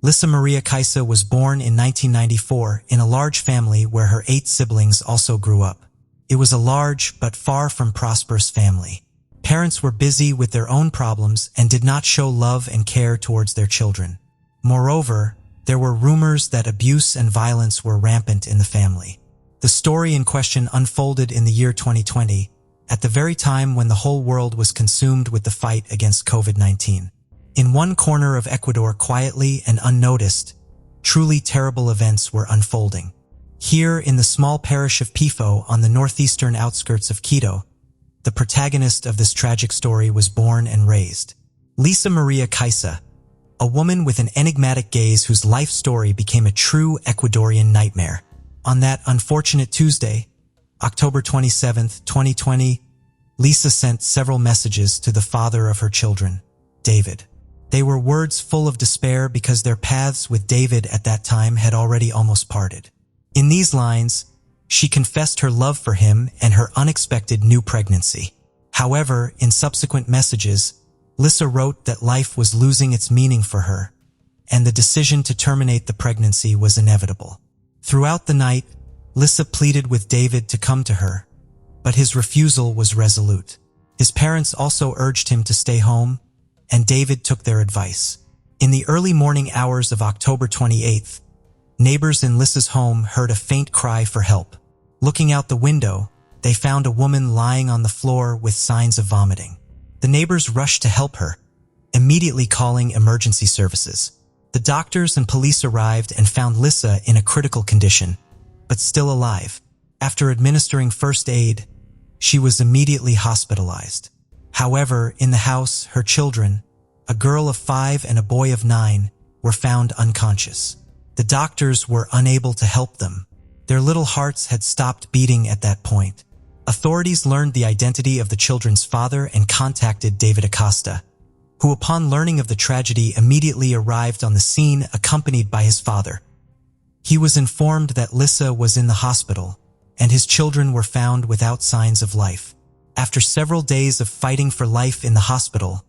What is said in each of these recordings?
Lisa Maria Kaisa was born in 1994 in a large family where her 8 siblings also grew up. It was a large but far from prosperous family. Parents were busy with their own problems and did not show love and care towards their children. Moreover, there were rumors that abuse and violence were rampant in the family. The story in question unfolded in the year 2020, at the very time when the whole world was consumed with the fight against COVID-19. In one corner of Ecuador, quietly and unnoticed, truly terrible events were unfolding. Here in the small parish of Pifo on the northeastern outskirts of Quito, the protagonist of this tragic story was born and raised. Lisa Maria Kaisa, a woman with an enigmatic gaze whose life story became a true Ecuadorian nightmare. On that unfortunate Tuesday, October 27, 2020, Lisa sent several messages to the father of her children, David. They were words full of despair because their paths with David at that time had already almost parted. In these lines, she confessed her love for him and her unexpected new pregnancy. However, in subsequent messages, Lisa wrote that life was losing its meaning for her, and the decision to terminate the pregnancy was inevitable. Throughout the night, Lisa pleaded with David to come to her, but his refusal was resolute. His parents also urged him to stay home, and David took their advice. In the early morning hours of October 28th, neighbors in Lisa's home heard a faint cry for help. Looking out the window, they found a woman lying on the floor with signs of vomiting. The neighbors rushed to help her, immediately calling emergency services. The doctors and police arrived and found Lisa in a critical condition, but still alive. After administering first aid, she was immediately hospitalized. However, in the house, her children, a girl of 5 and a boy of 9, were found unconscious. The doctors were unable to help them. Their little hearts had stopped beating at that point. Authorities learned the identity of the children's father and contacted David Acosta, who upon learning of the tragedy immediately arrived on the scene accompanied by his father. He was informed that Lisa was in the hospital, and his children were found without signs of life. After several days of fighting for life in the hospital,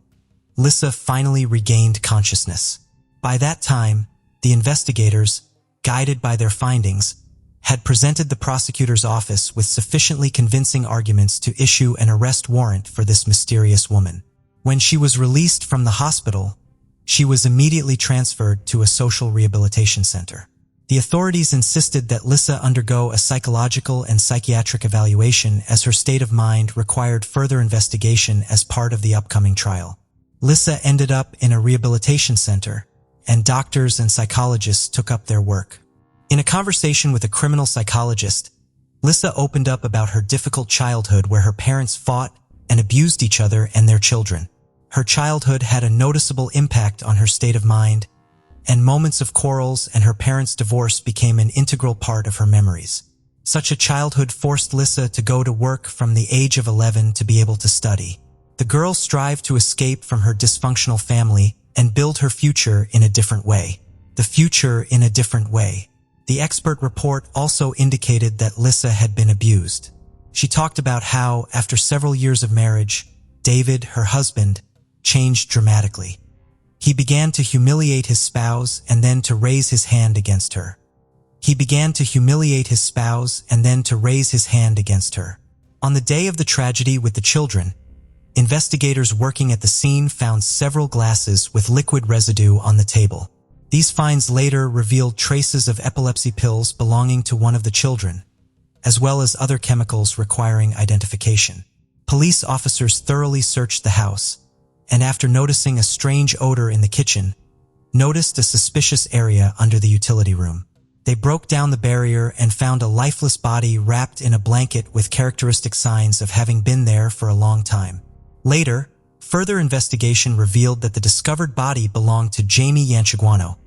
Lisa finally regained consciousness. By that time, the investigators, guided by their findings, had presented the prosecutor's office with sufficiently convincing arguments to issue an arrest warrant for this mysterious woman. When she was released from the hospital, she was immediately transferred to a social rehabilitation center. The authorities insisted that Lisa undergo a psychological and psychiatric evaluation as her state of mind required further investigation as part of the upcoming trial. Lisa ended up in a rehabilitation center, and doctors and psychologists took up their work. In a conversation with a criminal psychologist, Lisa opened up about her difficult childhood where her parents fought and abused each other and their children. Her childhood had a noticeable impact on her state of mind, and moments of quarrels and her parents' divorce became an integral part of her memories. Such a childhood forced Lisa to go to work from the age of 11 to be able to study. The girl strived to escape from her dysfunctional family and build her future in a different way. The future in a different way. The expert report also indicated that Lisa had been abused. She talked about how, after several years of marriage, David, her husband, changed dramatically. He began to humiliate his spouse and then to raise his hand against her. He began to humiliate his spouse and then to raise his hand against her. On the day of the tragedy with the children, investigators working at the scene found several glasses with liquid residue on the table. These finds later revealed traces of epilepsy pills belonging to one of the children, as well as other chemicals requiring identification. Police officers thoroughly searched the house, and after noticing a strange odor in the kitchen, noticed a suspicious area under the utility room. They broke down the barrier and found a lifeless body wrapped in a blanket with characteristic signs of having been there for a long time. Later, further investigation revealed that the discovered body belonged to Jamie Yanchiguano,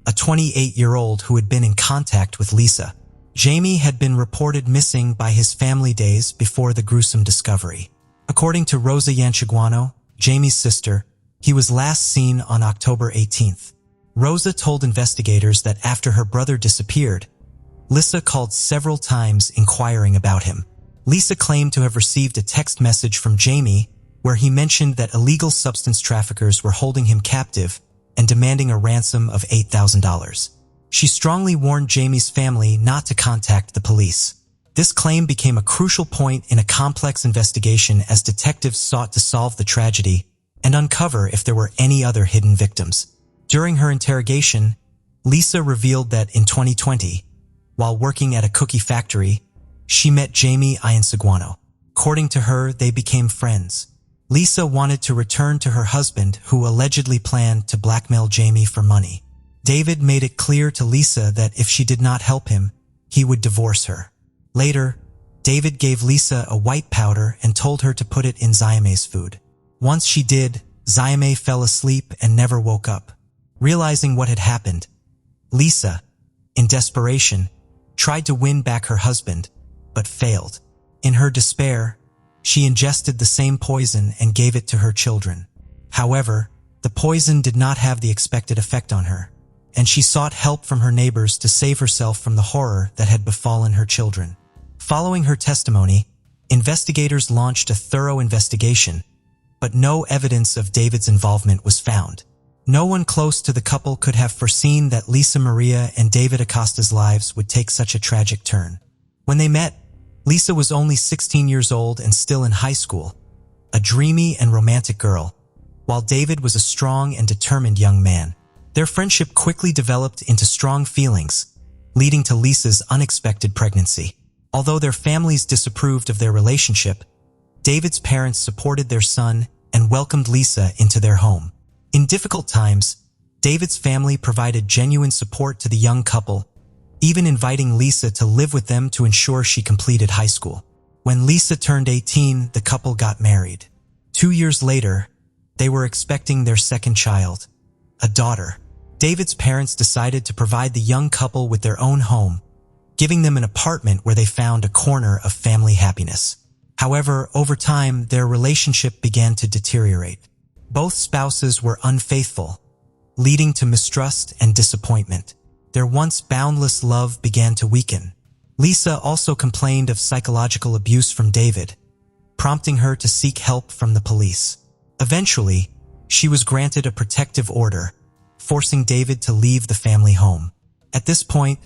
a 28-year-old who had been in contact with Lisa. Jamie had been reported missing by his family days before the gruesome discovery. According to Rosa Yanchiguano, Jamie's sister, he was last seen on October 18th. Rosa told investigators that after her brother disappeared, Lisa called several times inquiring about him. Lisa claimed to have received a text message from Jamie where he mentioned that illegal substance traffickers were holding him captive and demanding a ransom of $8,000. She strongly warned Jamie's family not to contact the police. This claim became a crucial point in a complex investigation as detectives sought to solve the tragedy and uncover if there were any other hidden victims. During her interrogation, Lisa revealed that in 2020, while working at a cookie factory, she met Jamie Iansaguano. According to her, they became friends. Lisa wanted to return to her husband, who allegedly planned to blackmail Jamie for money. David made it clear to Lisa that if she did not help him, he would divorce her. Later, David gave Lisa a white powder and told her to put it in Xiame's food. Once she did, Xiame fell asleep and never woke up. Realizing what had happened, Lisa, in desperation, tried to win back her husband, but failed. In her despair, she ingested the same poison and gave it to her children. However, the poison did not have the expected effect on her, and she sought help from her neighbors to save herself from the horror that had befallen her children. Following her testimony, investigators launched a thorough investigation, but no evidence of David's involvement was found. No one close to the couple could have foreseen that Lisa Maria and David Acosta's lives would take such a tragic turn. When they met, Lisa was only 16 years old and still in high school, a dreamy and romantic girl, while David was a strong and determined young man. Their friendship quickly developed into strong feelings, leading to Lisa's unexpected pregnancy. Although their families disapproved of their relationship, David's parents supported their son and welcomed Lisa into their home. In difficult times, David's family provided genuine support to the young couple, even inviting Lisa to live with them to ensure she completed high school. When Lisa turned 18, the couple got married. 2 years later, they were expecting their second child, a daughter. David's parents decided to provide the young couple with their own home, giving them an apartment where they found a corner of family happiness. However, over time, their relationship began to deteriorate. Both spouses were unfaithful, leading to mistrust and disappointment. Their once boundless love began to weaken. Lisa also complained of psychological abuse from David, prompting her to seek help from the police. Eventually, she was granted a protective order, forcing David to leave the family home. At this point,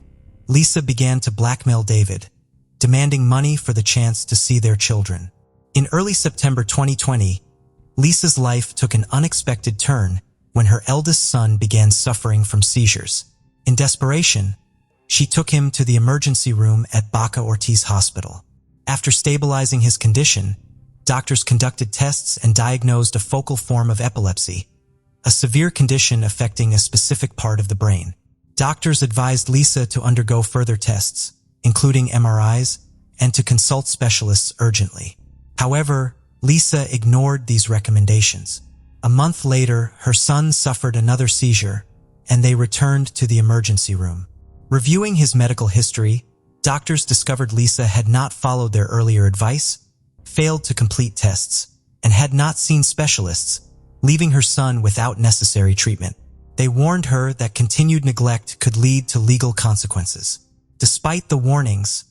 Lisa began to blackmail David, demanding money for the chance to see their children. In early September 2020, Lisa's life took an unexpected turn when her eldest son began suffering from seizures. In desperation, she took him to the emergency room at Baca Ortiz Hospital. After stabilizing his condition, doctors conducted tests and diagnosed a focal form of epilepsy, a severe condition affecting a specific part of the brain. Doctors advised Lisa to undergo further tests, including MRIs, and to consult specialists urgently. However, Lisa ignored these recommendations. A month later, her son suffered another seizure, and they returned to the emergency room. Reviewing his medical history, doctors discovered Lisa had not followed their earlier advice, failed to complete tests, and had not seen specialists, leaving her son without necessary treatment. They warned her that continued neglect could lead to legal consequences. Despite the warnings,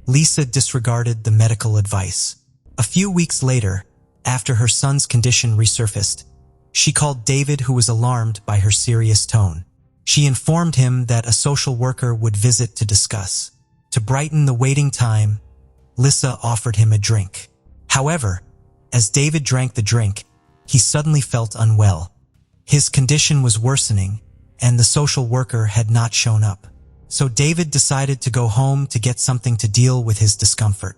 Lisa disregarded the medical advice. A few weeks later, after her son's condition resurfaced, she called David, who was alarmed by her serious tone. She informed him that a social worker would visit to discuss. To brighten the waiting time, Lisa offered him a drink. However, as David drank the drink, he suddenly felt unwell. His condition was worsening, and the social worker had not shown up. So David decided to go home to get something to deal with his discomfort.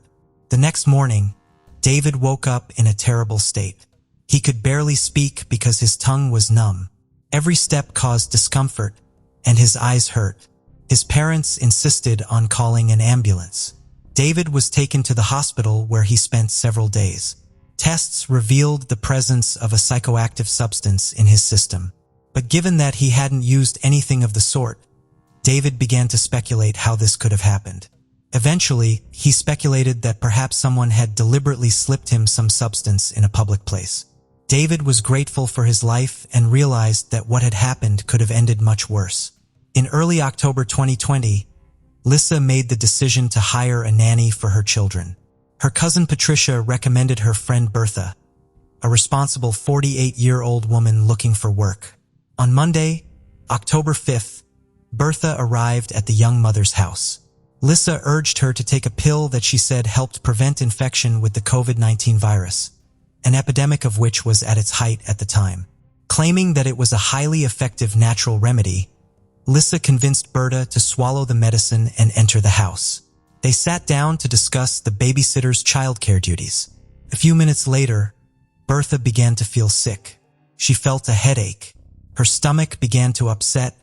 The next morning, David woke up in a terrible state. He could barely speak because his tongue was numb. Every step caused discomfort, and his eyes hurt. His parents insisted on calling an ambulance. David was taken to the hospital where he spent several days. Tests revealed the presence of a psychoactive substance in his system. But given that he hadn't used anything of the sort, David began to speculate how this could have happened. Eventually, he speculated that perhaps someone had deliberately slipped him some substance in a public place. David was grateful for his life and realized that what had happened could have ended much worse. In early October 2020, Lisa made the decision to hire a nanny for her children. Her cousin Patricia recommended her friend Bertha, a responsible 48-year-old woman looking for work. On Monday, October 5th, Bertha arrived at the young mother's house. Lisa urged her to take a pill that she said helped prevent infection with the COVID-19 virus, an epidemic of which was at its height at the time. Claiming that it was a highly effective natural remedy, Lisa convinced Bertha to swallow the medicine and enter the house. They sat down to discuss the babysitter's childcare duties. A few minutes later, Bertha began to feel sick. She felt a headache. Her stomach began to upset,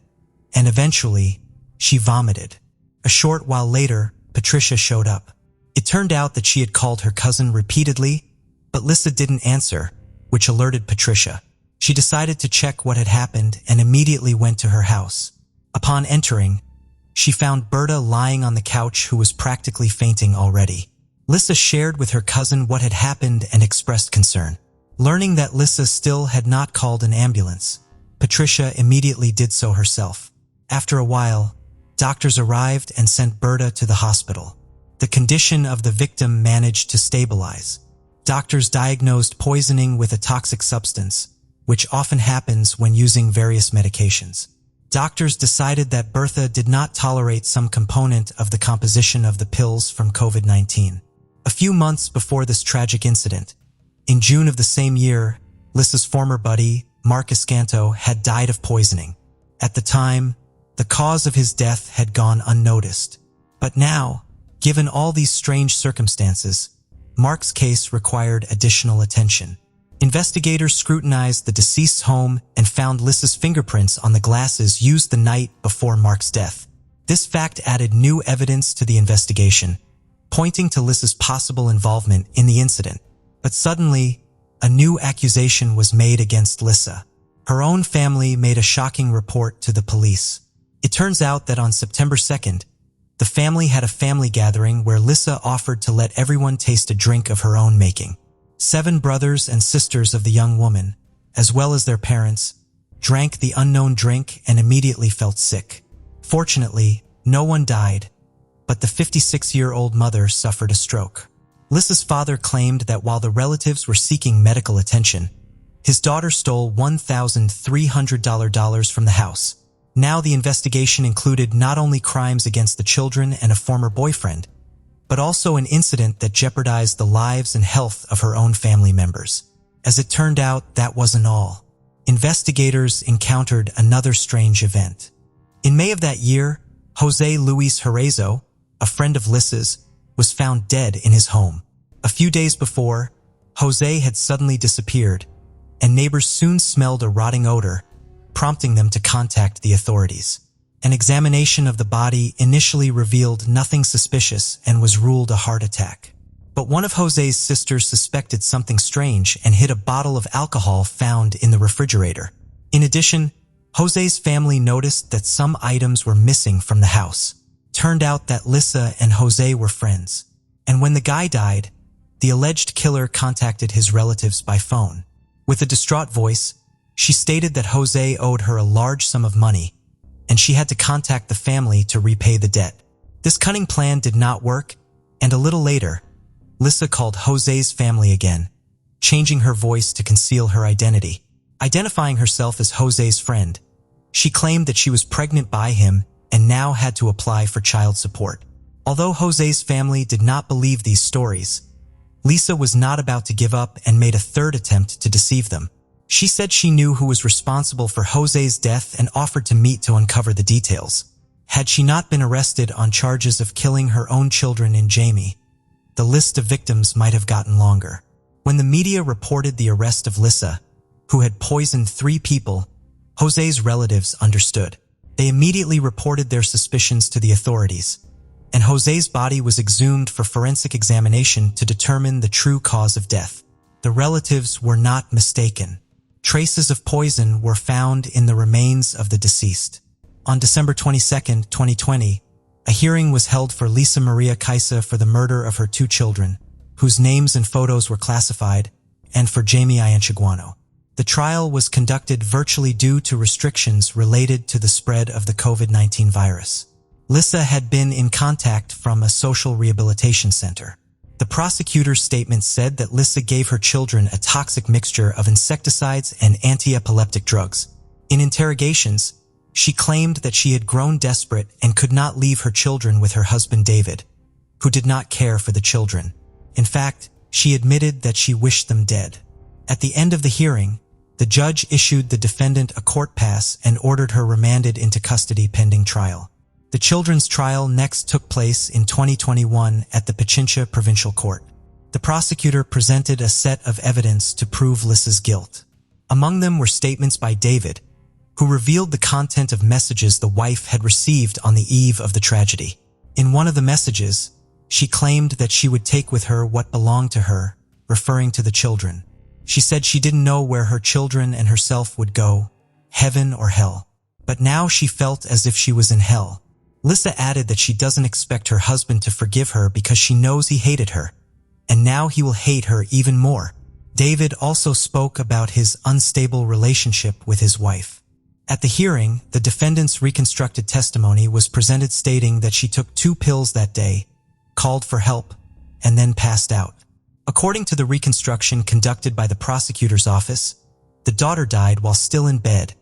and eventually, she vomited. A short while later, Patricia showed up. It turned out that she had called her cousin repeatedly, but Lisa didn't answer, which alerted Patricia. She decided to check what had happened and immediately went to her house. Upon entering, she found Bertha lying on the couch who was practically fainting already. Lisa shared with her cousin what had happened and expressed concern. Learning that Lisa still had not called an ambulance, Patricia immediately did so herself. After a while, doctors arrived and sent Bertha to the hospital. The condition of the victim managed to stabilize. Doctors diagnosed poisoning with a toxic substance, which often happens when using various medications. Doctors decided that Bertha did not tolerate some component of the composition of the pills from COVID-19. A few months before this tragic incident, in June of the same year, Lisa's former buddy, Mark Escanto, had died of poisoning. At the time, the cause of his death had gone unnoticed. But now, given all these strange circumstances, Mark's case required additional attention. Investigators scrutinized the deceased's home and found Lisa's fingerprints on the glasses used the night before Mark's death. This fact added new evidence to the investigation, pointing to Lisa's possible involvement in the incident. But suddenly, a new accusation was made against Lisa. Her own family made a shocking report to the police. It turns out that on September 2nd, the family had a family gathering where Lisa offered to let everyone taste a drink of her own making. 7 brothers and sisters of the young woman, as well as their parents, drank the unknown drink and immediately felt sick. Fortunately, no one died, but the 56-year-old mother suffered a stroke. Lisa's father claimed that while the relatives were seeking medical attention, his daughter stole $1,300 from the house. Now the investigation included not only crimes against the children and a former boyfriend, but also an incident that jeopardized the lives and health of her own family members. As it turned out, that wasn't all. Investigators encountered another strange event. In May of that year, Jose Luis Herezo, a friend of Lisa's, was found dead in his home. A few days before, Jose had suddenly disappeared, and neighbors soon smelled a rotting odor, prompting them to contact the authorities. An examination of the body initially revealed nothing suspicious and was ruled a heart attack. But one of Jose's sisters suspected something strange and hid a bottle of alcohol found in the refrigerator. In addition, Jose's family noticed that some items were missing from the house. Turned out that Lisa and Jose were friends, and when the guy died, the alleged killer contacted his relatives by phone. With a distraught voice, she stated that Jose owed her a large sum of money, and she had to contact the family to repay the debt. This cunning plan did not work, and a little later, Lisa called Jose's family again, changing her voice to conceal her identity. Identifying herself as Jose's friend, she claimed that she was pregnant by him and now had to apply for child support. Although Jose's family did not believe these stories, Lisa was not about to give up and made a third attempt to deceive them. She said she knew who was responsible for Jose's death and offered to meet to uncover the details. Had she not been arrested on charges of killing her own children in Jamie, the list of victims might have gotten longer. When the media reported the arrest of Lisa, who had poisoned 3 people, Jose's relatives understood. They immediately reported their suspicions to the authorities, and Jose's body was exhumed for forensic examination to determine the true cause of death. The relatives were not mistaken. Traces of poison were found in the remains of the deceased. On December 22, 2020, a hearing was held for Lisa Maria Kaisa for the murder of her 2 children, whose names and photos were classified, and for Jamie Ianchiguano. The trial was conducted virtually due to restrictions related to the spread of the COVID-19 virus. Lisa had been in contact from a social rehabilitation center. The prosecutor's statement said that Lisa gave her children a toxic mixture of insecticides and anti-epileptic drugs. In interrogations, she claimed that she had grown desperate and could not leave her children with her husband David, who did not care for the children. In fact, she admitted that she wished them dead. At the end of the hearing, the judge issued the defendant a court pass and ordered her remanded into custody pending trial. The children's trial next took place in 2021 at the Pichincha Provincial Court. The prosecutor presented a set of evidence to prove Lisa's guilt. Among them were statements by David, who revealed the content of messages the wife had received on the eve of the tragedy. In one of the messages, she claimed that she would take with her what belonged to her, referring to the children. She said she didn't know where her children and herself would go, heaven or hell. But now she felt as if she was in hell. Lisa added that she doesn't expect her husband to forgive her because she knows he hated her, and now he will hate her even more. David also spoke about his unstable relationship with his wife. At the hearing, the defendant's reconstructed testimony was presented stating that she took 2 pills that day, called for help, and then passed out. According to the reconstruction conducted by the prosecutor's office, the daughter died while still in bed,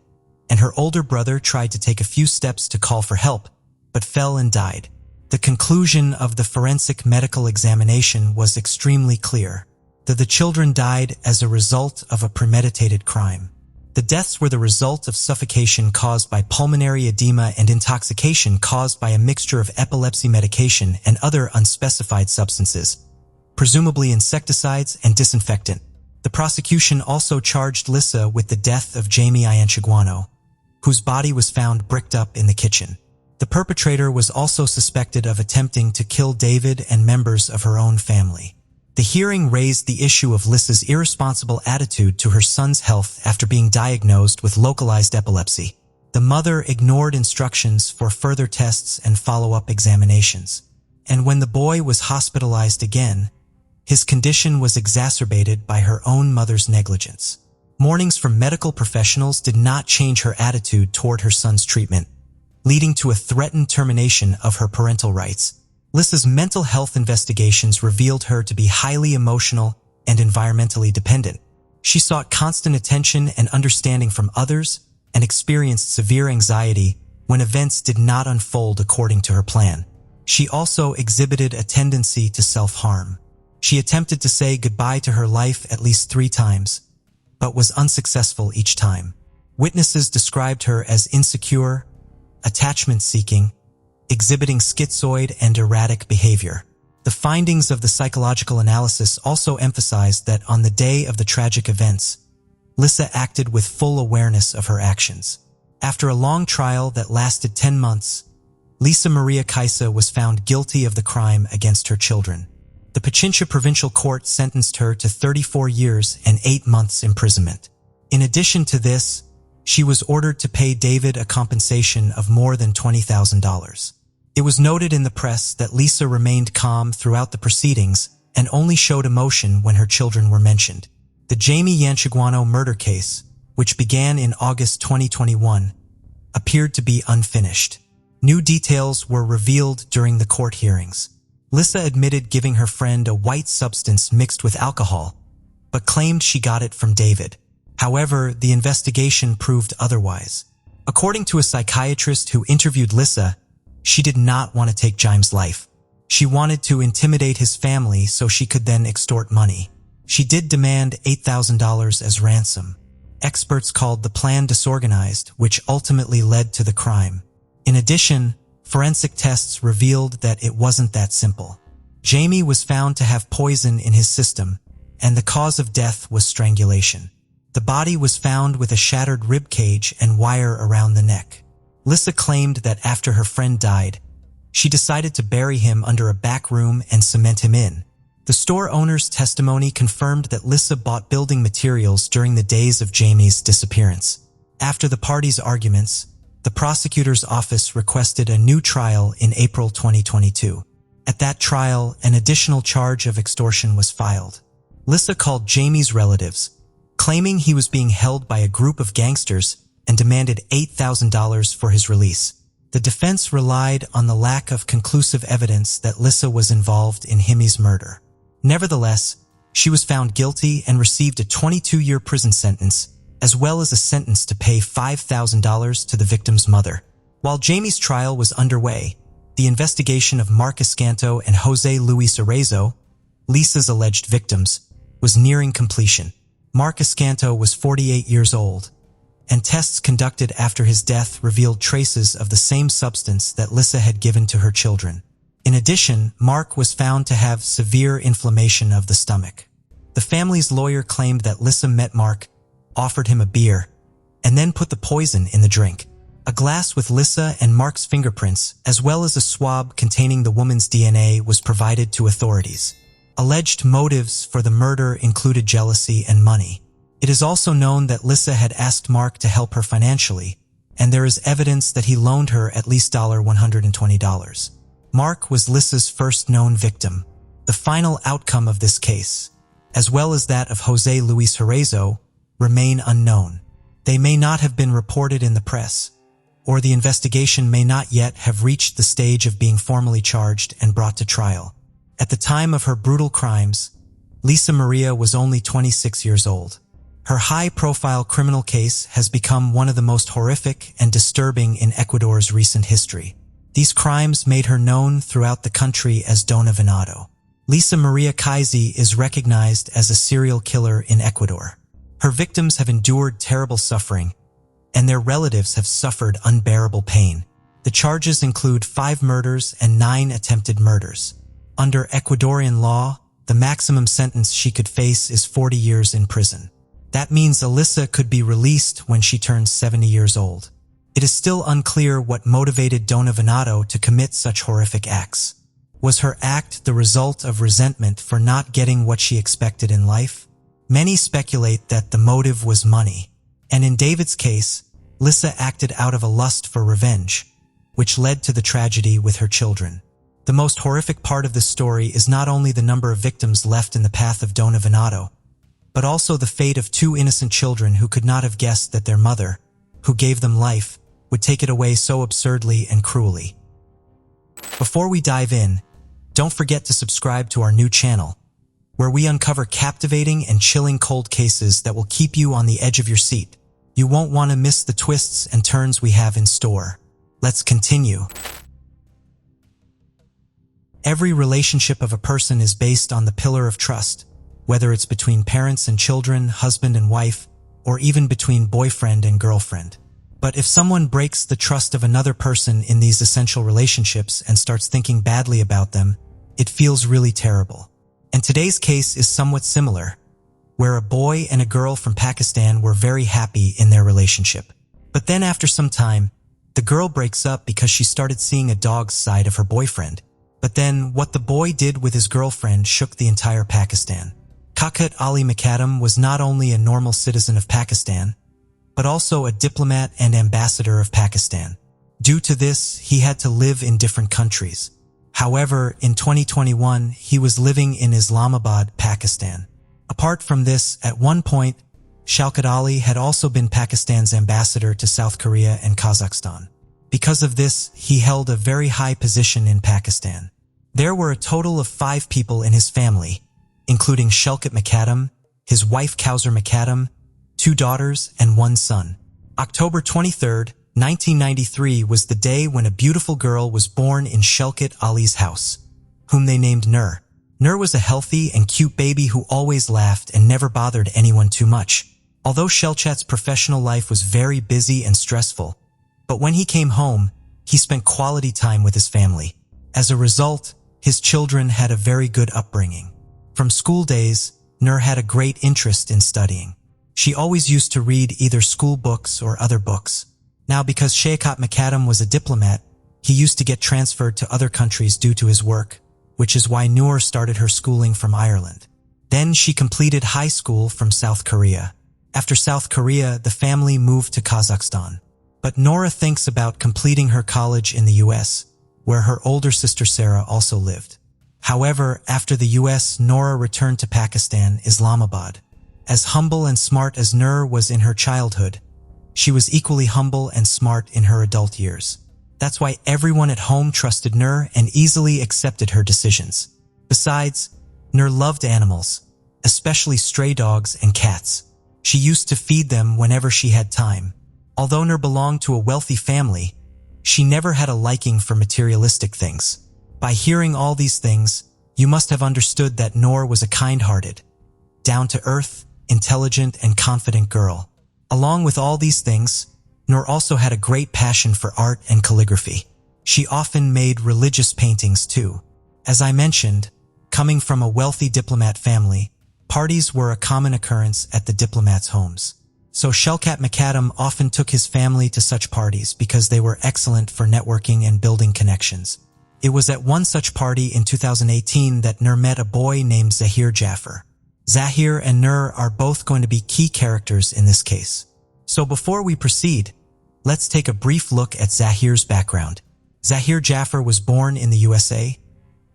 and her older brother tried to take a few steps to call for help, but fell and died. The conclusion of the forensic medical examination was extremely clear, that the children died as a result of a premeditated crime. The deaths were the result of suffocation caused by pulmonary edema and intoxication caused by a mixture of epilepsy medication and other unspecified substances, presumably insecticides and disinfectant. The prosecution also charged Lisa with the death of Jamie Ianchiguano, whose body was found bricked up in the kitchen. The perpetrator was also suspected of attempting to kill David and members of her own family. The hearing raised the issue of Lisa's irresponsible attitude to her son's health after being diagnosed with localized epilepsy. The mother ignored instructions for further tests and follow-up examinations. And when the boy was hospitalized again, his condition was exacerbated by her own mother's negligence. Warnings from medical professionals did not change her attitude toward her son's treatment, leading to a threatened termination of her parental rights. Lisa's mental health investigations revealed her to be highly emotional and environmentally dependent. She sought constant attention and understanding from others and experienced severe anxiety when events did not unfold according to her plan. She also exhibited a tendency to self-harm. She attempted to say goodbye to her life at least 3 times, but was unsuccessful each time. Witnesses described her as insecure, attachment-seeking, exhibiting schizoid and erratic behavior. The findings of the psychological analysis also emphasized that on the day of the tragic events, Lisa acted with full awareness of her actions. After a long trial that lasted 10 months, Lisa Maria Kaisa was found guilty of the crime against her children. The Pichincha Provincial Court sentenced her to 34 years and 8 months imprisonment. In addition to this, she was ordered to pay David a compensation of more than $20,000. It was noted in the press that Lisa remained calm throughout the proceedings and only showed emotion when her children were mentioned. The Jamie Ianchiguano murder case, which began in August 2021, appeared to be unfinished. New details were revealed during the court hearings. Lisa admitted giving her friend a white substance mixed with alcohol, but claimed she got it from David. However, the investigation proved otherwise. According to a psychiatrist who interviewed Lisa, she did not want to take Jaim's life. She wanted to intimidate his family so she could then extort money. She did demand $8,000 as ransom. Experts called the plan disorganized, which ultimately led to the crime. In addition, forensic tests revealed that it wasn't that simple. Jamie was found to have poison in his system, and the cause of death was strangulation. The body was found with a shattered rib cage and wire around the neck. Lisa claimed that after her friend died, she decided to bury him under a back room and cement him in. The store owner's testimony confirmed that Lisa bought building materials during the days of Jamie's disappearance. After the parties' arguments, the prosecutor's office requested a new trial in April 2022. At that trial, an additional charge of extortion was filed. Lisa called Jamie's relatives, claiming he was being held by a group of gangsters and demanded $8,000 for his release. The defense relied on the lack of conclusive evidence that Lisa was involved in Himi's murder. Nevertheless, she was found guilty and received a 22-year prison sentence as well as a sentence to pay $5,000 to the victim's mother. While Jamie's trial was underway, the investigation of Mark Escanto and Jose Luis Arrezo, Lisa's alleged victims, was nearing completion. Mark Escanto was 48 years old, and tests conducted after his death revealed traces of the same substance that Lisa had given to her children. In addition, Mark was found to have severe inflammation of the stomach. The family's lawyer claimed that Lisa met Mark, offered him a beer, and then put the poison in the drink. A glass with Lisa and Mark's fingerprints, as well as a swab containing the woman's DNA, was provided to authorities. Alleged motives for the murder included jealousy and money. It is also known that Lisa had asked Mark to help her financially, and there is evidence that he loaned her at least $120. Mark was Lisa's first known victim. The final outcome of this case, as well as that of Jose Luis Arrezo, remain unknown. They may not have been reported in the press, or the investigation may not yet have reached the stage of being formally charged and brought to trial. At the time of her brutal crimes, Lisa Maria was only 26 years old. Her high-profile criminal case has become one of the most horrific and disturbing in Ecuador's recent history. These crimes made her known throughout the country as Dona Venado. Lisa Maria Kaisa is recognized as a serial killer in Ecuador. Her victims have endured terrible suffering, and their relatives have suffered unbearable pain. The charges include 5 murders and 9 attempted murders. Under Ecuadorian law, the maximum sentence she could face is 40 years in prison. That means Alyssa could be released when she turns 70 years old. It is still unclear what motivated Dona Venado to commit such horrific acts. Was her act the result of resentment for not getting what she expected in life? Many speculate that the motive was money, and in David's case, Lisa acted out of a lust for revenge, which led to the tragedy with her children. The most horrific part of this story is not only the number of victims left in the path of Dona Venado, but also the fate of 2 innocent children who could not have guessed that their mother, who gave them life, would take it away so absurdly and cruelly. Before we dive in, don't forget to subscribe to our new channel, where we uncover captivating and chilling cold cases that will keep you on the edge of your seat. You won't want to miss the twists and turns we have in store. Let's continue. Every relationship of a person is based on the pillar of trust, whether it's between parents and children, husband and wife, or even between boyfriend and girlfriend. But if someone breaks the trust of another person in these essential relationships and starts thinking badly about them, it feels really terrible. And today's case is somewhat similar, where a boy and a girl from Pakistan were very happy in their relationship. But then after some time, the girl breaks up because she started seeing a dog's side of her boyfriend. But then what the boy did with his girlfriend shook the entire Pakistan. Khakat Ali Mukadam was not only a normal citizen of Pakistan, but also a diplomat and ambassador of Pakistan. Due to this, he had to live in different countries. However, in 2021, he was living in Islamabad, Pakistan. Apart from this, at one point, Shaukat Ali had also been Pakistan's ambassador to South Korea and Kazakhstan. Because of this, he held a very high position in Pakistan. There were a total of 5 people in his family, including Shaukat Mukadam, his wife Kausar Mukadam, 2 daughters, and 1 son. October 23, 1993 was the day when a beautiful girl was born in Shaukat Ali's house, whom they named Noor. Noor was a healthy and cute baby who always laughed and never bothered anyone too much. Although Shelchat's professional life was very busy and stressful, but when he came home, he spent quality time with his family. As a result, his children had a very good upbringing. From school days, Noor had a great interest in studying. She always used to read either school books or other books. Now, because Shaukat Mukadam was a diplomat, he used to get transferred to other countries due to his work, which is why Noor started her schooling from Ireland. Then she completed high school from South Korea. After South Korea, the family moved to Kazakhstan. But Nora thinks about completing her college in the US, where her older sister Sarah also lived. However, after the US, Nora returned to Pakistan, Islamabad. As humble and smart as Noor was in her childhood, she was equally humble and smart in her adult years. That's why everyone at home trusted Noor and easily accepted her decisions. Besides, Noor loved animals, especially stray dogs and cats. She used to feed them whenever she had time. Although Noor belonged to a wealthy family, she never had a liking for materialistic things. By hearing all these things, you must have understood that Noor was a kind-hearted, down-to-earth, intelligent, and confident girl. Along with all these things, Noor also had a great passion for art and calligraphy. She often made religious paintings too. As I mentioned, coming from a wealthy diplomat family, parties were a common occurrence at the diplomats' homes. So Shelkat Mukadam often took his family to such parties because they were excellent for networking and building connections. It was at one such party in 2018 that Noor met a boy named Zahir Jaffer. Zahir and Noor are both going to be key characters in this case. So before we proceed, let's take a brief look at Zahir's background. Zahir Jaffer was born in the USA,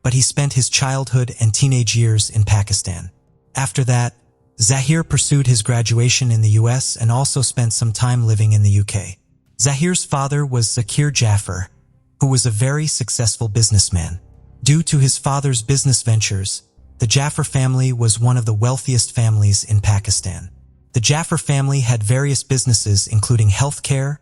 but he spent his childhood and teenage years in Pakistan. After that, Zahir pursued his graduation in the US and also spent some time living in the UK. Zahir's father was Zakir Jaffer, who was a very successful businessman. Due to his father's business ventures, the Jaffer family was one of the wealthiest families in Pakistan. The Jaffer family had various businesses including healthcare,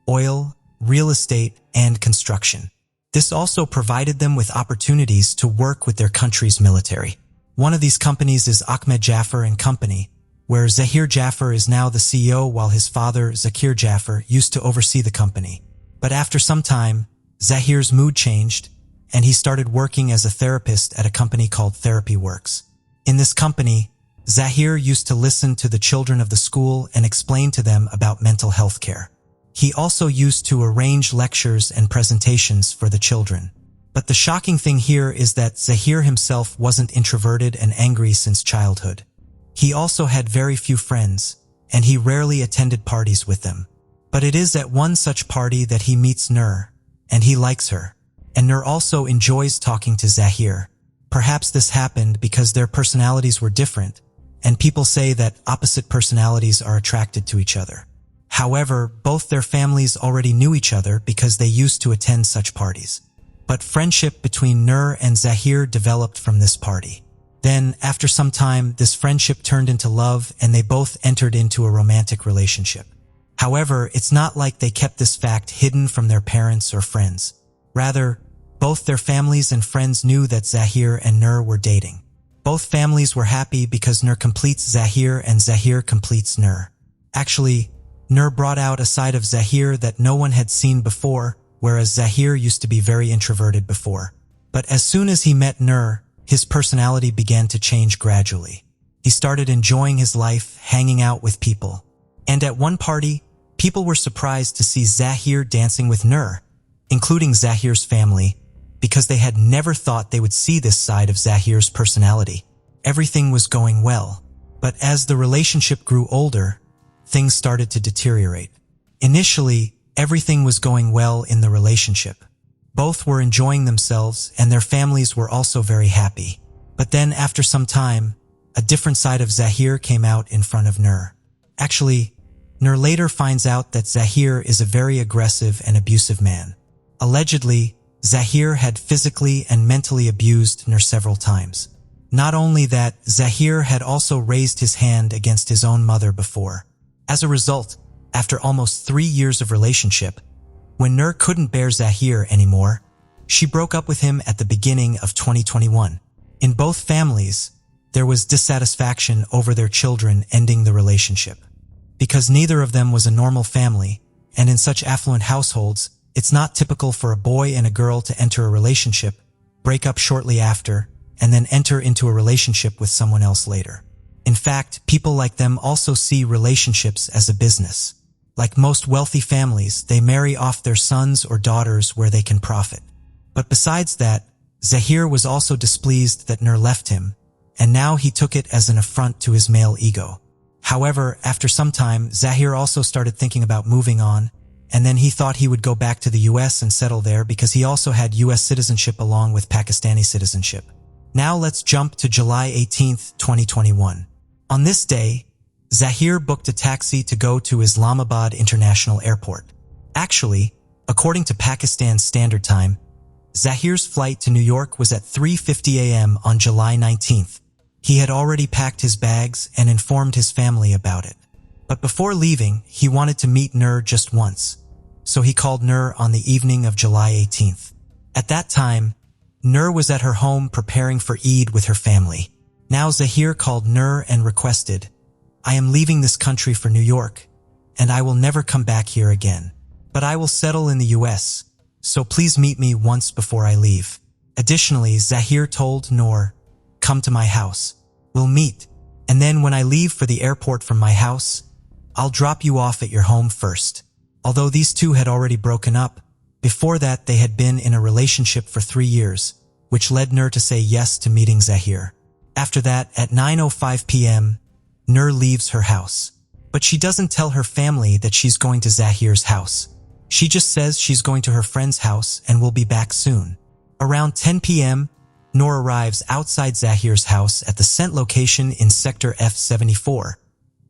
oil, real estate, and construction. This also provided them with opportunities to work with their country's military. One of these companies is Ahmed Jaffer and Company, where Zahir Jaffer is now the CEO while his father, Zakir Jaffer, used to oversee the company. But after some time, Zahir's mood changed, and he started working as a therapist at a company called Therapy Works. In this company, Zahir used to listen to the children of the school and explain to them about mental health care. He also used to arrange lectures and presentations for the children. But the shocking thing here is that Zahir himself wasn't introverted and angry since childhood. He also had very few friends, and he rarely attended parties with them. But it is at one such party that he meets Noor, and he likes her. And Noor also enjoys talking to Zahir. Perhaps this happened because their personalities were different, and people say that opposite personalities are attracted to each other. However, both their families already knew each other because they used to attend such parties. But friendship between Noor and Zahir developed from this party. Then, after some time, this friendship turned into love and they both entered into a romantic relationship. However, it's not like they kept this fact hidden from their parents or friends. Rather, both their families and friends knew that Zahir and Noor were dating. Both families were happy because Noor completes Zahir and Zahir completes Noor. Actually, Noor brought out a side of Zahir that no one had seen before, whereas Zahir used to be very introverted before. But as soon as he met Noor, his personality began to change gradually. He started enjoying his life, hanging out with people. And at one party, people were surprised to see Zahir dancing with Noor, including Zahir's family, because they had never thought they would see this side of Zahir's personality. Everything was going well, but as the relationship grew older, things started to deteriorate. Initially, everything was going well in the relationship. Both were enjoying themselves and their families were also very happy. But then after some time, a different side of Zahir came out in front of Noor. Actually, Noor later finds out that Zahir is a very aggressive and abusive man. Allegedly, Zahir had physically and mentally abused Noor several times. Not only that, Zahir had also raised his hand against his own mother before. As a result, after almost 3 years of relationship, when Noor couldn't bear Zahir anymore, she broke up with him at the beginning of 2021. In both families, there was dissatisfaction over their children ending the relationship. Because neither of them was a normal family, and in such affluent households, it's not typical for a boy and a girl to enter a relationship, break up shortly after, and then enter into a relationship with someone else later. In fact, people like them also see relationships as a business. Like most wealthy families, they marry off their sons or daughters where they can profit. But besides that, Zahir was also displeased that Noor left him, and now he took it as an affront to his male ego. However, after some time, Zahir also started thinking about moving on, and then he thought he would go back to the US and settle there because he also had US citizenship along with Pakistani citizenship. Now let's jump to July 18th, 2021. On this day, Zahir booked a taxi to go to Islamabad International Airport. Actually, according to Pakistan Standard Time, Zahir's flight to New York was at 3:50 a.m. on July 19th. He had already packed his bags and informed his family about it. But before leaving, he wanted to meet Noor just once, so he called Noor on the evening of July 18th. At that time, Noor was at her home preparing for Eid with her family. Now Zahir called Noor and requested, "I am leaving this country for New York, and I will never come back here again. But I will settle in the US, so please meet me once before I leave." Additionally, Zahir told Noor, "Come to my house. We'll meet, and then when I leave for the airport from my house, I'll drop you off at your home first." Although these two had already broken up, before that they had been in a relationship for 3 years, which led Noor to say yes to meeting Zahir. After that, at 9:05 p.m., Noor leaves her house. But she doesn't tell her family that she's going to Zahir's house. She just says she's going to her friend's house and will be back soon. Around 10 p.m., Noor arrives outside Zahir's house at the scent location in Sector F74.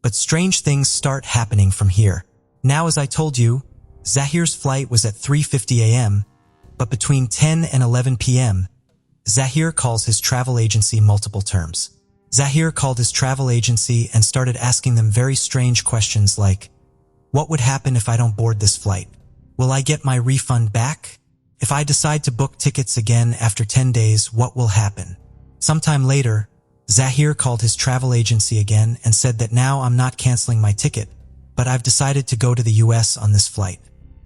But strange things start happening from here. Now, as I told you, Zahir's flight was at 3:50 a.m., but between 10 and 11 p.m., Zahir calls his travel agency multiple times. Zahir called his travel agency and started asking them very strange questions like, "What would happen if I don't board this flight? Will I get my refund back? If I decide to book tickets again after 10 days, what will happen?" Sometime later, Zahir called his travel agency again and said that now I'm not canceling my ticket, but I've decided to go to the US on this flight.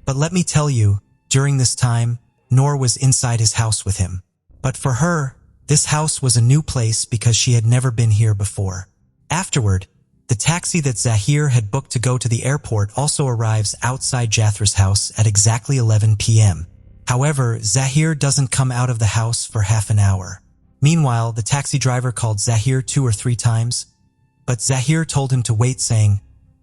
But let me tell you, during this time, Noor was inside his house with him. But for her, this house was a new place because she had never been here before. Afterward, the taxi that Zahir had booked to go to the airport also arrives outside Jathra's house at exactly 11 p.m. However, Zahir doesn't come out of the house for half an hour. Meanwhile, the taxi driver called Zahir 2 or 3 times, but Zahir told him to wait, saying,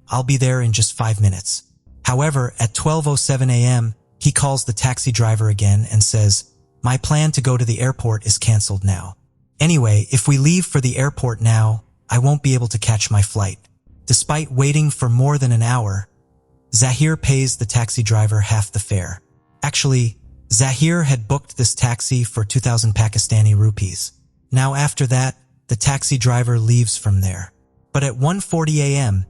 "I'll be there in just 5 minutes. However, at 12:07 a.m., he calls the taxi driver again and says, "My plan to go to the airport is canceled now. Anyway, if we leave for the airport now, I won't be able to catch my flight." Despite waiting for more than an hour, Zahir pays the taxi driver half the fare. Actually, Zahir had booked this taxi for 2,000 Pakistani rupees. Now after that, the taxi driver leaves from there. But at 1:40 a.m.,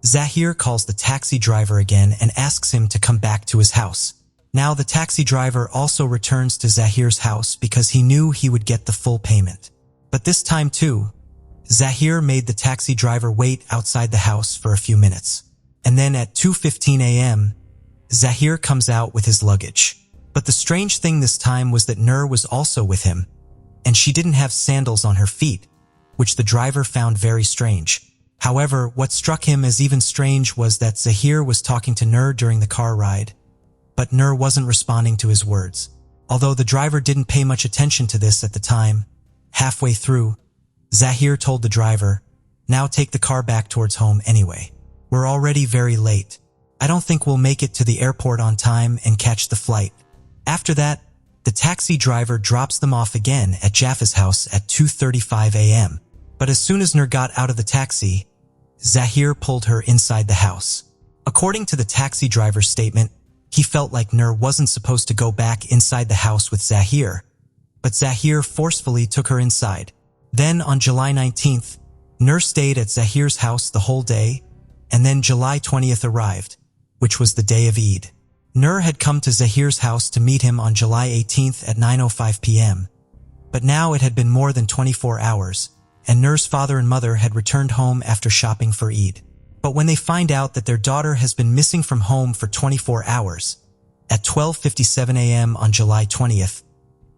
Zahir calls the taxi driver again and asks him to come back to his house. Now the taxi driver also returns to Zahir's house because he knew he would get the full payment. But this time too, Zahir made the taxi driver wait outside the house for a few minutes. And then at 2:15 a.m., Zahir comes out with his luggage. But the strange thing this time was that Noor was also with him, and she didn't have sandals on her feet, which the driver found very strange. However, what struck him as even strange was that Zahir was talking to Noor during the car ride, but Noor wasn't responding to his words. Although the driver didn't pay much attention to this at the time, halfway through, Zahir told the driver, "Now take the car back towards home anyway. We're already very late. I don't think we'll make it to the airport on time and catch the flight." After that, the taxi driver drops them off again at Jaffa's house at 2:35 a.m. But as soon as Noor got out of the taxi, Zahir pulled her inside the house. According to the taxi driver's statement, he felt like Noor wasn't supposed to go back inside the house with Zahir, but Zahir forcefully took her inside. Then on July 19th, Noor stayed at Zahir's house the whole day, and then July 20th arrived, which was the day of Eid. Noor had come to Zahir's house to meet him on July 18th at 9:05 p.m. But now it had been more than 24 hours, and Noor's father and mother had returned home after shopping for Eid. But when they find out that their daughter has been missing from home for 24 hours, at 12:57 a.m. on July 20th,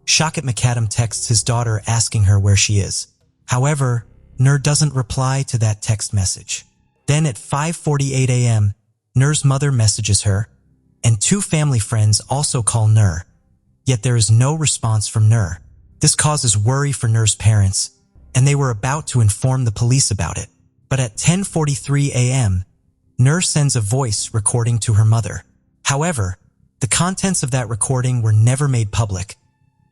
Shaukat Mukadam texts his daughter asking her where she is. However, Noor doesn't reply to that text message. Then at 5:48 a.m., Noor's mother messages her, and 2 family friends also call Noor, yet there is no response from Noor. This causes worry for Noor's parents, and they were about to inform the police about it. But at 10:43 a.m., Noor sends a voice recording to her mother. However, the contents of that recording were never made public,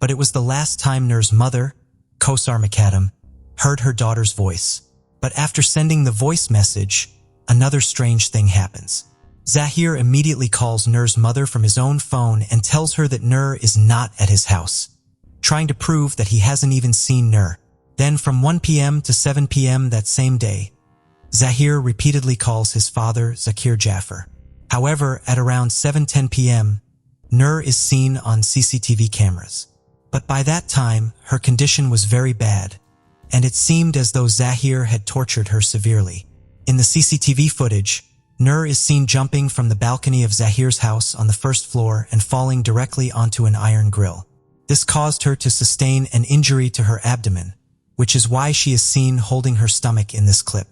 but it was the last time Noor's mother, Kosar Mukadam, heard her daughter's voice. But after sending the voice message, another strange thing happens. Zahir immediately calls Noor's mother from his own phone and tells her that Noor is not at his house, trying to prove that he hasn't even seen Noor. Then from 1 p.m. to 7 p.m. that same day, Zahir repeatedly calls his father Zakir Jaffer. However, at around 7:10 p.m., Noor is seen on CCTV cameras. But by that time, her condition was very bad, and it seemed as though Zahir had tortured her severely. In the CCTV footage, Noor is seen jumping from the balcony of Zahir's house on the first floor and falling directly onto an iron grill. This caused her to sustain an injury to her abdomen, which is why she is seen holding her stomach in this clip.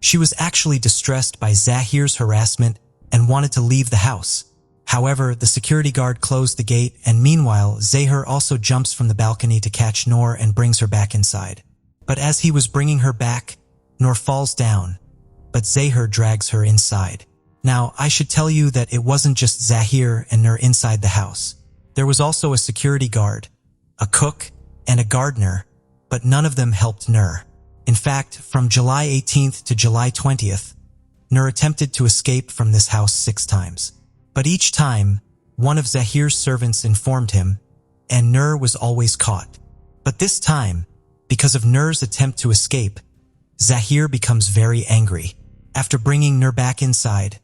She was actually distressed by Zahir's harassment and wanted to leave the house. However, the security guard closed the gate, and meanwhile, Zahir also jumps from the balcony to catch Noor and brings her back inside. But as he was bringing her back, Noor falls down, but Zahir drags her inside. Now, I should tell you that it wasn't just Zahir and Noor inside the house. There was also a security guard, a cook, and a gardener, but none of them helped Noor. In fact, from July 18th to July 20th, Noor attempted to escape from this house 6 times. But each time, one of Zahir's servants informed him, and Noor was always caught. But this time, because of Noor's attempt to escape, Zahir becomes very angry. After bringing Noor back inside,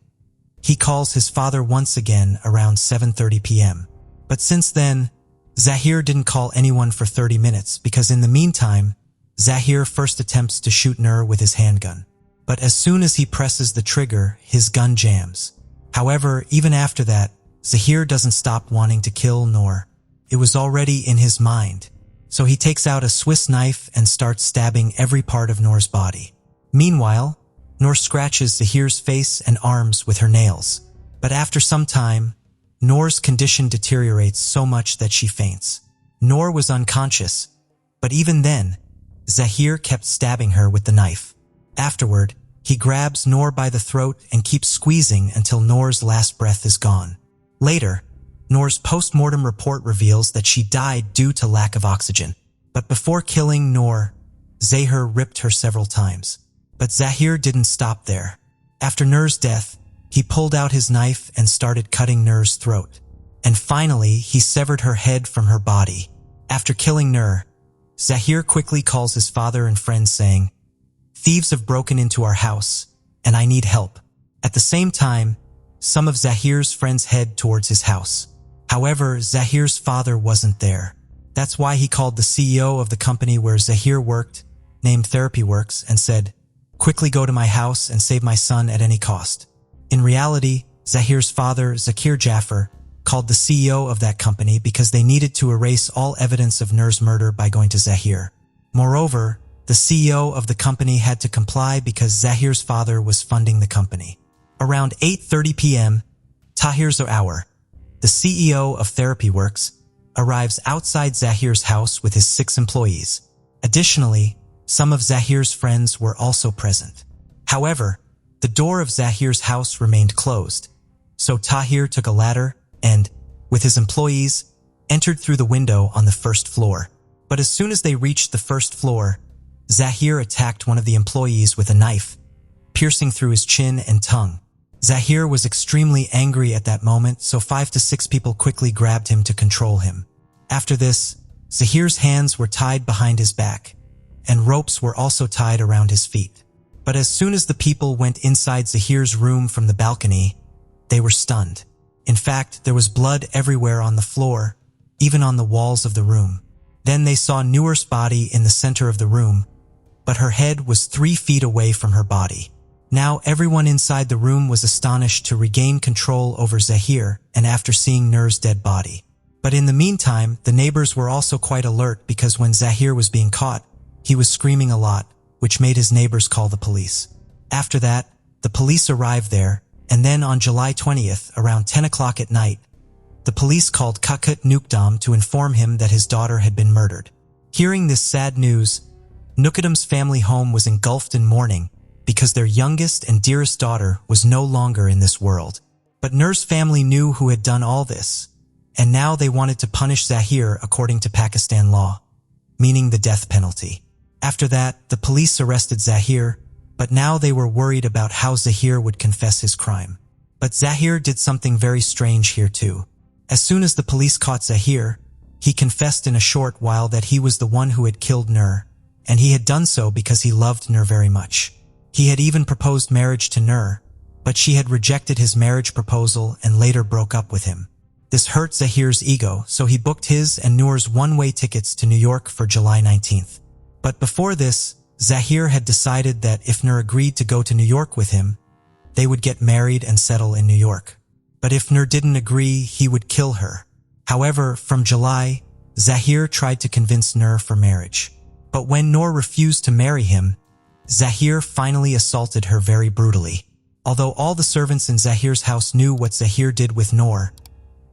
he calls his father once again around 7:30 p.m. But since then, Zahir didn't call anyone for 30 minutes because in the meantime, Zahir first attempts to shoot Noor with his handgun. But as soon as he presses the trigger, his gun jams. However, even after that, Zahir doesn't stop wanting to kill Noor. It was already in his mind. So he takes out a Swiss knife and starts stabbing every part of Noor's body. Meanwhile, Noor scratches Zahir's face and arms with her nails. But after some time, Noor's condition deteriorates so much that she faints. Noor was unconscious, but even then, Zahir kept stabbing her with the knife. Afterward, he grabs Noor by the throat and keeps squeezing until Noor's last breath is gone. Later, Noor's post-mortem report reveals that she died due to lack of oxygen. But before killing Noor, Zahir ripped her several times. But Zahir didn't stop there. After Noor's death, he pulled out his knife and started cutting Noor's throat. And finally, he severed her head from her body. After killing Noor, Zahir quickly calls his father and friends saying, "Thieves have broken into our house, and I need help." At the same time, some of Zahir's friends head towards his house. However, Zahir's father wasn't there. That's why he called the CEO of the company where Zahir worked, named Therapy Works, and said, "Quickly go to my house and save my son at any cost." In reality, Zahir's father, Zakir Jaffer, called the CEO of that company because they needed to erase all evidence of Noor's murder by going to Zahir. Moreover, the CEO of the company had to comply because Zahir's father was funding the company. Around 8:30 p.m., Tahir Zohour, the CEO of Therapy Works, arrives outside Zahir's house with his 6 employees. Additionally, some of Zahir's friends were also present. However, the door of Zahir's house remained closed, so Tahir took a ladder and, with his employees, entered through the window on the first floor. But as soon as they reached the first floor, Zahir attacked one of the employees with a knife, piercing through his chin and tongue. Zahir was extremely angry at that moment, so 5 to 6 people quickly grabbed him to control him. After this, Zahir's hands were tied behind his back, and ropes were also tied around his feet. But as soon as the people went inside Zahir's room from the balcony, they were stunned. In fact, there was blood everywhere on the floor, even on the walls of the room. Then they saw Noor's body in the center of the room, but her head was 3 feet away from her body. Now everyone inside the room was astonished to regain control over Zahir and after seeing Noor's dead body. But in the meantime, the neighbors were also quite alert because when Zahir was being caught, he was screaming a lot, which made his neighbors call the police. After that, the police arrived there, and then on July 20th, around 10 o'clock at night, the police called Mukadam to inform him that his daughter had been murdered. Hearing this sad news, Mukadam's family home was engulfed in mourning because their youngest and dearest daughter was no longer in this world. But Noor's family knew who had done all this, and now they wanted to punish Zahir according to Pakistan law, meaning the death penalty. After that, the police arrested Zahir, but now they were worried about how Zahir would confess his crime. But Zahir did something very strange here too. As soon as the police caught Zahir, he confessed in a short while that he was the one who had killed Noor, and he had done so because he loved Noor very much. He had even proposed marriage to Noor, but she had rejected his marriage proposal and later broke up with him. This hurt Zahir's ego, so he booked his and Noor's one-way tickets to New York for July 19th. But before this, Zahir had decided that if Noor agreed to go to New York with him, they would get married and settle in New York. But if Noor didn't agree, he would kill her. However, from July, Zahir tried to convince Noor for marriage. But when Noor refused to marry him, Zahir finally assaulted her very brutally. Although all the servants in Zahir's house knew what Zahir did with Noor,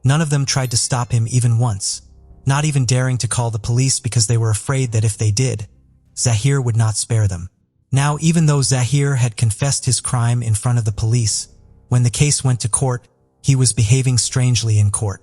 none of them tried to stop him even once, not even daring to call the police because they were afraid that if they did, Zahir would not spare them. Now, even though Zahir had confessed his crime in front of the police, when the case went to court, he was behaving strangely in court.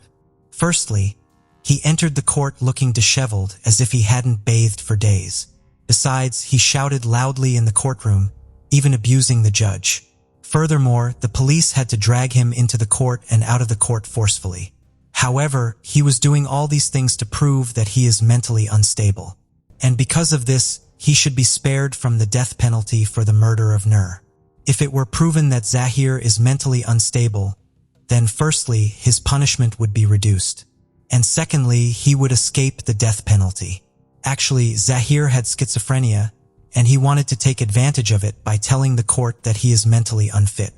Firstly, he entered the court looking disheveled as if he hadn't bathed for days. Besides, he shouted loudly in the courtroom, even abusing the judge. Furthermore, the police had to drag him into the court and out of the court forcefully. However, he was doing all these things to prove that he is mentally unstable. And because of this, he should be spared from the death penalty for the murder of Noor. If it were proven that Zahir is mentally unstable, then firstly, his punishment would be reduced. And secondly, he would escape the death penalty. Actually, Zahir had schizophrenia, and he wanted to take advantage of it by telling the court that he is mentally unfit.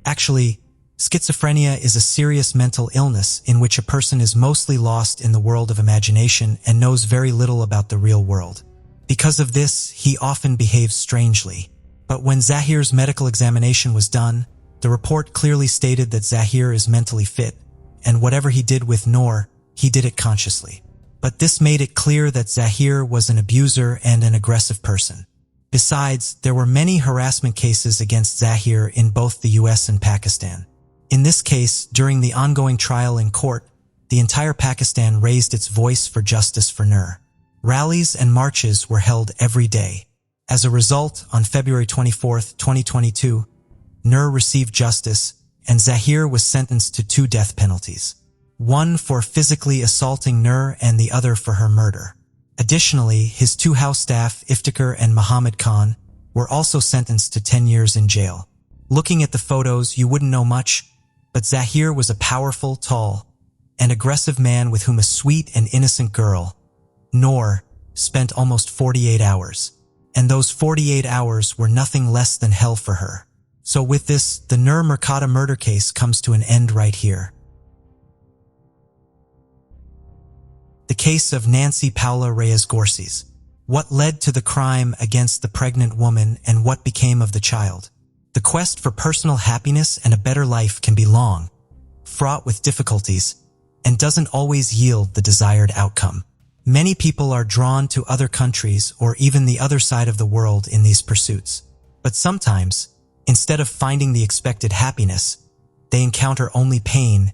Actually, schizophrenia is a serious mental illness in which a person is mostly lost in the world of imagination and knows very little about the real world. Because of this, he often behaves strangely. But when Zahir's medical examination was done, the report clearly stated that Zahir is mentally fit, and whatever he did with Noor, he did it consciously. But this made it clear that Zahir was an abuser and an aggressive person. Besides, there were many harassment cases against Zahir in both the US and Pakistan. In this case, during the ongoing trial in court, the entire Pakistan raised its voice for justice for Noor. Rallies and marches were held every day. As a result, on February 24, 2022, Noor received justice, and Zahir was sentenced to 2 death penalties. One for physically assaulting Noor and the other for her murder. Additionally, his 2 house staff, Iftikhar and Muhammad Khan, were also sentenced to 10 years in jail. Looking at the photos, you wouldn't know much, but Zahir was a powerful, tall, and aggressive man with whom a sweet and innocent girl, Noor, spent almost 48 hours. And those 48 hours were nothing less than hell for her. So with this, the Noor Mukadam murder case comes to an end right here. The case of Nancy Paula Reyes Gors. What led to the crime against the pregnant woman and what became of the child? The quest for personal happiness and a better life can be long, fraught with difficulties, and doesn't always yield the desired outcome. Many people are drawn to other countries or even the other side of the world in these pursuits. But sometimes, instead of finding the expected happiness, they encounter only pain,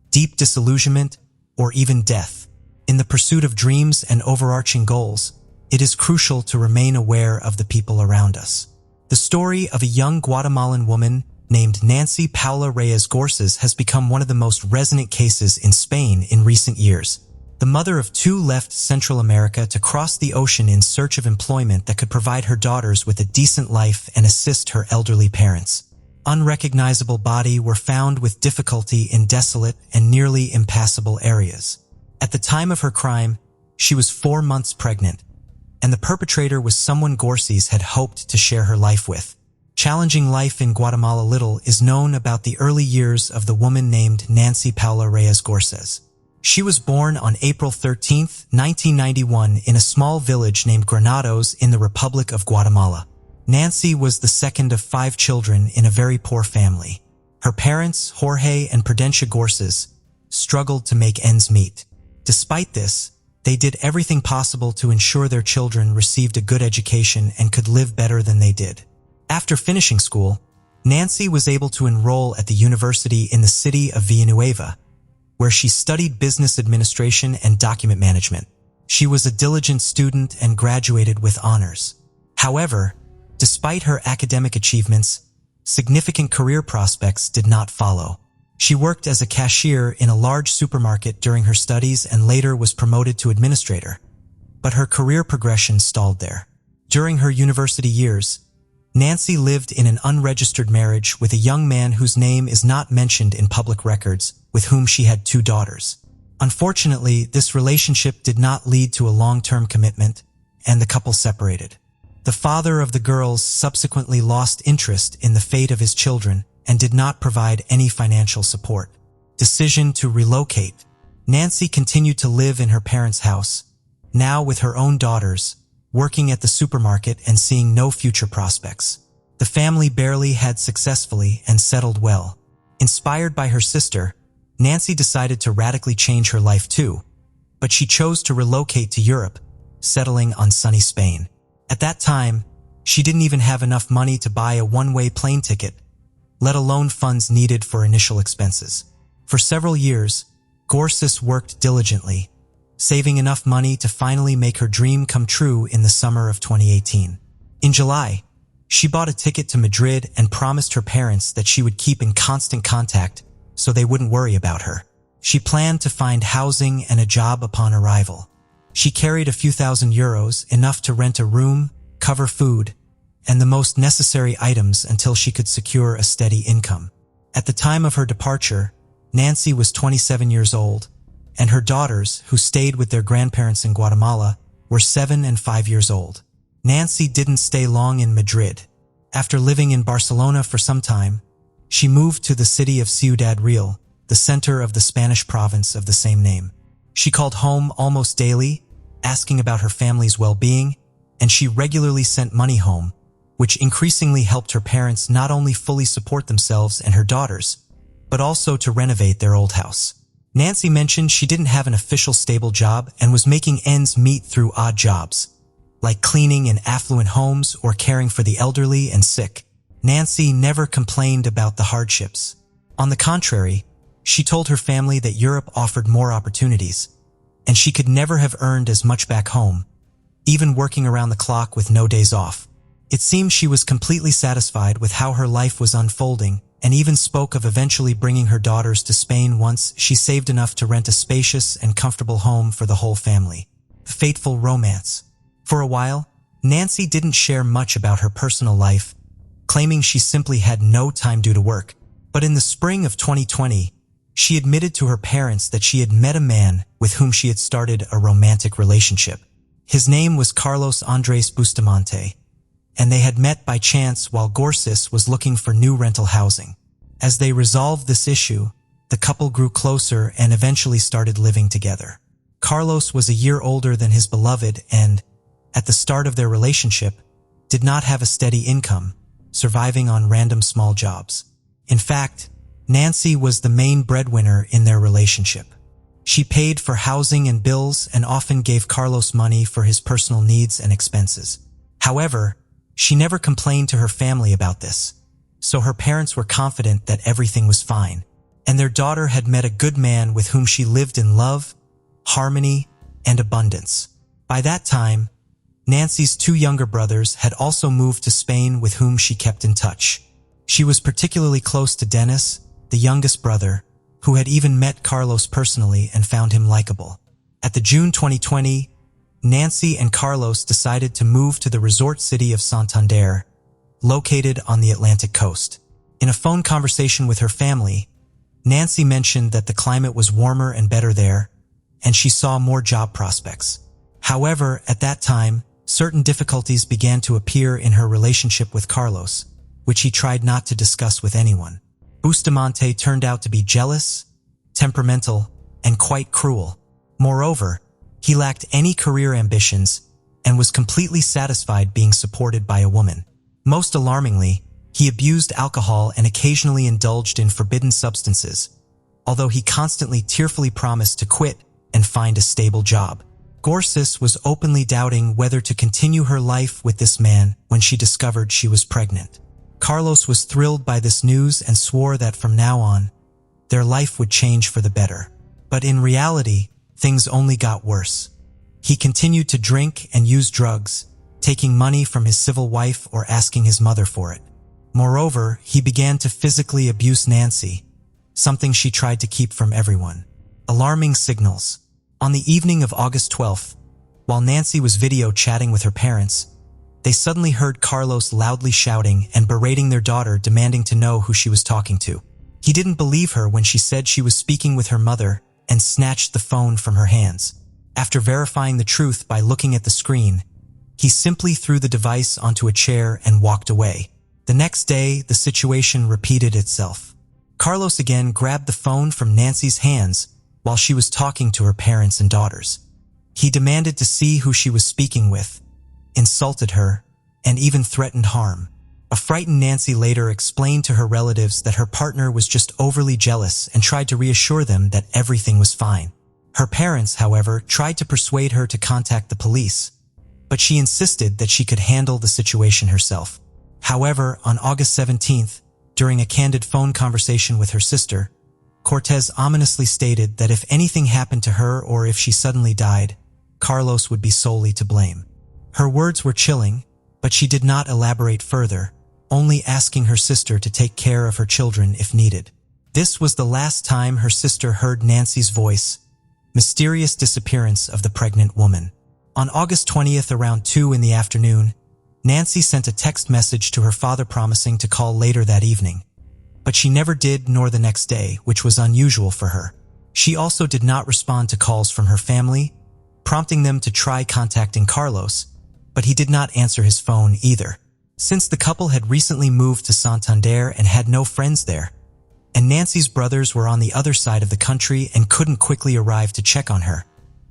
deep disillusionment, or even death. In the pursuit of dreams and overarching goals, it is crucial to remain aware of the people around us. The story of a young Guatemalan woman named Nancy Paula Reyes Gors has become one of the most resonant cases in Spain in recent years. The mother of 2 left Central America to cross the ocean in search of employment that could provide her daughters with a decent life and assist her elderly parents. Unrecognizable bodies were found with difficulty in desolate and nearly impassable areas. At the time of her crime, she was 4 months pregnant, and the perpetrator was someone Gors had hoped to share her life with. Challenging life in Guatemala. Little is known about the early years of the woman named Nancy Paula Reyes Gors. She was born on April 13, 1991 in a small village named Granados in the Republic of Guatemala. Nancy was the second of 5 children in a very poor family. Her parents, Jorge and Prudencia Gors, struggled to make ends meet. Despite this, they did everything possible to ensure their children received a good education and could live better than they did. After finishing school, Nancy was able to enroll at the university in the city of Villanueva, where she studied business administration and document management. She was a diligent student and graduated with honors. However, despite her academic achievements, significant career prospects did not follow. She worked as a cashier in a large supermarket during her studies and later was promoted to administrator. But her career progression stalled there. During her university years, Nancy lived in an unregistered marriage with a young man whose name is not mentioned in public records, with whom she had 2 daughters. Unfortunately, this relationship did not lead to a long-term commitment, and the couple separated. The father of the girls subsequently lost interest in the fate of his children and did not provide any financial support. Decision to relocate. Nancy continued to live in her parents' house, now with her own daughters, working at the supermarket and seeing no future prospects. The family barely had successfully and settled well. Inspired by her sister, Nancy decided to radically change her life too, but she chose to relocate to Europe, settling on sunny Spain. At that time, she didn't even have enough money to buy a one-way plane ticket, let alone funds needed for initial expenses. For several years, Gors worked diligently, saving enough money to finally make her dream come true in the summer of 2018. In July, she bought a ticket to Madrid and promised her parents that she would keep in constant contact so they wouldn't worry about her. She planned to find housing and a job upon arrival. She carried a few €1,000, enough to rent a room, cover food, and the most necessary items until she could secure a steady income. At the time of her departure, Nancy was 27 years old, and her daughters, who stayed with their grandparents in Guatemala, were 7 and 5 years old. Nancy didn't stay long in Madrid. After living in Barcelona for some time, she moved to the city of Ciudad Real, the center of the Spanish province of the same name. She called home almost daily, asking about her family's well-being, and she regularly sent money home, which increasingly helped her parents not only fully support themselves and her daughters, but also to renovate their old house. Nancy mentioned she didn't have an official stable job and was making ends meet through odd jobs, like cleaning in affluent homes or caring for the elderly and sick. Nancy never complained about the hardships. On the contrary, she told her family that Europe offered more opportunities, and she could never have earned as much back home, even working around the clock with no days off. It seemed she was completely satisfied with how her life was unfolding, and even spoke of eventually bringing her daughters to Spain once she saved enough to rent a spacious and comfortable home for the whole family. Fateful romance. For a while, Nancy didn't share much about her personal life, claiming she simply had no time due to work. But in the spring of 2020, she admitted to her parents that she had met a man with whom she had started a romantic relationship. His name was Carlos Andres Bustamante, and they had met by chance while Gors was looking for new rental housing. As they resolved this issue, the couple grew closer and eventually started living together. Carlos was a year older than his beloved and, at the start of their relationship, did not have a steady income, surviving on random small jobs. In fact, Nancy was the main breadwinner in their relationship. She paid for housing and bills and often gave Carlos money for his personal needs and expenses. However, she never complained to her family about this, so her parents were confident that everything was fine, and their daughter had met a good man with whom she lived in love, harmony, and abundance. By that time, Nancy's 2 younger brothers had also moved to Spain with whom she kept in touch. She was particularly close to Dennis, the youngest brother, who had even met Carlos personally and found him likable. At the June 2020, Nancy and Carlos decided to move to the resort city of Santander, located on the Atlantic coast. In a phone conversation with her family, Nancy mentioned that the climate was warmer and better there, and she saw more job prospects. However, at that time, certain difficulties began to appear in her relationship with Carlos, which he tried not to discuss with anyone. Bustamante turned out to be jealous, temperamental, and quite cruel. Moreover, he lacked any career ambitions and was completely satisfied being supported by a woman. Most alarmingly, he abused alcohol and occasionally indulged in forbidden substances, although he constantly tearfully promised to quit and find a stable job. Gors was openly doubting whether to continue her life with this man when she discovered she was pregnant. Carlos was thrilled by this news and swore that from now on, their life would change for the better. But in reality, things only got worse. He continued to drink and use drugs, taking money from his civil wife or asking his mother for it. Moreover, he began to physically abuse Nancy, something she tried to keep from everyone. Alarming signals. On the evening of August 12th, while Nancy was video chatting with her parents, they suddenly heard Carlos loudly shouting and berating their daughter, demanding to know who she was talking to. He didn't believe her when she said she was speaking with her mother and snatched the phone from her hands. After verifying the truth by looking at the screen, he simply threw the device onto a chair and walked away. The next day, the situation repeated itself. Carlos again grabbed the phone from Nancy's hands while she was talking to her parents and daughters. He demanded to see who she was speaking with, insulted her, and even threatened harm. A frightened Nancy later explained to her relatives that her partner was just overly jealous and tried to reassure them that everything was fine. Her parents, however, tried to persuade her to contact the police, but she insisted that she could handle the situation herself. However, on August 17th, during a candid phone conversation with her sister, Cortez ominously stated that if anything happened to her or if she suddenly died, Carlos would be solely to blame. Her words were chilling, but she did not elaborate further, only asking her sister to take care of her children if needed. This was the last time her sister heard Nancy's voice. Mysterious disappearance of the pregnant woman. On August 20th around 2 in the afternoon, Nancy sent a text message to her father promising to call later that evening. But she never did, nor the next day, which was unusual for her. She also did not respond to calls from her family, prompting them to try contacting Carlos, but he did not answer his phone either. Since the couple had recently moved to Santander and had no friends there, and Nancy's brothers were on the other side of the country and couldn't quickly arrive to check on her,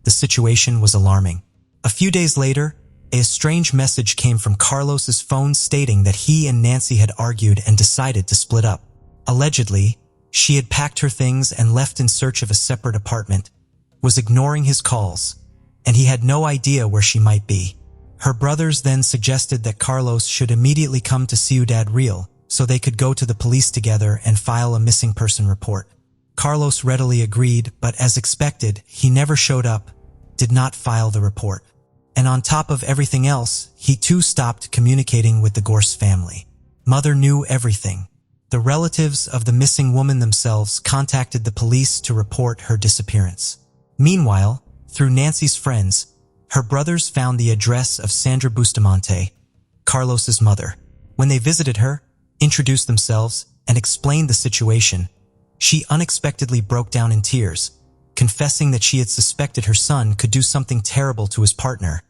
the situation was alarming. A few days later, a strange message came from Carlos's phone stating that he and Nancy had argued and decided to split up. Allegedly, she had packed her things and left in search of a separate apartment, was ignoring his calls, and he had no idea where she might be. Her brothers then suggested that Carlos should immediately come to Ciudad Real so they could go to the police together and file a missing person report. Carlos readily agreed, but as expected, he never showed up, did not file the report. And on top of everything else, he too stopped communicating with the Gors family. Mother knew everything. The relatives of the missing woman themselves contacted the police to report her disappearance. Meanwhile, through Nancy's friends, her brothers found the address of Sandra Bustamante, Carlos's mother. When they visited her, introduced themselves, and explained the situation, she unexpectedly broke down in tears, confessing that she had suspected her son could do something terrible to his partner,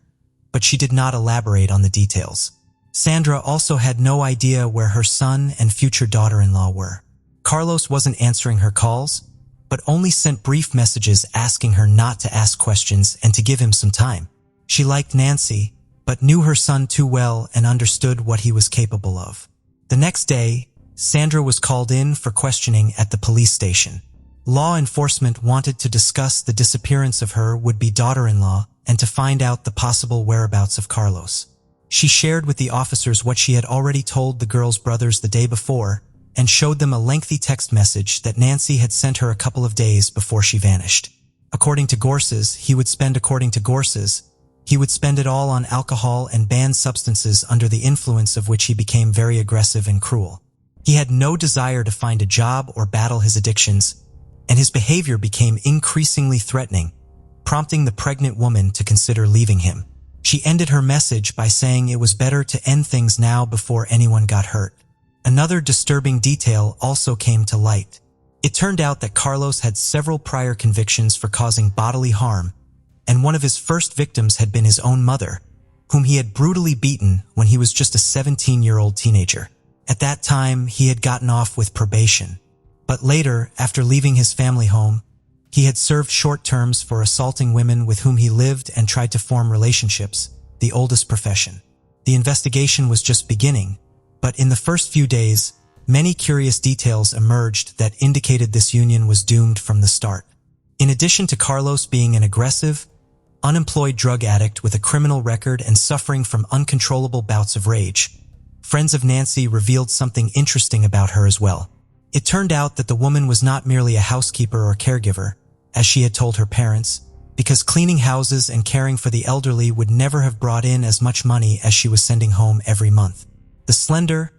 but she did not elaborate on the details. Sandra also had no idea where her son and future daughter-in-law were. Carlos wasn't answering her calls, but only sent brief messages asking her not to ask questions and to give him some time. She liked Nancy, but knew her son too well and understood what he was capable of. The next day, Sandra was called in for questioning at the police station. Law enforcement wanted to discuss the disappearance of her would-be daughter-in-law and to find out the possible whereabouts of Carlos. She shared with the officers what she had already told the girls' brothers the day before and showed them a lengthy text message that Nancy had sent her a couple of days before she vanished. According to Gors, he would spend it all on alcohol and banned substances under the influence of which he became very aggressive and cruel. He had no desire to find a job or battle his addictions, and his behavior became increasingly threatening, prompting the pregnant woman to consider leaving him. She ended her message by saying it was better to end things now before anyone got hurt. Another disturbing detail also came to light. It turned out that Carlos had several prior convictions for causing bodily harm, and one of his first victims had been his own mother, whom he had brutally beaten when he was just a 17-year-old teenager. At that time, he had gotten off with probation, but later, after leaving his family home, he had served short terms for assaulting women with whom he lived and tried to form relationships, the oldest profession. The investigation was just beginning, but in the first few days, many curious details emerged that indicated this union was doomed from the start. In addition to Carlos being an aggressive, unemployed drug addict with a criminal record and suffering from uncontrollable bouts of rage, friends of Nancy revealed something interesting about her as well. It turned out that the woman was not merely a housekeeper or caregiver, as she had told her parents, because cleaning houses and caring for the elderly would never have brought in as much money as she was sending home every month. The slender,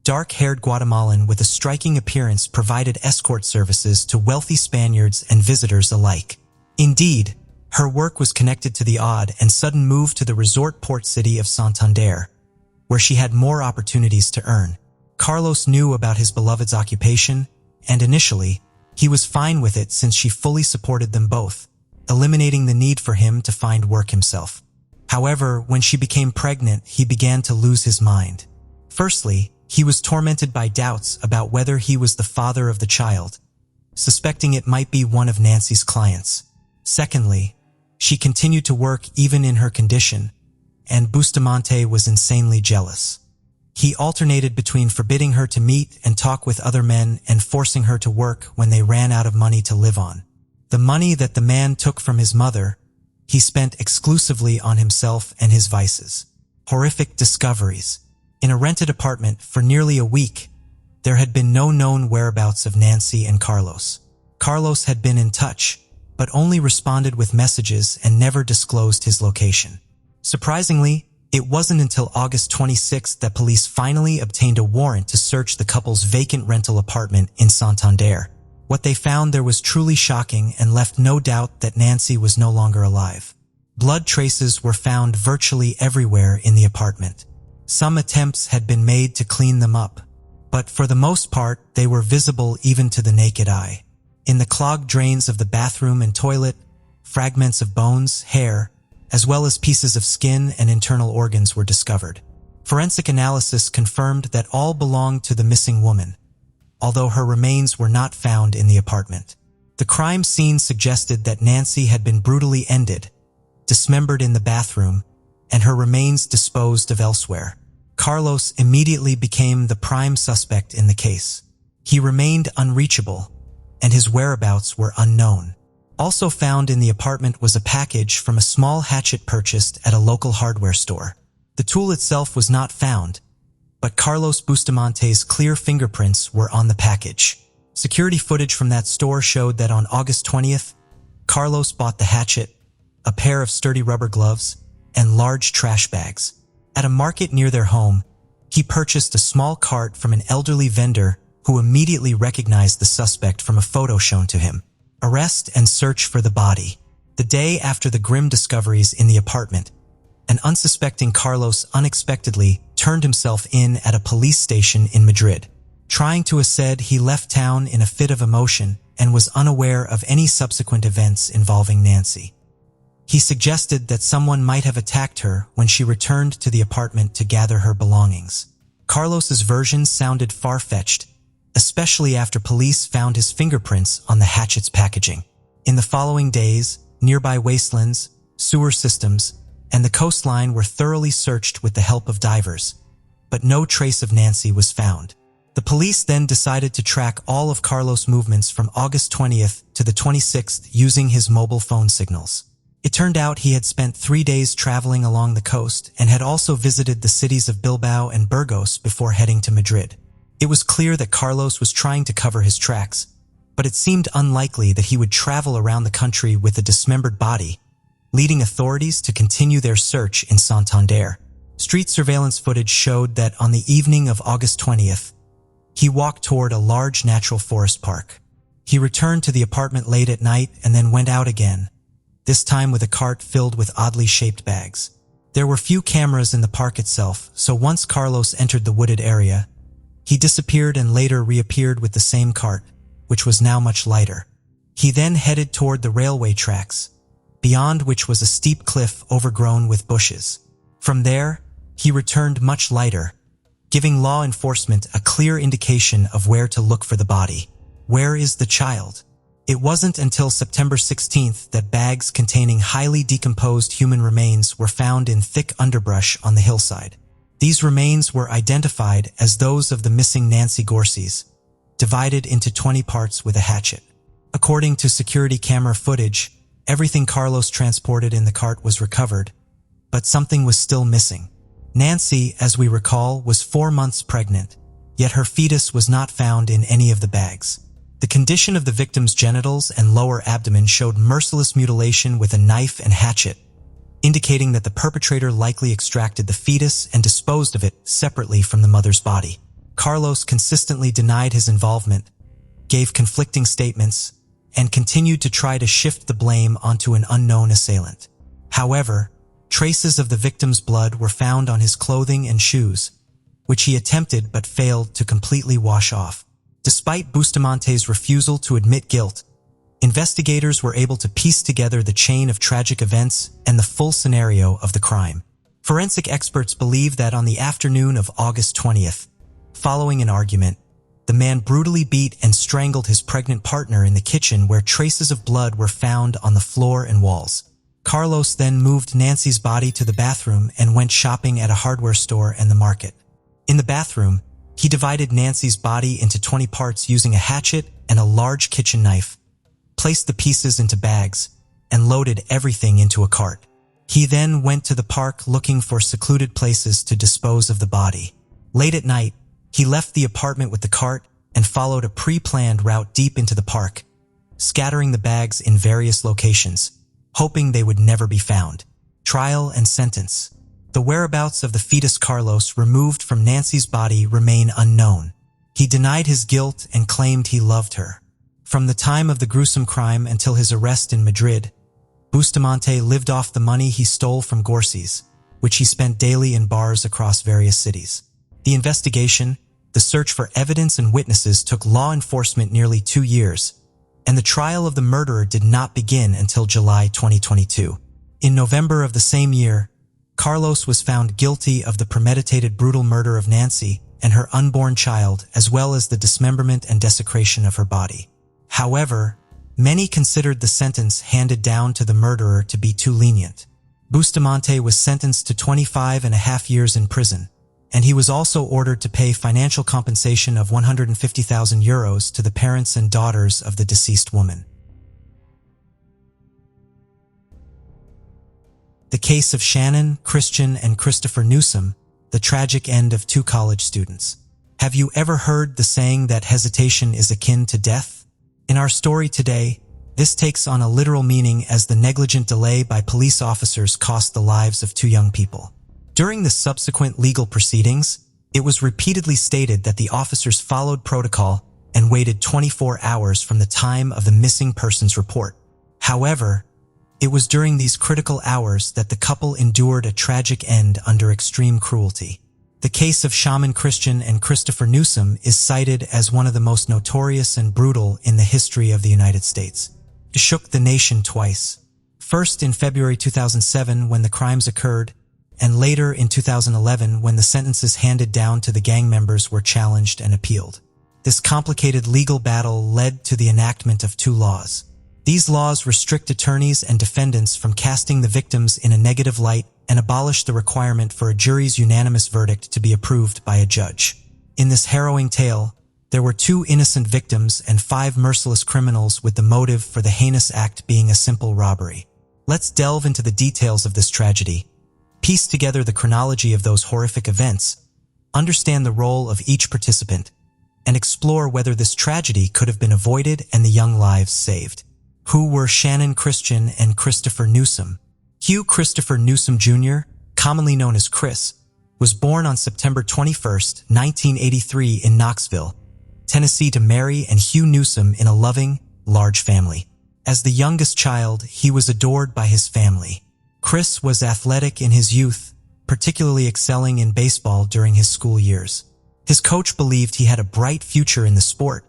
dark-haired Guatemalan with a striking appearance provided escort services to wealthy Spaniards and visitors alike. Indeed, her work was connected to the odd and sudden move to the resort port city of Santander, where she had more opportunities to earn. Carlos knew about his beloved's occupation, and initially, he was fine with it since she fully supported them both, eliminating the need for him to find work himself. However, when she became pregnant, he began to lose his mind. Firstly, he was tormented by doubts about whether he was the father of the child, suspecting it might be one of Nancy's clients. Secondly, she continued to work even in her condition, and Bustamante was insanely jealous. He alternated between forbidding her to meet and talk with other men and forcing her to work when they ran out of money to live on. The money that the man took from his mother, he spent exclusively on himself and his vices. Horrific discoveries. In a rented apartment for nearly a week, there had been no known whereabouts of Nancy and Carlos. Carlos had been in touch, but only responded with messages and never disclosed his location. Surprisingly, it wasn't until August 26 that police finally obtained a warrant to search the couple's vacant rental apartment in Santander. What they found there was truly shocking and left no doubt that Nancy was no longer alive. Blood traces were found virtually everywhere in the apartment. Some attempts had been made to clean them up, but for the most part, they were visible even to the naked eye. In the clogged drains of the bathroom and toilet, fragments of bones, hair, as well as pieces of skin and internal organs were discovered. Forensic analysis confirmed that all belonged to the missing woman, although her remains were not found in the apartment. The crime scene suggested that Nancy had been brutally ended, dismembered in the bathroom, and her remains disposed of elsewhere. Carlos immediately became the prime suspect in the case. He remained unreachable, and his whereabouts were unknown. Also found in the apartment was a package from a small hatchet purchased at a local hardware store. The tool itself was not found, but Carlos Bustamante's clear fingerprints were on the package. Security footage from that store showed that on August 20th, Carlos bought the hatchet, a pair of sturdy rubber gloves, and large trash bags. At a market near their home, he purchased a small cart from an elderly vendor who immediately recognized the suspect from a photo shown to him. Arrest and search for the body. The day after the grim discoveries in the apartment, an unsuspecting Carlos unexpectedly turned himself in at a police station in Madrid. Trying to accede, he left town in a fit of emotion and was unaware of any subsequent events involving Nancy. He suggested that someone might have attacked her when she returned to the apartment to gather her belongings. Carlos's version sounded far-fetched, especially after police found his fingerprints on the hatchet's packaging. In the following days, nearby wastelands, sewer systems, and the coastline were thoroughly searched with the help of divers, but no trace of Nancy was found. The police then decided to track all of Carlos' movements from August 20th to the 26th using his mobile phone signals. It turned out he had spent 3 days traveling along the coast and had also visited the cities of Bilbao and Burgos before heading to Madrid. It was clear that Carlos was trying to cover his tracks, but it seemed unlikely that he would travel around the country with a dismembered body, leading authorities to continue their search in Santander. Street surveillance footage showed that on the evening of August 20th, he walked toward a large natural forest park. He returned to the apartment late at night and then went out again, this time with a cart filled with oddly shaped bags. There were few cameras in the park itself, so once Carlos entered the wooded area, he disappeared and later reappeared with the same cart, which was now much lighter. He then headed toward the railway tracks, beyond which was a steep cliff overgrown with bushes. From there, he returned much lighter, giving law enforcement a clear indication of where to look for the body. Where is the child? It wasn't until September 16th that bags containing highly decomposed human remains were found in thick underbrush on the hillside. These remains were identified as those of the missing Nancy Gors, divided into 20 parts with a hatchet. According to security camera footage, everything Carlos transported in the cart was recovered, but something was still missing. Nancy, as we recall, was 4 months pregnant, yet her fetus was not found in any of the bags. The condition of the victim's genitals and lower abdomen showed merciless mutilation with a knife and hatchet, indicating that the perpetrator likely extracted the fetus and disposed of it separately from the mother's body. Carlos consistently denied his involvement, gave conflicting statements, and continued to try to shift the blame onto an unknown assailant. However, Traces of the victim's blood were found on his clothing and shoes, which he attempted but failed to completely wash off. Despite Bustamante's refusal to admit guilt, investigators were able to piece together the chain of tragic events and the full scenario of the crime. Forensic experts believe that on the afternoon of August 20th, following an argument, the man brutally beat and strangled his pregnant partner in the kitchen where traces of blood were found on the floor and walls. Carlos then moved Nancy's body to the bathroom and went shopping at a hardware store and the market. In the bathroom, he divided Nancy's body into 20 parts using a hatchet and a large kitchen knife, placed the pieces into bags, and loaded everything into a cart. He then went to the park looking for secluded places to dispose of the body. Late at night, he left the apartment with the cart and followed a pre-planned route deep into the park, scattering the bags in various locations, hoping they would never be found. Trial and sentence. The whereabouts of the fetus Carlos removed from Nancy's body remain unknown. He denied his guilt and claimed he loved her. From the time of the gruesome crime until his arrest in Madrid, Bustamante lived off the money he stole from Gors, which he spent daily in bars across various cities. The investigation, the search for evidence and witnesses took law enforcement nearly 2 years, and the trial of the murderer did not begin until July 2022. In November of the same year, Carlos was found guilty of the premeditated brutal murder of Nancy and her unborn child, as well as the dismemberment and desecration of her body. However, many considered the sentence handed down to the murderer to be too lenient. Bustamante was sentenced to 25.5 years in prison, and he was also ordered to pay financial compensation of 150,000 euros to the parents and daughters of the deceased woman. The case of Shannon, Christian, and Christopher Newsom, the tragic end of 2 college students. Have you ever heard the saying that hesitation is akin to death? In our story today, this takes on a literal meaning as the negligent delay by police officers cost the lives of 2 young people. During the subsequent legal proceedings, it was repeatedly stated that the officers followed protocol and waited 24 hours from the time of the missing persons report. However, it was during these critical hours that the couple endured a tragic end under extreme cruelty. The case of Shaman Christian and Christopher Newsom is cited as one of the most notorious and brutal in the history of the United States. It shook the nation twice. First in February 2007 when the crimes occurred, and later in 2011 when the sentences handed down to the gang members were challenged and appealed. This complicated legal battle led to the enactment of 2 laws. These laws restrict attorneys and defendants from casting the victims in a negative light and abolish the requirement for a jury's unanimous verdict to be approved by a judge. In this harrowing tale, there were 2 innocent victims and 5 merciless criminals, with the motive for the heinous act being a simple robbery. Let's delve into the details of this tragedy, piece together the chronology of those horrific events, understand the role of each participant, and explore whether this tragedy could have been avoided and the young lives saved. Who were Shannon Christian and Christopher Newsom? Hugh Christopher Newsom Jr., commonly known as Chris, was born on September 21, 1983 in Knoxville, Tennessee, to Mary and Hugh Newsom in a loving, large family. As the youngest child, he was adored by his family. Chris was athletic in his youth, particularly excelling in baseball during his school years. His coach believed he had a bright future in the sport,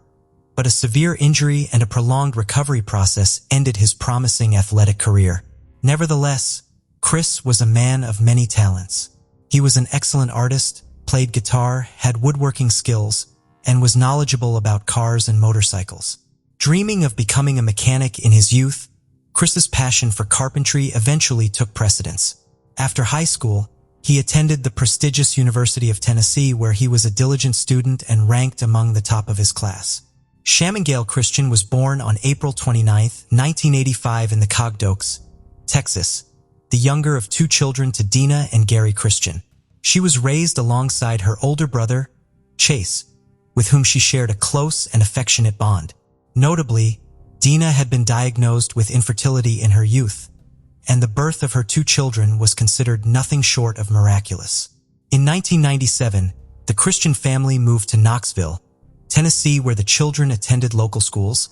but a severe injury and a prolonged recovery process ended his promising athletic career. Nevertheless, Chris was a man of many talents. He was an excellent artist, played guitar, had woodworking skills, and was knowledgeable about cars and motorcycles. Dreaming of becoming a mechanic in his youth, Chris's passion for carpentry eventually took precedence. After high school, he attended the prestigious University of Tennessee, where he was a diligent student and ranked among the top of his class. Shamangale Christian was born on April 29, 1985 in the Cogdokes, Texas, the younger of 2 children to Dina and Gary Christian. She was raised alongside her older brother, Chase, with whom she shared a close and affectionate bond. Notably, Dina had been diagnosed with infertility in her youth, and the birth of her 2 children was considered nothing short of miraculous. In 1997, the Christian family moved to Knoxville, Tennessee, where the children attended local schools,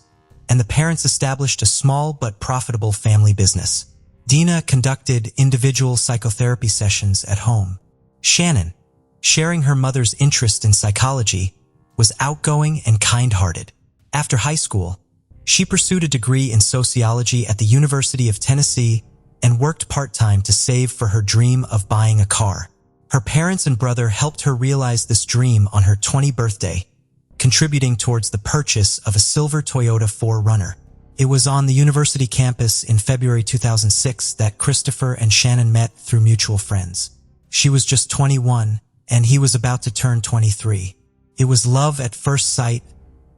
and the parents established a small but profitable family business. Dina conducted individual psychotherapy sessions at home. Shannon, sharing her mother's interest in psychology, was outgoing and kind-hearted. After high school, she pursued a degree in sociology at the University of Tennessee and worked part-time to save for her dream of buying a car. Her parents and brother helped her realize this dream on her 20th birthday, contributing towards the purchase of a silver Toyota 4Runner. It was on the university campus in February 2006 that Christopher and Shannon met through mutual friends. She was just 21, and he was about to turn 23. It was love at first sight,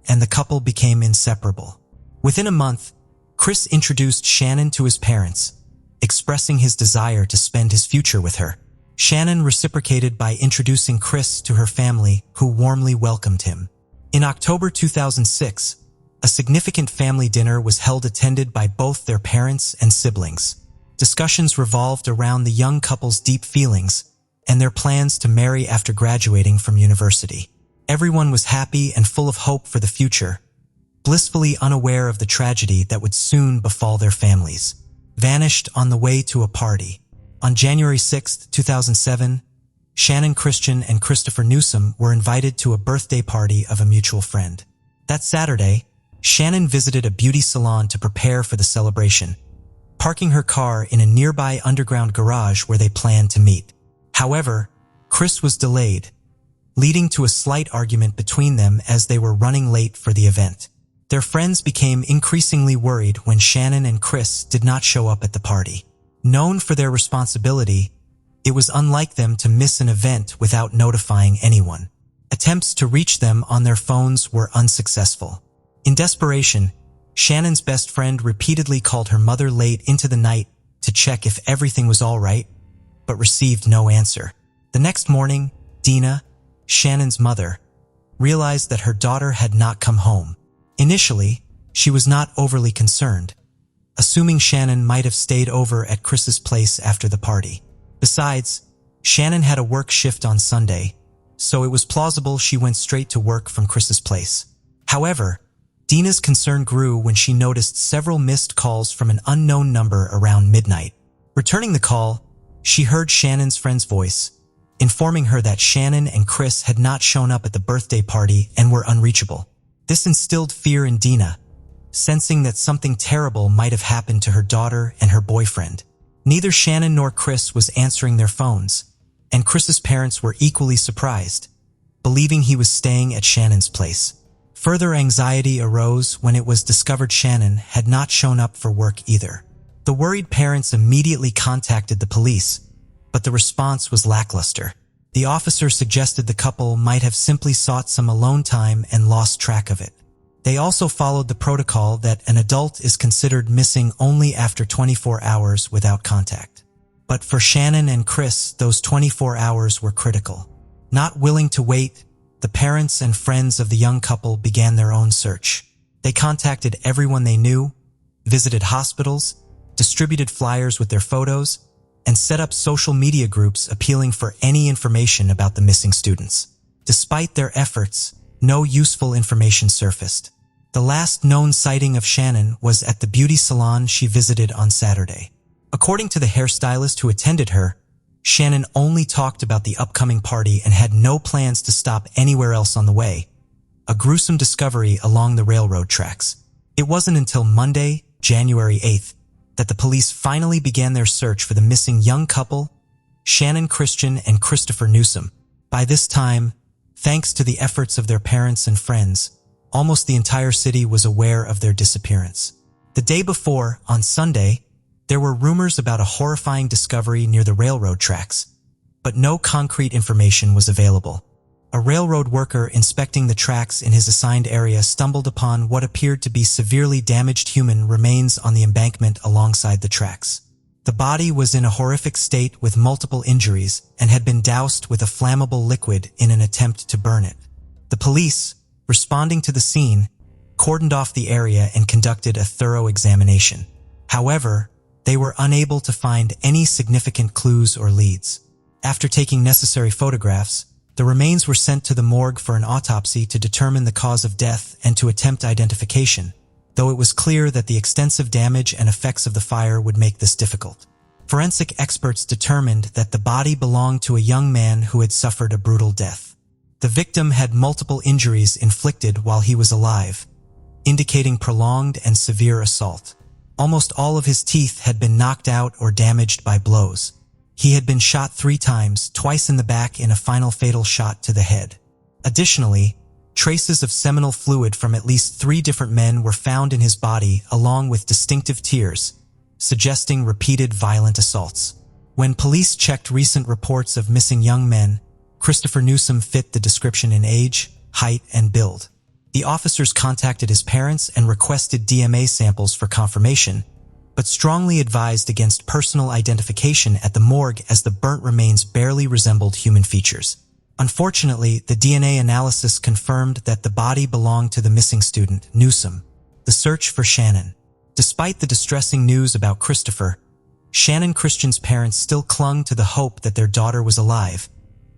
and the couple became inseparable. Within a month, Chris introduced Shannon to his parents, expressing his desire to spend his future with her. Shannon reciprocated by introducing Chris to her family, who warmly welcomed him. In October 2006, a significant family dinner was held attended by both their parents and siblings. Discussions revolved around the young couple's deep feelings and their plans to marry after graduating from university. Everyone was happy and full of hope for the future, blissfully unaware of the tragedy that would soon befall their families. Vanished on the way to a party. On January 6, 2007, Shannon Christian and Christopher Newsom were invited to a birthday party of a mutual friend. That Saturday, Shannon visited a beauty salon to prepare for the celebration, parking her car in a nearby underground garage where they planned to meet. However, Chris was delayed, leading to a slight argument between them as they were running late for the event. Their friends became increasingly worried when Shannon and Chris did not show up at the party. Known for their responsibility, it was unlike them to miss an event without notifying anyone. Attempts to reach them on their phones were unsuccessful. In desperation, Shannon's best friend repeatedly called her mother late into the night to check if everything was all right, but received no answer. The next morning, Dina, Shannon's mother, realized that her daughter had not come home. Initially, she was not overly concerned, assuming Shannon might have stayed over at Chris's place after the party. Besides, Shannon had a work shift on Sunday, so it was plausible she went straight to work from Chris's place. However, Dina's concern grew when she noticed several missed calls from an unknown number around midnight. Returning the call, she heard Shannon's friend's voice, informing her that Shannon and Chris had not shown up at the birthday party and were unreachable. This instilled fear in Dina, sensing that something terrible might have happened to her daughter and her boyfriend. Neither Shannon nor Chris was answering their phones, and Chris's parents were equally surprised, believing he was staying at Shannon's place. Further anxiety arose when it was discovered Shannon had not shown up for work either. The worried parents immediately contacted the police, but the response was lackluster. The officer suggested the couple might have simply sought some alone time and lost track of it. They also followed the protocol that an adult is considered missing only after 24 hours without contact. But for Shannon and Chris, those 24 hours were critical. Not willing to wait, the parents and friends of the young couple began their own search. They contacted everyone they knew, visited hospitals, distributed flyers with their photos, and set up social media groups appealing for any information about the missing students. Despite their efforts, no useful information surfaced. The last known sighting of Shannon was at the beauty salon she visited on Saturday. According to the hairstylist who attended her, Shannon only talked about the upcoming party and had no plans to stop anywhere else on the way, a gruesome discovery along the railroad tracks. It wasn't until Monday, January 8th, that the police finally began their search for the missing young couple, Shannon Christian and Christopher Newsom. By this time, thanks to the efforts of their parents and friends, almost the entire city was aware of their disappearance. The day before, on Sunday, there were rumors about a horrifying discovery near the railroad tracks, but no concrete information was available. A railroad worker inspecting the tracks in his assigned area stumbled upon what appeared to be severely damaged human remains on the embankment alongside the tracks. The body was in a horrific state with multiple injuries and had been doused with a flammable liquid in an attempt to burn it. The police, responding to the scene, cordoned off the area and conducted a thorough examination. However, they were unable to find any significant clues or leads. After taking necessary photographs, the remains were sent to the morgue for an autopsy to determine the cause of death and to attempt identification. though it was clear that the extensive damage and effects of the fire would make this difficult. Forensic experts determined that the body belonged to a young man who had suffered a brutal death. The victim had multiple injuries inflicted while he was alive, indicating prolonged and severe assault. Almost all of his teeth had been knocked out or damaged by blows. He had been shot 3 times, twice in the back in a final fatal shot to the head. Additionally, traces of seminal fluid from at least 3 different men were found in his body, along with distinctive tears, suggesting repeated violent assaults. When police checked recent reports of missing young men, Christopher Newsom fit the description in age, height, and build. The officers contacted his parents and requested DNA samples for confirmation, but strongly advised against personal identification at the morgue as the burnt remains barely resembled human features. Unfortunately, the DNA analysis confirmed that the body belonged to the missing student, Newsom. The search for Shannon. Despite the distressing news about Christopher, Shannon Christian's parents still clung to the hope that their daughter was alive,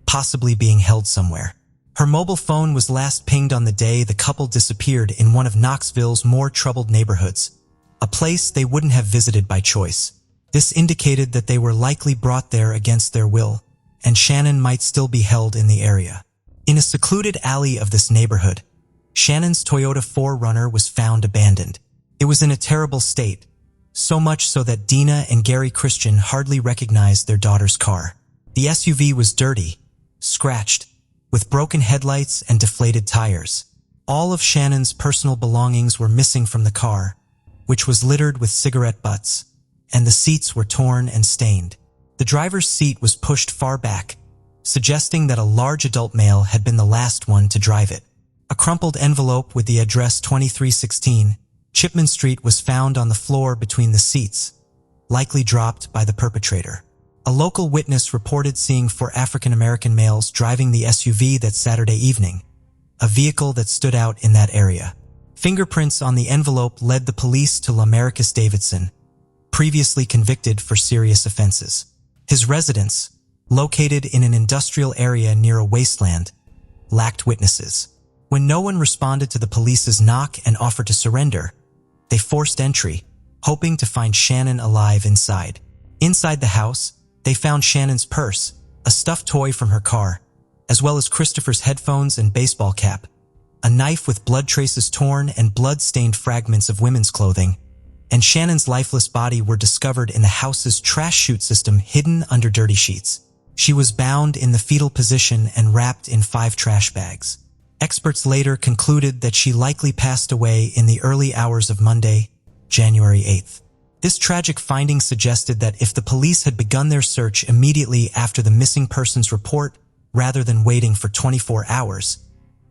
possibly being held somewhere. Her mobile phone was last pinged on the day the couple disappeared in one of Knoxville's more troubled neighborhoods, a place they wouldn't have visited by choice. This indicated that they were likely brought there against their will, and Shannon might still be held in the area. In a secluded alley of this neighborhood, Shannon's Toyota 4Runner was found abandoned. It was in a terrible state, so much so that Dina and Gary Christian hardly recognized their daughter's car. The SUV was dirty, scratched, with broken headlights and deflated tires. All of Shannon's personal belongings were missing from the car, which was littered with cigarette butts, and the seats were torn and stained. The driver's seat was pushed far back, suggesting that a large adult male had been the last one to drive it. A crumpled envelope with the address 2316 Chipman Street was found on the floor between the seats, likely dropped by the perpetrator. A local witness reported seeing 4 African-American males driving the SUV that Saturday evening, a vehicle that stood out in that area. Fingerprints on the envelope led the police to Lamarcus Davidson, previously convicted for serious offenses. His residence, located in an industrial area near a wasteland, lacked witnesses. When no one responded to the police's knock and offered to surrender, they forced entry, hoping to find Shannon alive inside. Inside the house, they found Shannon's purse, a stuffed toy from her car, as well as Christopher's headphones and baseball cap, a knife with blood traces torn and blood-stained fragments of women's clothing, and Shannon's lifeless body were discovered in the house's trash chute system hidden under dirty sheets. She was bound in the fetal position and wrapped in 5 trash bags. Experts later concluded that she likely passed away in the early hours of Monday, January 8th. This tragic finding suggested that if the police had begun their search immediately after the missing persons report, rather than waiting for 24 hours,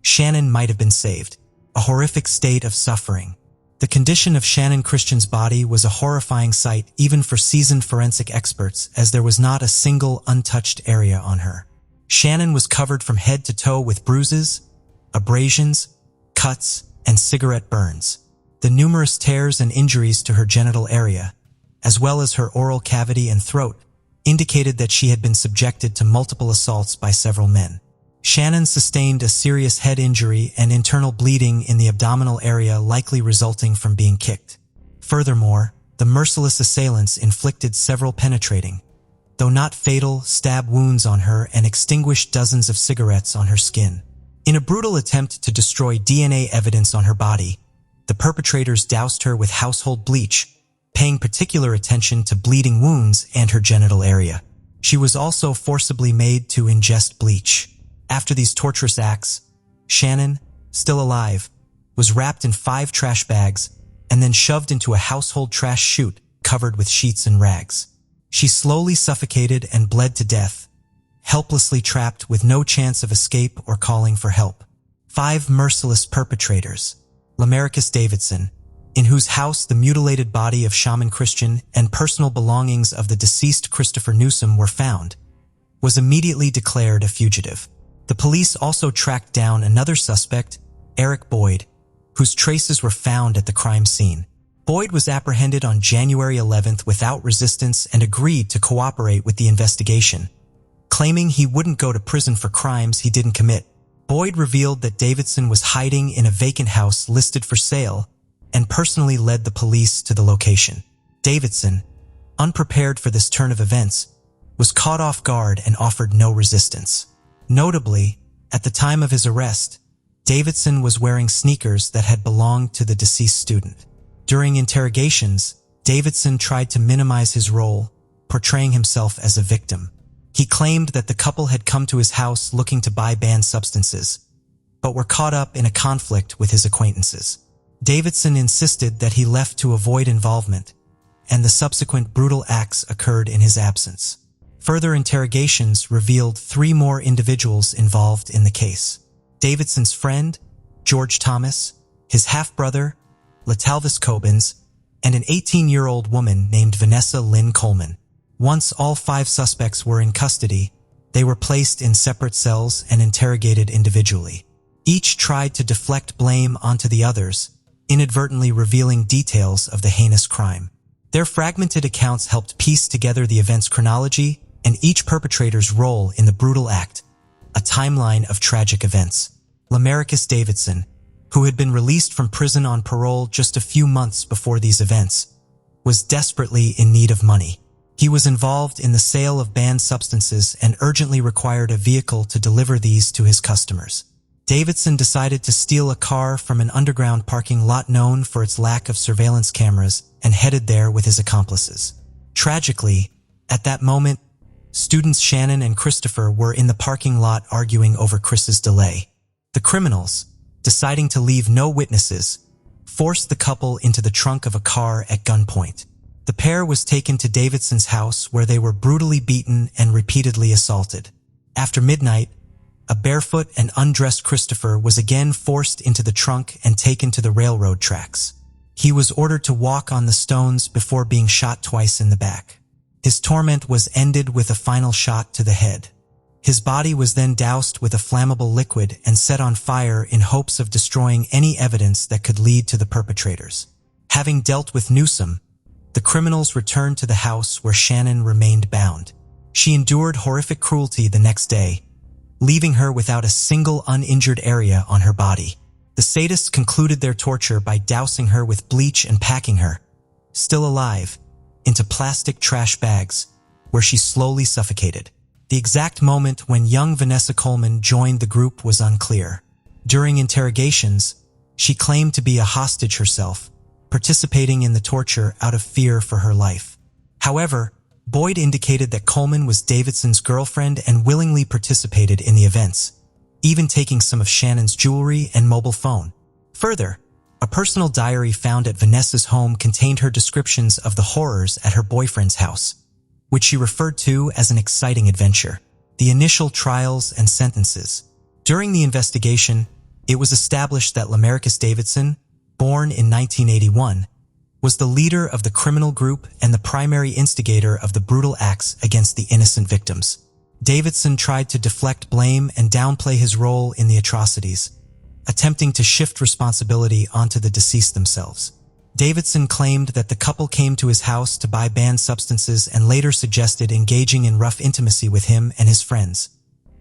Shannon might have been saved. A horrific state of suffering. The condition of Shannon Christian's body was a horrifying sight even for seasoned forensic experts, as there was not a single untouched area on her. Shannon was covered from head to toe with bruises, abrasions, cuts, and cigarette burns. The numerous tears and injuries to her genital area, as well as her oral cavity and throat, indicated that she had been subjected to multiple assaults by several men. Shannon sustained a serious head injury and internal bleeding in the abdominal area, likely resulting from being kicked. Furthermore, the merciless assailants inflicted several penetrating, though not fatal, stab wounds on her and extinguished dozens of cigarettes on her skin. In a brutal attempt to destroy DNA evidence on her body, the perpetrators doused her with household bleach, paying particular attention to bleeding wounds and her genital area. She was also forcibly made to ingest bleach. After these torturous acts, Shannon, still alive, was wrapped in 5 trash bags and then shoved into a household trash chute covered with sheets and rags. She slowly suffocated and bled to death, helplessly trapped with no chance of escape or calling for help. 5 merciless perpetrators. Lamarcus Davidson, in whose house the mutilated body of Shaman Christian and personal belongings of the deceased Christopher Newsom were found, was immediately declared a fugitive. The police also tracked down another suspect, Eric Boyd, whose traces were found at the crime scene. Boyd was apprehended on January 11th without resistance and agreed to cooperate with the investigation, claiming he wouldn't go to prison for crimes he didn't commit. Boyd revealed that Davidson was hiding in a vacant house listed for sale and personally led the police to the location. Davidson, unprepared for this turn of events, was caught off guard and offered no resistance. Notably, at the time of his arrest, Davidson was wearing sneakers that had belonged to the deceased student. During interrogations, Davidson tried to minimize his role, portraying himself as a victim. He claimed that the couple had come to his house looking to buy banned substances, but were caught up in a conflict with his acquaintances. Davidson insisted that he left to avoid involvement, and the subsequent brutal acts occurred in his absence. Further interrogations revealed 3 more individuals involved in the case: Davidson's friend, George Thomas, his half-brother, Latalvis Cobbins, and an 18-year-old woman named Vanessa Lynn Coleman. Once all 5 suspects were in custody, they were placed in separate cells and interrogated individually. Each tried to deflect blame onto the others, inadvertently revealing details of the heinous crime. Their fragmented accounts helped piece together the event's chronology and each perpetrator's role in the brutal act, a timeline of tragic events. Lamarcus Davidson, who had been released from prison on parole just a few months before these events, was desperately in need of money. He was involved in the sale of banned substances and urgently required a vehicle to deliver these to his customers. Davidson decided to steal a car from an underground parking lot known for its lack of surveillance cameras and headed there with his accomplices. Tragically, at that moment, students Shannon and Christopher were in the parking lot arguing over Chris's delay. The criminals, deciding to leave no witnesses, forced the couple into the trunk of a car at gunpoint. The pair was taken to Davidson's house where they were brutally beaten and repeatedly assaulted. After midnight, a barefoot and undressed Christopher was again forced into the trunk and taken to the railroad tracks. He was ordered to walk on the stones before being shot twice in the back. His torment was ended with a final shot to the head. His body was then doused with a flammable liquid and set on fire in hopes of destroying any evidence that could lead to the perpetrators. Having dealt with Newsom, the criminals returned to the house where Shannon remained bound. She endured horrific cruelty the next day, leaving her without a single uninjured area on her body. The sadists concluded their torture by dousing her with bleach and packing her, still alive, into plastic trash bags, where she slowly suffocated. The exact moment when young Vanessa Coleman joined the group was unclear. During interrogations, she claimed to be a hostage herself, participating in the torture out of fear for her life. However, Boyd indicated that Coleman was Davidson's girlfriend and willingly participated in the events, even taking some of Shannon's jewelry and mobile phone. Further, a personal diary found at Vanessa's home contained her descriptions of the horrors at her boyfriend's house, which she referred to as an exciting adventure. The initial trials and sentences. During the investigation, it was established that Lamarcus Davidson, born in 1981, was the leader of the criminal group and the primary instigator of the brutal acts against the innocent victims. Davidson tried to deflect blame and downplay his role in the atrocities, attempting to shift responsibility onto the deceased themselves. Davidson claimed that the couple came to his house to buy banned substances and later suggested engaging in rough intimacy with him and his friends,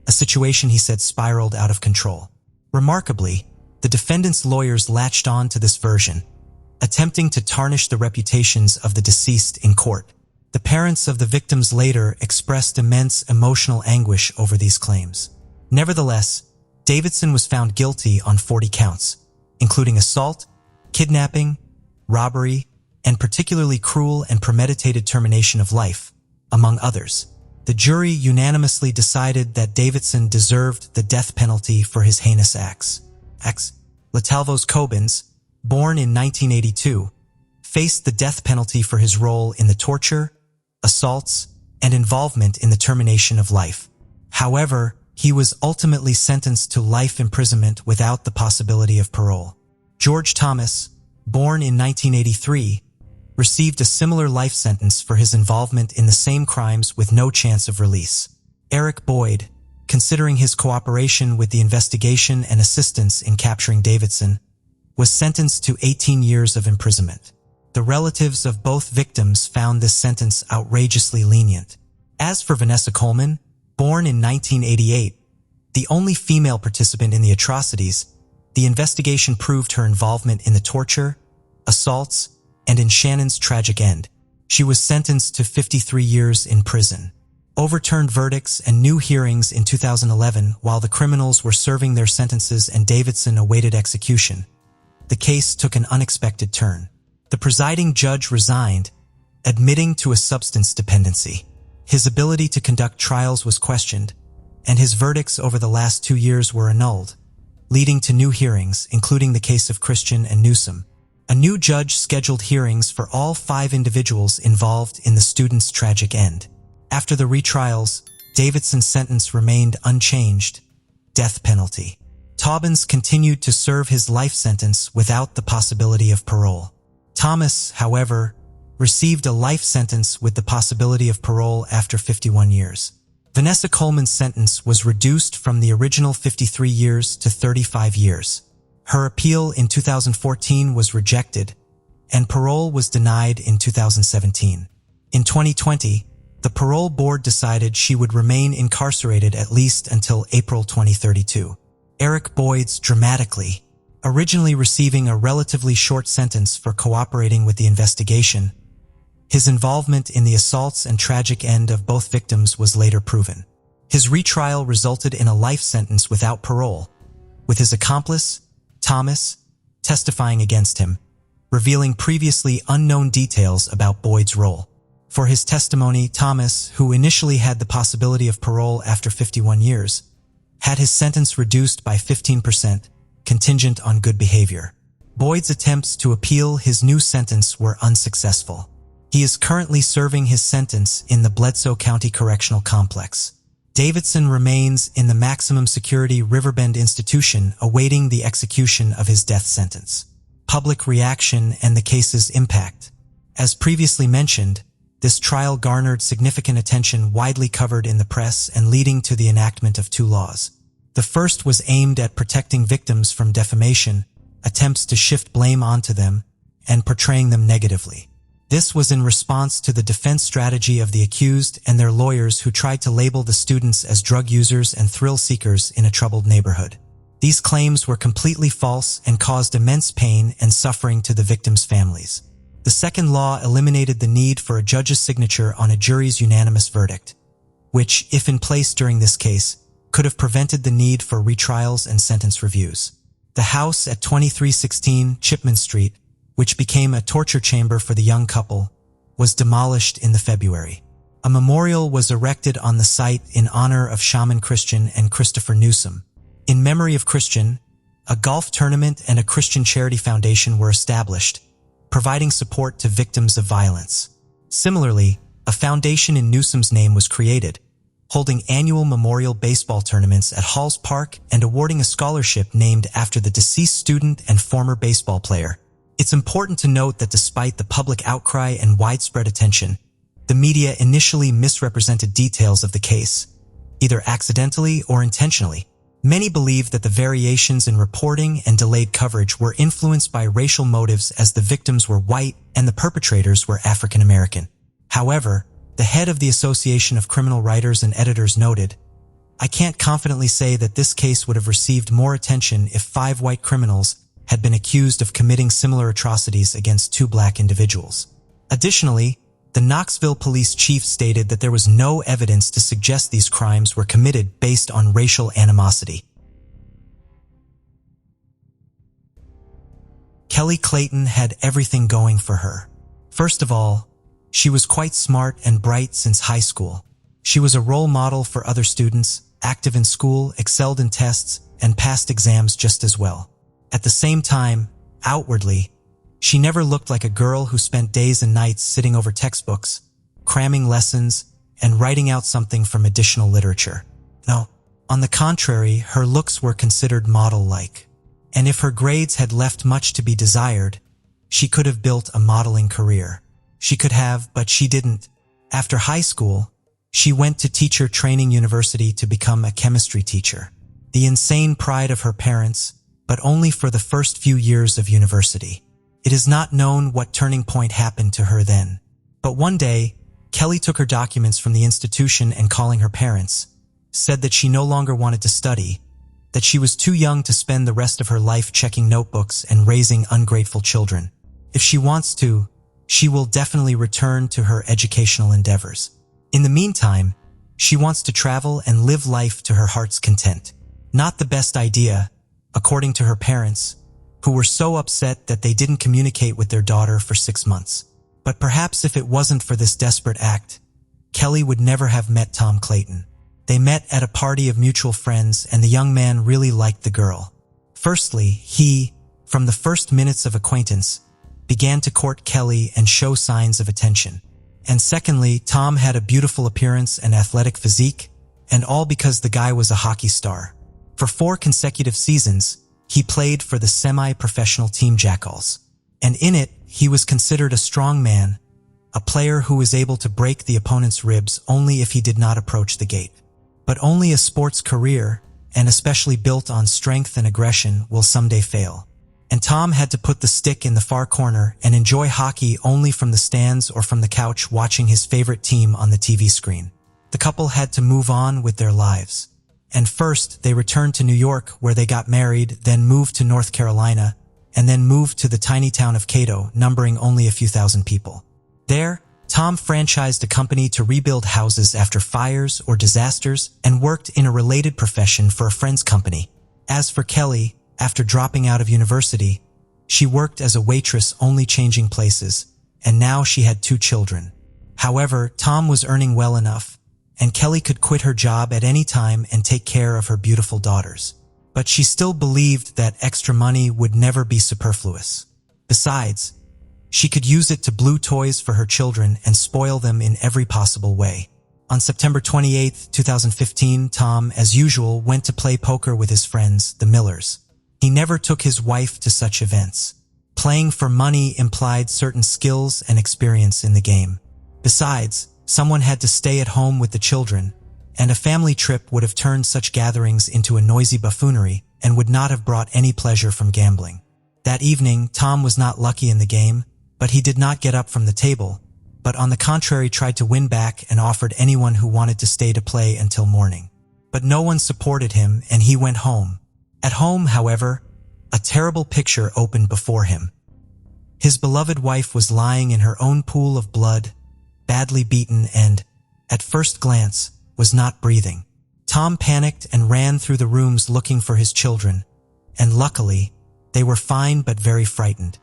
a situation he said spiraled out of control. Remarkably, the defendant's lawyers latched on to this version, attempting to tarnish the reputations of the deceased in court. The parents of the victims later expressed immense emotional anguish over these claims. Nevertheless, Davidson was found guilty on 40 counts, including assault, kidnapping, robbery, and particularly cruel and premeditated termination of life, among others. The jury unanimously decided that Davidson deserved the death penalty for his heinous acts. Latalvis Cobbins, born in 1982, faced the death penalty for his role in the torture, assaults, and involvement in the termination of life. However, he was ultimately sentenced to life imprisonment without the possibility of parole. George Thomas, born in 1983, received a similar life sentence for his involvement in the same crimes with no chance of release. Eric Boyd, considering his cooperation with the investigation and assistance in capturing Davidson, was sentenced to 18 years of imprisonment. The relatives of both victims found this sentence outrageously lenient. As for Vanessa Coleman, born in 1988, the only female participant in the atrocities, the investigation proved her involvement in the torture, assaults, and in Shannon's tragic end. She was sentenced to 53 years in prison. Overturned verdicts and new hearings in 2011 while the criminals were serving their sentences and Davidson awaited execution. The case took an unexpected turn. The presiding judge resigned, admitting to a substance dependency. His ability to conduct trials was questioned, and his verdicts over the last 2 years were annulled, leading to new hearings, including the case of Christian and Newsom. A new judge scheduled hearings for all 5 individuals involved in the student's tragic end. After the retrials, Davidson's sentence remained unchanged: death penalty. Taubens continued to serve his life sentence without the possibility of parole. Thomas, however, received a life sentence with the possibility of parole after 51 years. Vanessa Coleman's sentence was reduced from the original 53 years to 35 years. Her appeal in 2014 was rejected, and parole was denied in 2017. In 2020, the parole board decided she would remain incarcerated at least until April 2032. Eric Boyd's dramatically, originally receiving a relatively short sentence for cooperating with the investigation, his involvement in the assaults and tragic end of both victims was later proven. His retrial resulted in a life sentence without parole, with his accomplice, Thomas, testifying against him, revealing previously unknown details about Boyd's role. For his testimony, Thomas, who initially had the possibility of parole after 51 years, had his sentence reduced by 15%, contingent on good behavior. Boyd's attempts to appeal his new sentence were unsuccessful. He is currently serving his sentence in the Bledsoe County Correctional Complex. Davidson remains in the maximum security Riverbend institution awaiting the execution of his death sentence. Public reaction and the case's impact. As previously mentioned, this trial garnered significant attention, widely covered in the press and leading to the enactment of 2 laws. The first was aimed at protecting victims from defamation, attempts to shift blame onto them, and portraying them negatively. This was in response to the defense strategy of the accused and their lawyers who tried to label the students as drug users and thrill seekers in a troubled neighborhood. These claims were completely false and caused immense pain and suffering to the victims' families. The second law eliminated the need for a judge's signature on a jury's unanimous verdict, which, if in place during this case, could have prevented the need for retrials and sentence reviews. The house at 2316 Chipman Street, which became a torture chamber for the young couple, was demolished in the February. A memorial was erected on the site in honor of Shaman Christian and Christopher Newsom. In memory of Christian, a golf tournament and a Christian charity foundation were established, providing support to victims of violence. Similarly, a foundation in Newsom's name was created, holding annual memorial baseball tournaments at Halls Park and awarding a scholarship named after the deceased student and former baseball player. It's important to note that despite the public outcry and widespread attention, the media initially misrepresented details of the case, either accidentally or intentionally. Many believe that the variations in reporting and delayed coverage were influenced by racial motives, as the victims were white and the perpetrators were African American. However, the head of the Association of Criminal Writers and Editors noted, "I can't confidently say that this case would have received more attention if 5 white criminals had been accused of committing similar atrocities against 2 black individuals." Additionally, the Knoxville police chief stated that there was no evidence to suggest these crimes were committed based on racial animosity. Kelly Clayton had everything going for her. First of all, she was quite smart and bright since high school. She was a role model for other students, active in school, excelled in tests, and passed exams just as well. At the same time, outwardly, she never looked like a girl who spent days and nights sitting over textbooks, cramming lessons, and writing out something from additional literature. No, on the contrary, her looks were considered model-like. And if her grades had left much to be desired, she could have built a modeling career. She could have, but she didn't. After high school, she went to teacher training university to become a chemistry teacher. The insane pride of her parents, but only for the first few years of university. It is not known what turning point happened to her then. But one day, Kelly took her documents from the institution and, calling her parents, said that she no longer wanted to study, that she was too young to spend the rest of her life checking notebooks and raising ungrateful children. If she wants to, she will definitely return to her educational endeavors. In the meantime, she wants to travel and live life to her heart's content. Not the best idea, according to her parents, who were so upset that they didn't communicate with their daughter for 6 months. But perhaps if it wasn't for this desperate act, Kelly would never have met Tom Clayton. They met at a party of mutual friends, and the young man really liked the girl. Firstly, he, from the first minutes of acquaintance, began to court Kelly and show signs of attention. And secondly, Tom had a beautiful appearance and athletic physique, and all because the guy was a hockey star. For 4 consecutive seasons, he played for the semi-professional team Jackals. And in it, he was considered a strong man, a player who was able to break the opponent's ribs only if he did not approach the gate. But only a sports career, and especially built on strength and aggression, will someday fail. And Tom had to put the stick in the far corner and enjoy hockey only from the stands or from the couch watching his favorite team on the TV screen. The couple had to move on with their lives. And first, they returned to New York, where they got married, then moved to North Carolina, and then moved to the tiny town of Cato, numbering only a few thousand people. There, Tom franchised a company to rebuild houses after fires or disasters and worked in a related profession for a friend's company. As for Kelly, after dropping out of university, she worked as a waitress, only changing places, and now she had 2 children. However, Tom was earning well enough, and Kelly could quit her job at any time and take care of her beautiful daughters. But she still believed that extra money would never be superfluous. Besides, she could use it to blue toys for her children and spoil them in every possible way. On September 28, 2015, Tom, as usual, went to play poker with his friends, the Millers. He never took his wife to such events. Playing for money implied certain skills and experience in the game. Besides, someone had to stay at home with the children, and a family trip would have turned such gatherings into a noisy buffoonery and would not have brought any pleasure from gambling. That evening, Tom was not lucky in the game, but he did not get up from the table, but on the contrary tried to win back and offered anyone who wanted to stay to play until morning. But no one supported him, and he went home. At home, however, a terrible picture opened before him. His beloved wife was lying in her own pool of blood, badly beaten and, at first glance, was not breathing. Tom panicked and ran through the rooms looking for his children, and luckily, they were fine but very frightened.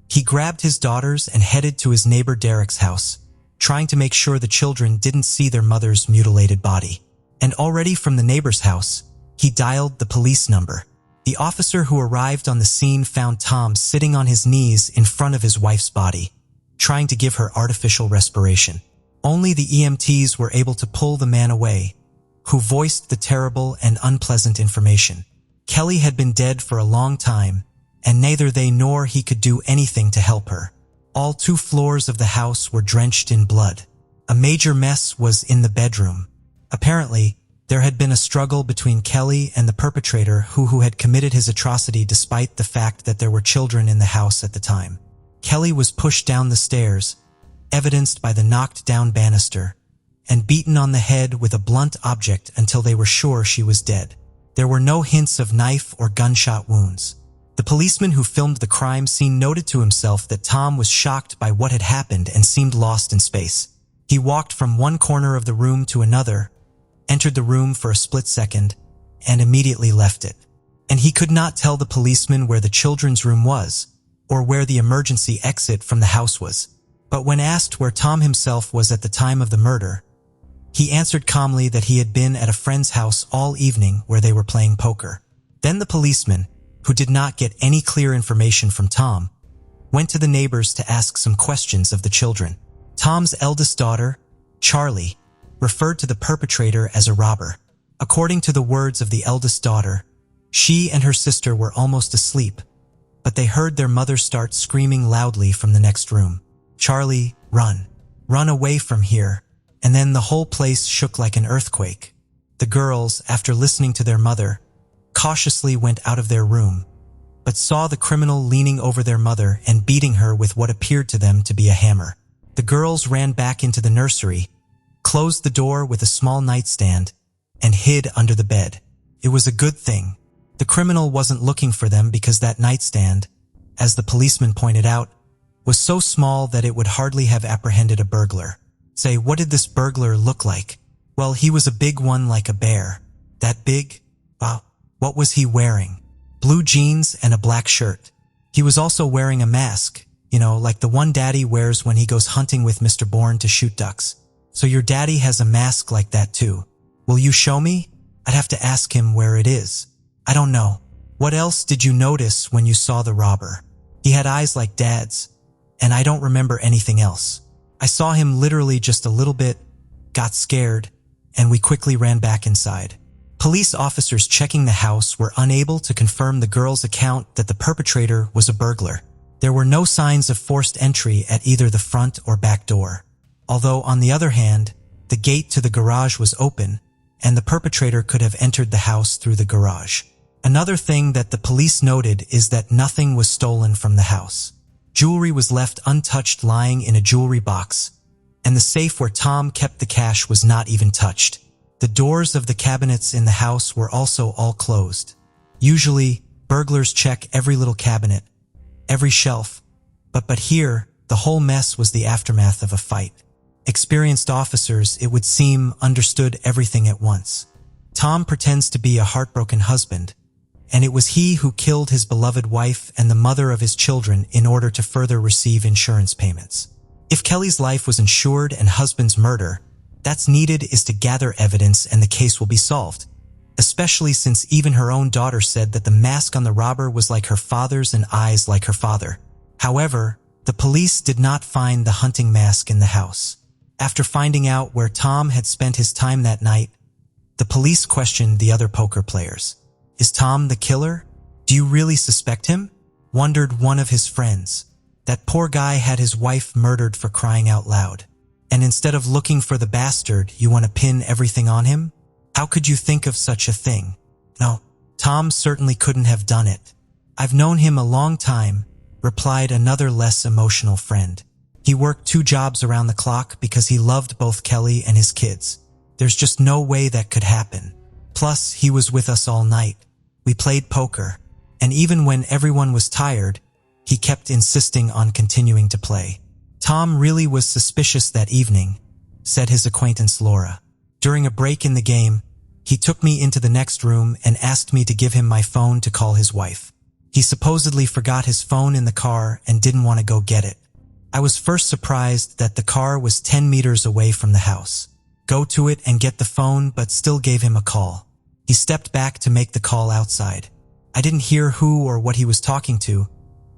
He grabbed his daughters and headed to his neighbor Derek's house, trying to make sure the children didn't see their mother's mutilated body. And already from the neighbor's house, he dialed the police number. The officer who arrived on the scene found Tom sitting on his knees in front of his wife's body, trying to give her artificial respiration. Only the EMTs were able to pull the man away, who voiced the terrible and unpleasant information. Kelly had been dead for a long time, and neither they nor he could do anything to help her. All 2 floors of the house were drenched in blood. A major mess was in the bedroom. Apparently, there had been a struggle between Kelly and the perpetrator who had committed his atrocity despite the fact that there were children in the house at the time. Kelly was pushed down the stairs, evidenced by the knocked-down banister, and beaten on the head with a blunt object until they were sure she was dead. There were no hints of knife or gunshot wounds. The policeman who filmed the crime scene noted to himself that Tom was shocked by what had happened and seemed lost in space. He walked from one corner of the room to another, entered the room for a split second, and immediately left it. And he could not tell the policeman where the children's room was, or where the emergency exit from the house was. But when asked where Tom himself was at the time of the murder, he answered calmly that he had been at a friend's house all evening where they were playing poker. Then the policeman, who did not get any clear information from Tom, went to the neighbors to ask some questions of the children. Tom's eldest daughter, Charlie, referred to the perpetrator as a robber. According to the words of the eldest daughter, she and her sister were almost asleep, but they heard their mother start screaming loudly from the next room. "Charlie, run. Run away from here." And then the whole place shook like an earthquake. The girls, after listening to their mother, cautiously went out of their room, but saw the criminal leaning over their mother and beating her with what appeared to them to be a hammer. The girls ran back into the nursery, closed the door with a small nightstand, and hid under the bed. It was a good thing. The criminal wasn't looking for them because that nightstand, as the policeman pointed out, was so small that it would hardly have apprehended a burglar. Say, what did this burglar look like? Well, he was a big one like a bear. That big? Wow. What was he wearing? Blue jeans and a black shirt. He was also wearing a mask, like the one Daddy wears when he goes hunting with Mr. Bourne to shoot ducks. So your daddy has a mask like that too. Will you show me? I'd have to ask him where it is. I don't know. What else did you notice when you saw the robber? He had eyes like Dad's, and I don't remember anything else. I saw him literally just a little bit, got scared, and we quickly ran back inside. Police officers checking the house were unable to confirm the girl's account that the perpetrator was a burglar. There were no signs of forced entry at either the front or back door. Although, on the other hand, the gate to the garage was open, and the perpetrator could have entered the house through the garage. Another thing that the police noted is that nothing was stolen from the house. Jewelry was left untouched lying in a jewelry box, and the safe where Tom kept the cash was not even touched. The doors of the cabinets in the house were also all closed. Usually, burglars check every little cabinet, every shelf, but here, the whole mess was the aftermath of a fight. Experienced officers, it would seem, understood everything at once. Tom pretends to be a heartbroken husband, and it was he who killed his beloved wife and the mother of his children in order to further receive insurance payments. If Kelly's life was insured and husband's murder, that's needed is to gather evidence and the case will be solved, especially since even her own daughter said that the mask on the robber was like her father's and eyes like her father. However, the police did not find the hunting mask in the house. After finding out where Tom had spent his time that night, the police questioned the other poker players. Is Tom the killer? Do you really suspect him? Wondered one of his friends. That poor guy had his wife murdered for crying out loud. And instead of looking for the bastard, you want to pin everything on him? How could you think of such a thing? No, Tom certainly couldn't have done it. I've known him a long time, replied another less emotional friend. He worked 2 jobs around the clock because he loved both Kelly and his kids. There's just no way that could happen. Plus, he was with us all night. We played poker, and even when everyone was tired, he kept insisting on continuing to play. Tom really was suspicious that evening, said his acquaintance Laura. During a break in the game, he took me into the next room and asked me to give him my phone to call his wife. He supposedly forgot his phone in the car and didn't want to go get it. I was first surprised that the car was 10 meters away from the house. Go to it and get the phone, but still gave him a call. He stepped back to make the call outside. I didn't hear who or what he was talking to,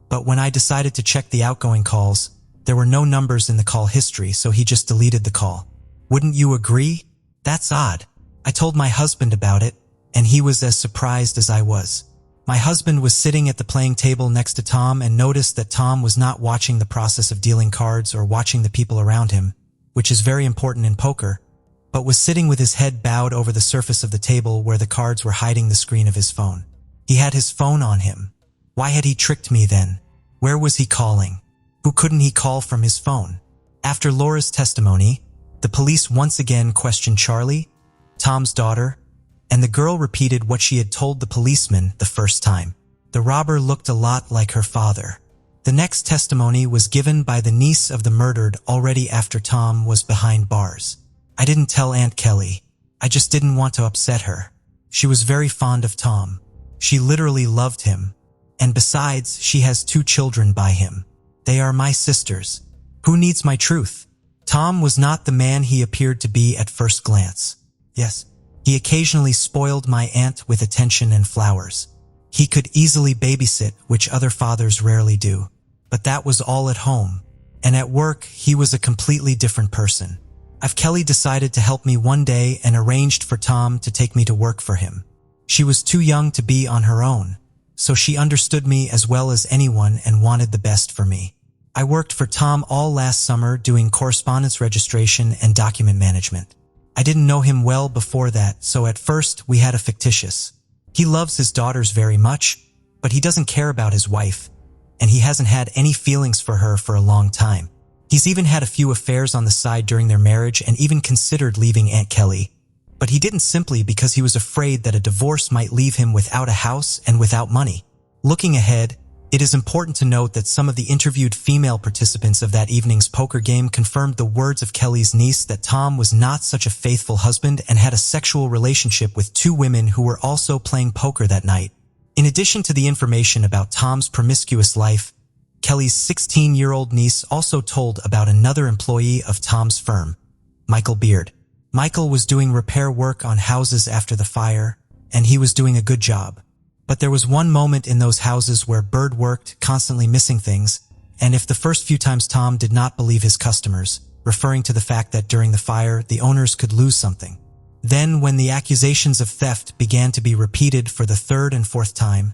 but when I decided to check the outgoing calls, there were no numbers in the call history, so he just deleted the call. Wouldn't you agree? That's odd. I told my husband about it, and he was as surprised as I was. My husband was sitting at the playing table next to Tom and noticed that Tom was not watching the process of dealing cards or watching the people around him, which is very important in poker, but was sitting with his head bowed over the surface of the table where the cards were hiding the screen of his phone. He had his phone on him. Why had he tricked me then? Where was he calling? Who couldn't he call from his phone? After Laura's testimony, the police once again questioned Charlie, Tom's daughter, and the girl repeated what she had told the policeman the first time. The robber looked a lot like her father. The next testimony was given by the niece of the murdered already after Tom was behind bars. I didn't tell Aunt Kelly. I just didn't want to upset her. She was very fond of Tom. She literally loved him. And besides, she has 2 children by him. They are my sisters. Who needs my truth? Tom was not the man he appeared to be at first glance. Yes, he occasionally spoiled my aunt with attention and flowers. He could easily babysit, which other fathers rarely do. But that was all at home. And at work, he was a completely different person. Kelly decided to help me one day and arranged for Tom to take me to work for him. She was too young to be on her own, so she understood me as well as anyone and wanted the best for me. I worked for Tom all last summer doing correspondence registration and document management. I didn't know him well before that, so at first we had a fictitious. He loves his daughters very much, but he doesn't care about his wife, and he hasn't had any feelings for her for a long time. He's even had a few affairs on the side during their marriage and even considered leaving Aunt Kelly. But he didn't simply because he was afraid that a divorce might leave him without a house and without money. Looking ahead, It is important to note that some of the interviewed female participants of that evening's poker game confirmed the words of Kelly's niece that Tom was not such a faithful husband and had a sexual relationship with 2 women who were also playing poker that night. In addition to the information about Tom's promiscuous life, Kelly's 16-year-old niece also told about another employee of Tom's firm, Michael Beard. Michael was doing repair work on houses after the fire, and he was doing a good job. But there was one moment in those houses where Bird worked, constantly missing things, and if the first few times Tom did not believe his customers, referring to the fact that during the fire the owners could lose something. Then when the accusations of theft began to be repeated for the 3rd and 4th time,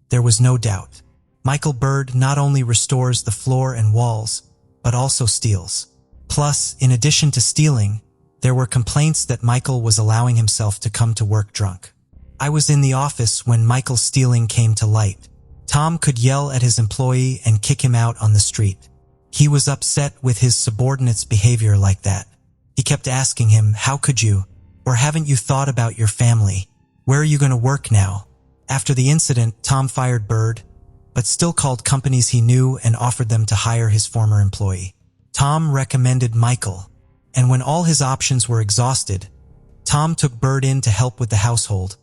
there was no doubt. Michael Bird not only restores the floor and walls, but also steals. Plus, in addition to stealing, there were complaints that Michael was allowing himself to come to work drunk. I was in the office when Michael's stealing came to light. Tom could yell at his employee and kick him out on the street. He was upset with his subordinate's behavior like that. He kept asking him, "How could you? Or haven't you thought about your family? Where are you going to work now?" After the incident, Tom fired Bird, but still called companies he knew and offered them to hire his former employee. Tom recommended Michael, and when all his options were exhausted, Tom took Bird in to help with the household,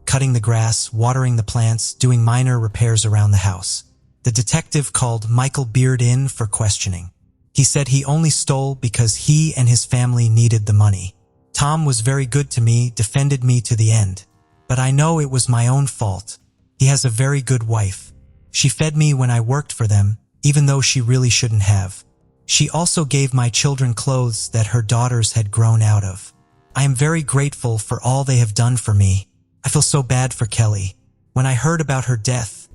cutting the grass, watering the plants, doing minor repairs around the house. The detective called Michael Beard in for questioning. He said he only stole because he and his family needed the money. "Tom was very good to me, defended me to the end. But I know it was my own fault. He has a very good wife. She fed me when I worked for them, even though she really shouldn't have. She also gave my children clothes that her daughters had grown out of. I am very grateful for all they have done for me. I feel so bad for Kelly. When I heard about her death,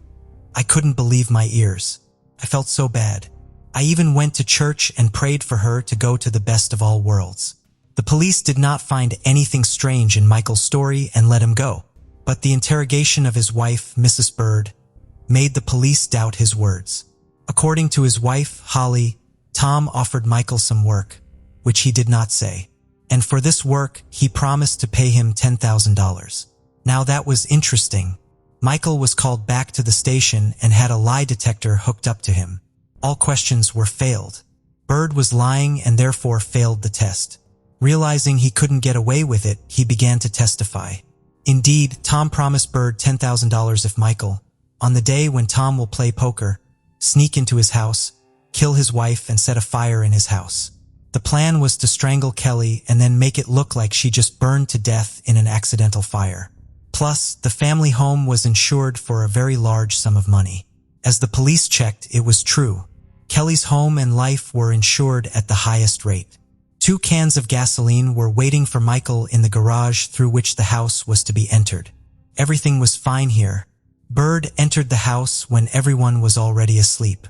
I couldn't believe my ears. I felt so bad. I even went to church and prayed for her to go to the best of all worlds." The police did not find anything strange in Michael's story and let him go. But the interrogation of his wife, Mrs. Bird, made the police doubt his words. According to his wife, Holly, Tom offered Michael some work, which he did not say. And for this work, he promised to pay him $10,000. Now that was interesting. Michael was called back to the station and had a lie detector hooked up to him. All questions were failed. Bird was lying and therefore failed the test. Realizing he couldn't get away with it, he began to testify. Indeed, Tom promised Bird $10,000 if Michael, on the day when Tom will play poker, sneak into his house, kill his wife and set a fire in his house. The plan was to strangle Kelly and then make it look like she just burned to death in an accidental fire. Plus, the family home was insured for a very large sum of money. As the police checked, it was true. Kelly's home and life were insured at the highest rate. 2 cans of gasoline were waiting for Michael in the garage through which the house was to be entered. Everything was fine here. Bird entered the house when everyone was already asleep.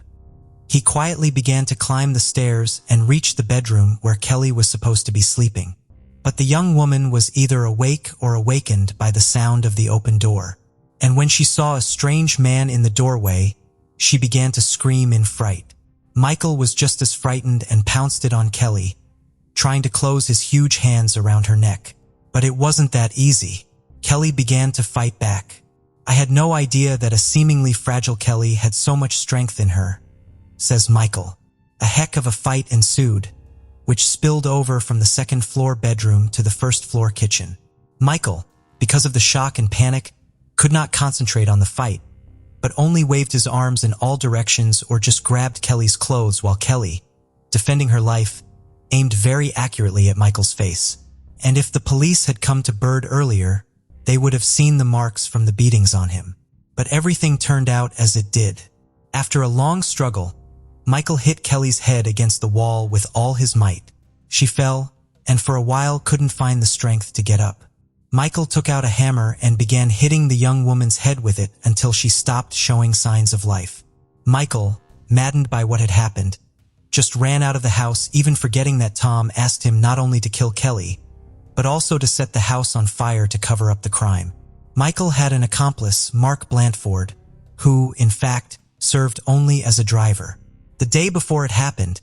He quietly began to climb the stairs and reach the bedroom where Kelly was supposed to be sleeping. But the young woman was either awake or awakened by the sound of the open door. And when she saw a strange man in the doorway, she began to scream in fright. Michael was just as frightened and pounced it on Kelly, trying to close his huge hands around her neck. But it wasn't that easy. Kelly began to fight back. "I had no idea that a seemingly fragile Kelly had so much strength in her," says Michael. A heck of a fight ensued, which spilled over from the 2nd floor bedroom to the 1st floor kitchen. Michael, because of the shock and panic, could not concentrate on the fight, but only waved his arms in all directions or just grabbed Kelly's clothes while Kelly, defending her life, aimed very accurately at Michael's face. And if the police had come to Bird earlier, they would have seen the marks from the beatings on him. But everything turned out as it did. After a long struggle, Michael hit Kelly's head against the wall with all his might. She fell, and for a while couldn't find the strength to get up. Michael took out a hammer and began hitting the young woman's head with it until she stopped showing signs of life. Michael, maddened by what had happened, just ran out of the house, even forgetting that Tom asked him not only to kill Kelly, but also to set the house on fire to cover up the crime. Michael had an accomplice, Mark Blandford, who, in fact, served only as a driver. The day before it happened,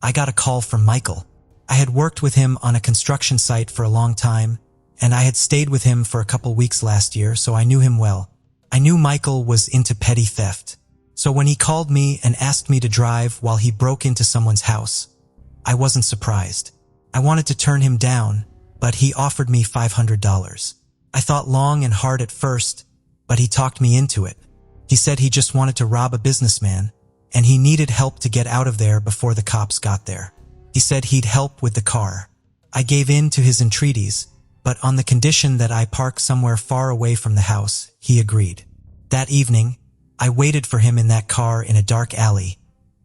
I got a call from Michael. I had worked with him on a construction site for a long time, and I had stayed with him for a couple weeks last year, so I knew him well. I knew Michael was into petty theft, So when he called me and asked me to drive while he broke into someone's house, I wasn't surprised. I wanted to turn him down, but he offered me $500. I thought long and hard at first, but he talked me into it. He said he just wanted to rob a businessman, and he needed help to get out of there before the cops got there. He said he'd help with the car. I gave in to his entreaties, but on the condition that I park somewhere far away from the house, he agreed. That evening, I waited for him in that car in a dark alley,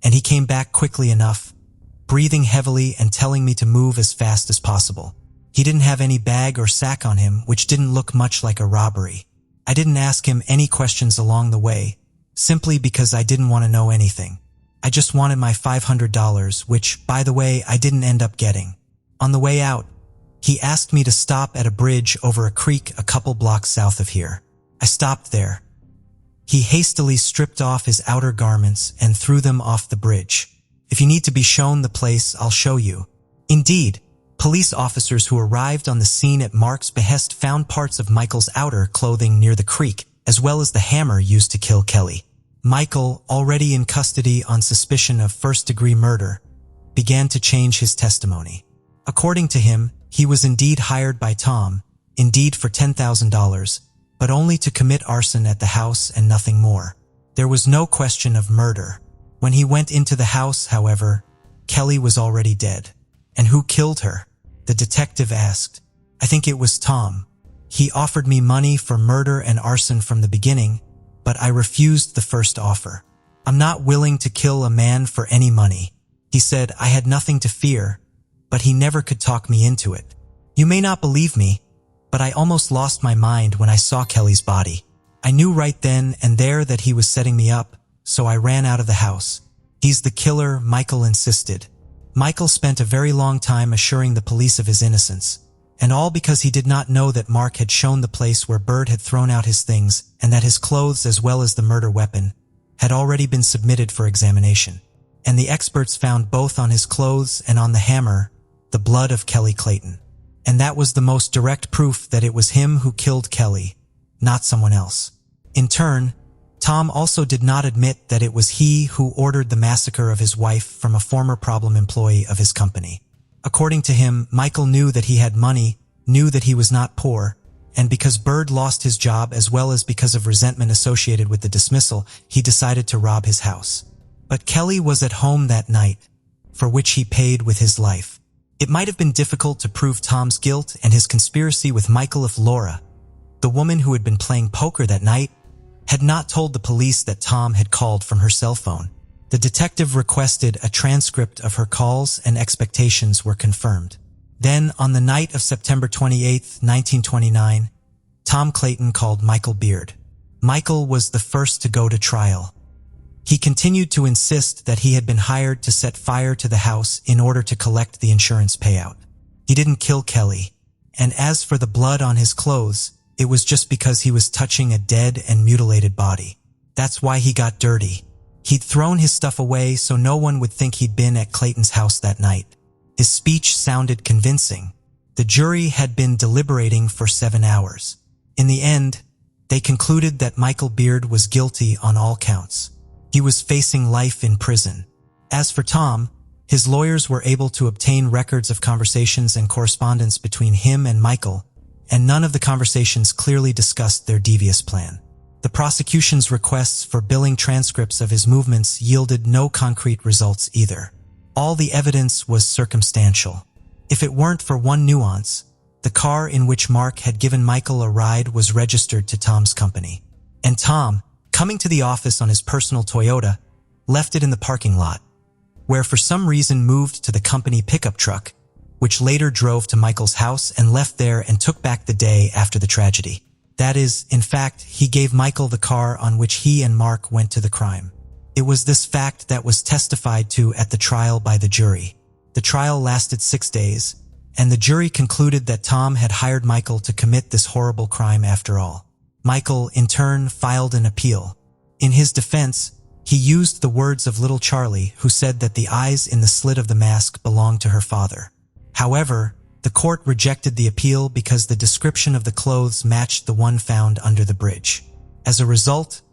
and he came back quickly enough, breathing heavily and telling me to move as fast as possible. He didn't have any bag or sack on him, which didn't look much like a robbery. I didn't ask him any questions along the way, simply because I didn't want to know anything. I just wanted my $500, which, by the way, I didn't end up getting. On the way out, he asked me to stop at a bridge over a creek a couple blocks south of here. I stopped there. He hastily stripped off his outer garments and threw them off the bridge. If you need to be shown the place, I'll show you. Indeed, police officers who arrived on the scene at Mark's behest found parts of Michael's outer clothing near the creek, as well as the hammer used to kill Kelly. Michael, already in custody on suspicion of first-degree murder, began to change his testimony. According to him, he was indeed hired by Tom, indeed for $10,000, but only to commit arson at the house and nothing more. There was no question of murder. When he went into the house, however, Kelly was already dead. And who killed her? The detective asked. I think it was Tom. He offered me money for murder and arson from the beginning, but I refused the first offer. I'm not willing to kill a man for any money. He said I had nothing to fear, but he never could talk me into it. You may not believe me, but I almost lost my mind when I saw Kelly's body. I knew right then and there that he was setting me up, so I ran out of the house. He's the killer, Michael insisted. Michael spent a very long time assuring the police of his innocence, and all because he did not know that Mark had shown the place where Bird had thrown out his things and that his clothes as well as the murder weapon had already been submitted for examination. And the experts found both on his clothes and on the hammer the blood of Kelly Clayton. And that was the most direct proof that it was him who killed Kelly, not someone else. In turn, Tom also did not admit that it was he who ordered the massacre of his wife from a former problem employee of his company. According to him, Michael knew that he had money, knew that he was not poor, and because Bird lost his job as well as because of resentment associated with the dismissal, he decided to rob his house. But Kelly was at home that night, for which he paid with his life. It might have been difficult to prove Tom's guilt and his conspiracy with Michael if Laura, the woman who had been playing poker that night, had not told the police that Tom had called from her cell phone. The detective requested a transcript of her calls and expectations were confirmed. Then, on the night of September 28, 1929, Tom Clayton called Michael Beard. Michael was the first to go to trial. He continued to insist that he had been hired to set fire to the house in order to collect the insurance payout. He didn't kill Kelly, and as for the blood on his clothes, it was just because he was touching a dead and mutilated body. That's why he got dirty. He'd thrown his stuff away so no one would think he'd been at Clayton's house that night. His speech sounded convincing. The jury had been deliberating for 7 hours. In the end, they concluded that Michael Beard was guilty on all counts. He was facing life in prison. As for Tom, his lawyers were able to obtain records of conversations and correspondence between him and Michael, and none of the conversations clearly discussed their devious plan. The prosecution's requests for billing transcripts of his movements yielded no concrete results either. All the evidence was circumstantial. If it weren't for one nuance, the car in which Mark had given Michael a ride was registered to Tom's company. And Tom, coming to the office on his personal Toyota, left it in the parking lot, where for some reason moved to the company pickup truck, which later drove to Michael's house and left there and took back the day after the tragedy. That is, in fact, he gave Michael the car on which he and Mark went to the crime. It was this fact that was testified to at the trial by the jury. The trial lasted 6 days, and the jury concluded that Tom had hired Michael to commit this horrible crime after all. Michael, in turn, filed an appeal. In his defense, he used the words of little Charlie, who said that the eyes in the slit of the mask belonged to her father. However, the court rejected the appeal because the description of the clothes matched the one found under the bridge. As a result,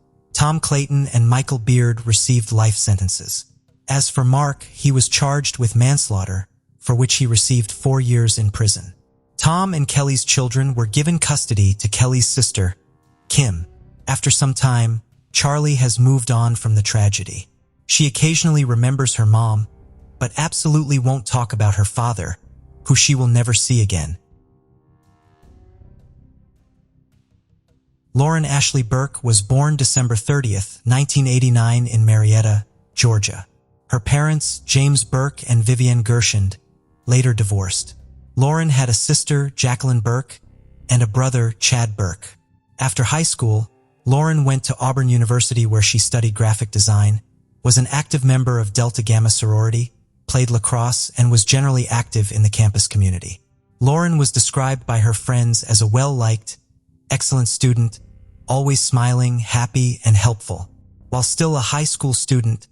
Tom Clayton and Michael Beard received life sentences. As for Mark, he was charged with manslaughter, for which he received 4 years in prison. Tom and Kelly's children were given custody to Kelly's sister, Kim. After some time, Charlie has moved on from the tragedy. She occasionally remembers her mom, but absolutely won't talk about her father, who she will never see again. Lauren Ashley Burke was born December 30th, 1989 in Marietta, Georgia. Her parents, James Burke and Vivienne Gershond, later divorced. Lauren had a sister, Jacqueline Burke, and a brother, Chad Burke. After high school, Lauren went to Auburn University where she studied graphic design, was an active member of Delta Gamma sorority, played lacrosse, and was generally active in the campus community. Lauren was described by her friends as a well-liked, excellent student, always smiling, happy, and helpful. While still a high school student,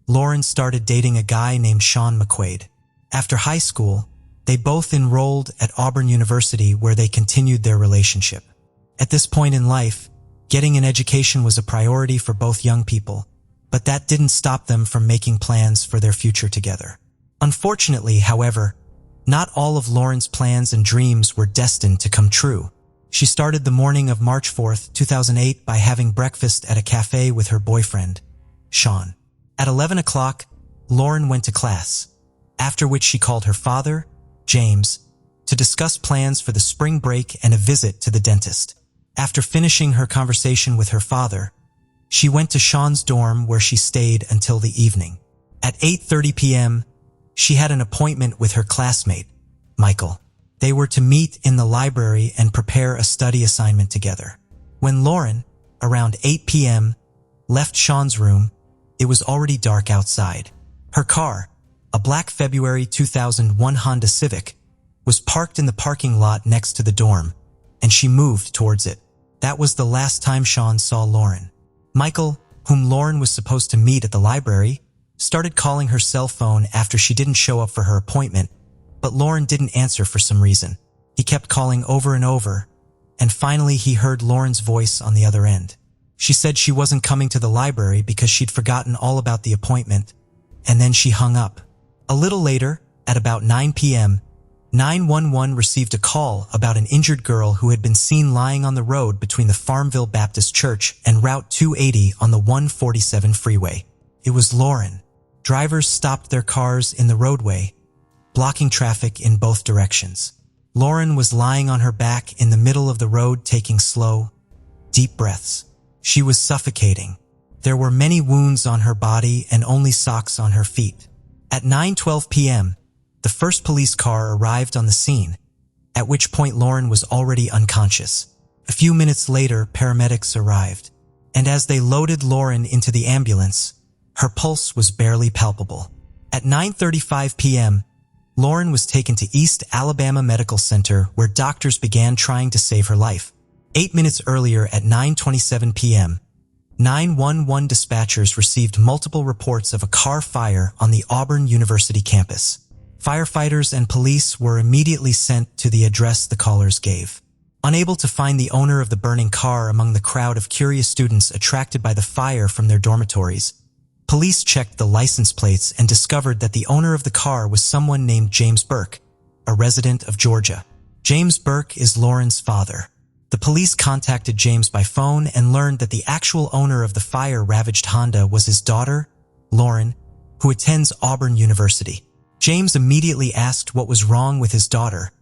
Lauren started dating a guy named Sean McQuaid. After high school, they both enrolled at Auburn University where they continued their relationship. At this point in life, getting an education was a priority for both young people, but that didn't stop them from making plans for their future together. Unfortunately, however, not all of Lauren's plans and dreams were destined to come true. She started the morning of March 4th, 2008 by having breakfast at a cafe with her boyfriend, Sean. At 11 o'clock, Lauren went to class, after which she called her father, James, to discuss plans for the spring break and a visit to the dentist. After finishing her conversation with her father, she went to Sean's dorm where she stayed until the evening. At 8:30 p.m., she had an appointment with her classmate, Michael. They were to meet in the library and prepare a study assignment together. When Lauren, around 8 p.m., left Sean's room, it was already dark outside. Her car, a black February 2001 Honda Civic, was parked in the parking lot next to the dorm, and she moved towards it. That was the last time Sean saw Lauren. Michael, whom Lauren was supposed to meet at the library, started calling her cell phone after she didn't show up for her appointment, but Lauren didn't answer for some reason. He kept calling over and over, and finally he heard Lauren's voice on the other end. She said she wasn't coming to the library because she'd forgotten all about the appointment, and then she hung up. A little later, at about 9 p.m., 911 received a call about an injured girl who had been seen lying on the road between the Farmville Baptist Church and Route 280 on the 147 freeway. It was Lauren. Drivers stopped their cars in the roadway, blocking traffic in both directions. Lauren was lying on her back in the middle of the road taking slow, deep breaths. She was suffocating. There were many wounds on her body and only socks on her feet. At 9:12 p.m., the first police car arrived on the scene, at which point Lauren was already unconscious. A few minutes later, paramedics arrived, and as they loaded Lauren into the ambulance, her pulse was barely palpable. At 9:35 p.m., Lauren was taken to East Alabama Medical Center where doctors began trying to save her life. 8 minutes earlier at 9:27 p.m., 911 dispatchers received multiple reports of a car fire on the Auburn University campus. Firefighters and police were immediately sent to the address the callers gave. Unable to find the owner of the burning car among the crowd of curious students attracted by the fire from their dormitories, police checked the license plates and discovered that the owner of the car was someone named James Burke, a resident of Georgia. James Burke is Lauren's father. The police contacted James by phone and learned that the actual owner of the fire-ravaged Honda was his daughter, Lauren, who attends Auburn University. James immediately asked what was wrong with his daughter,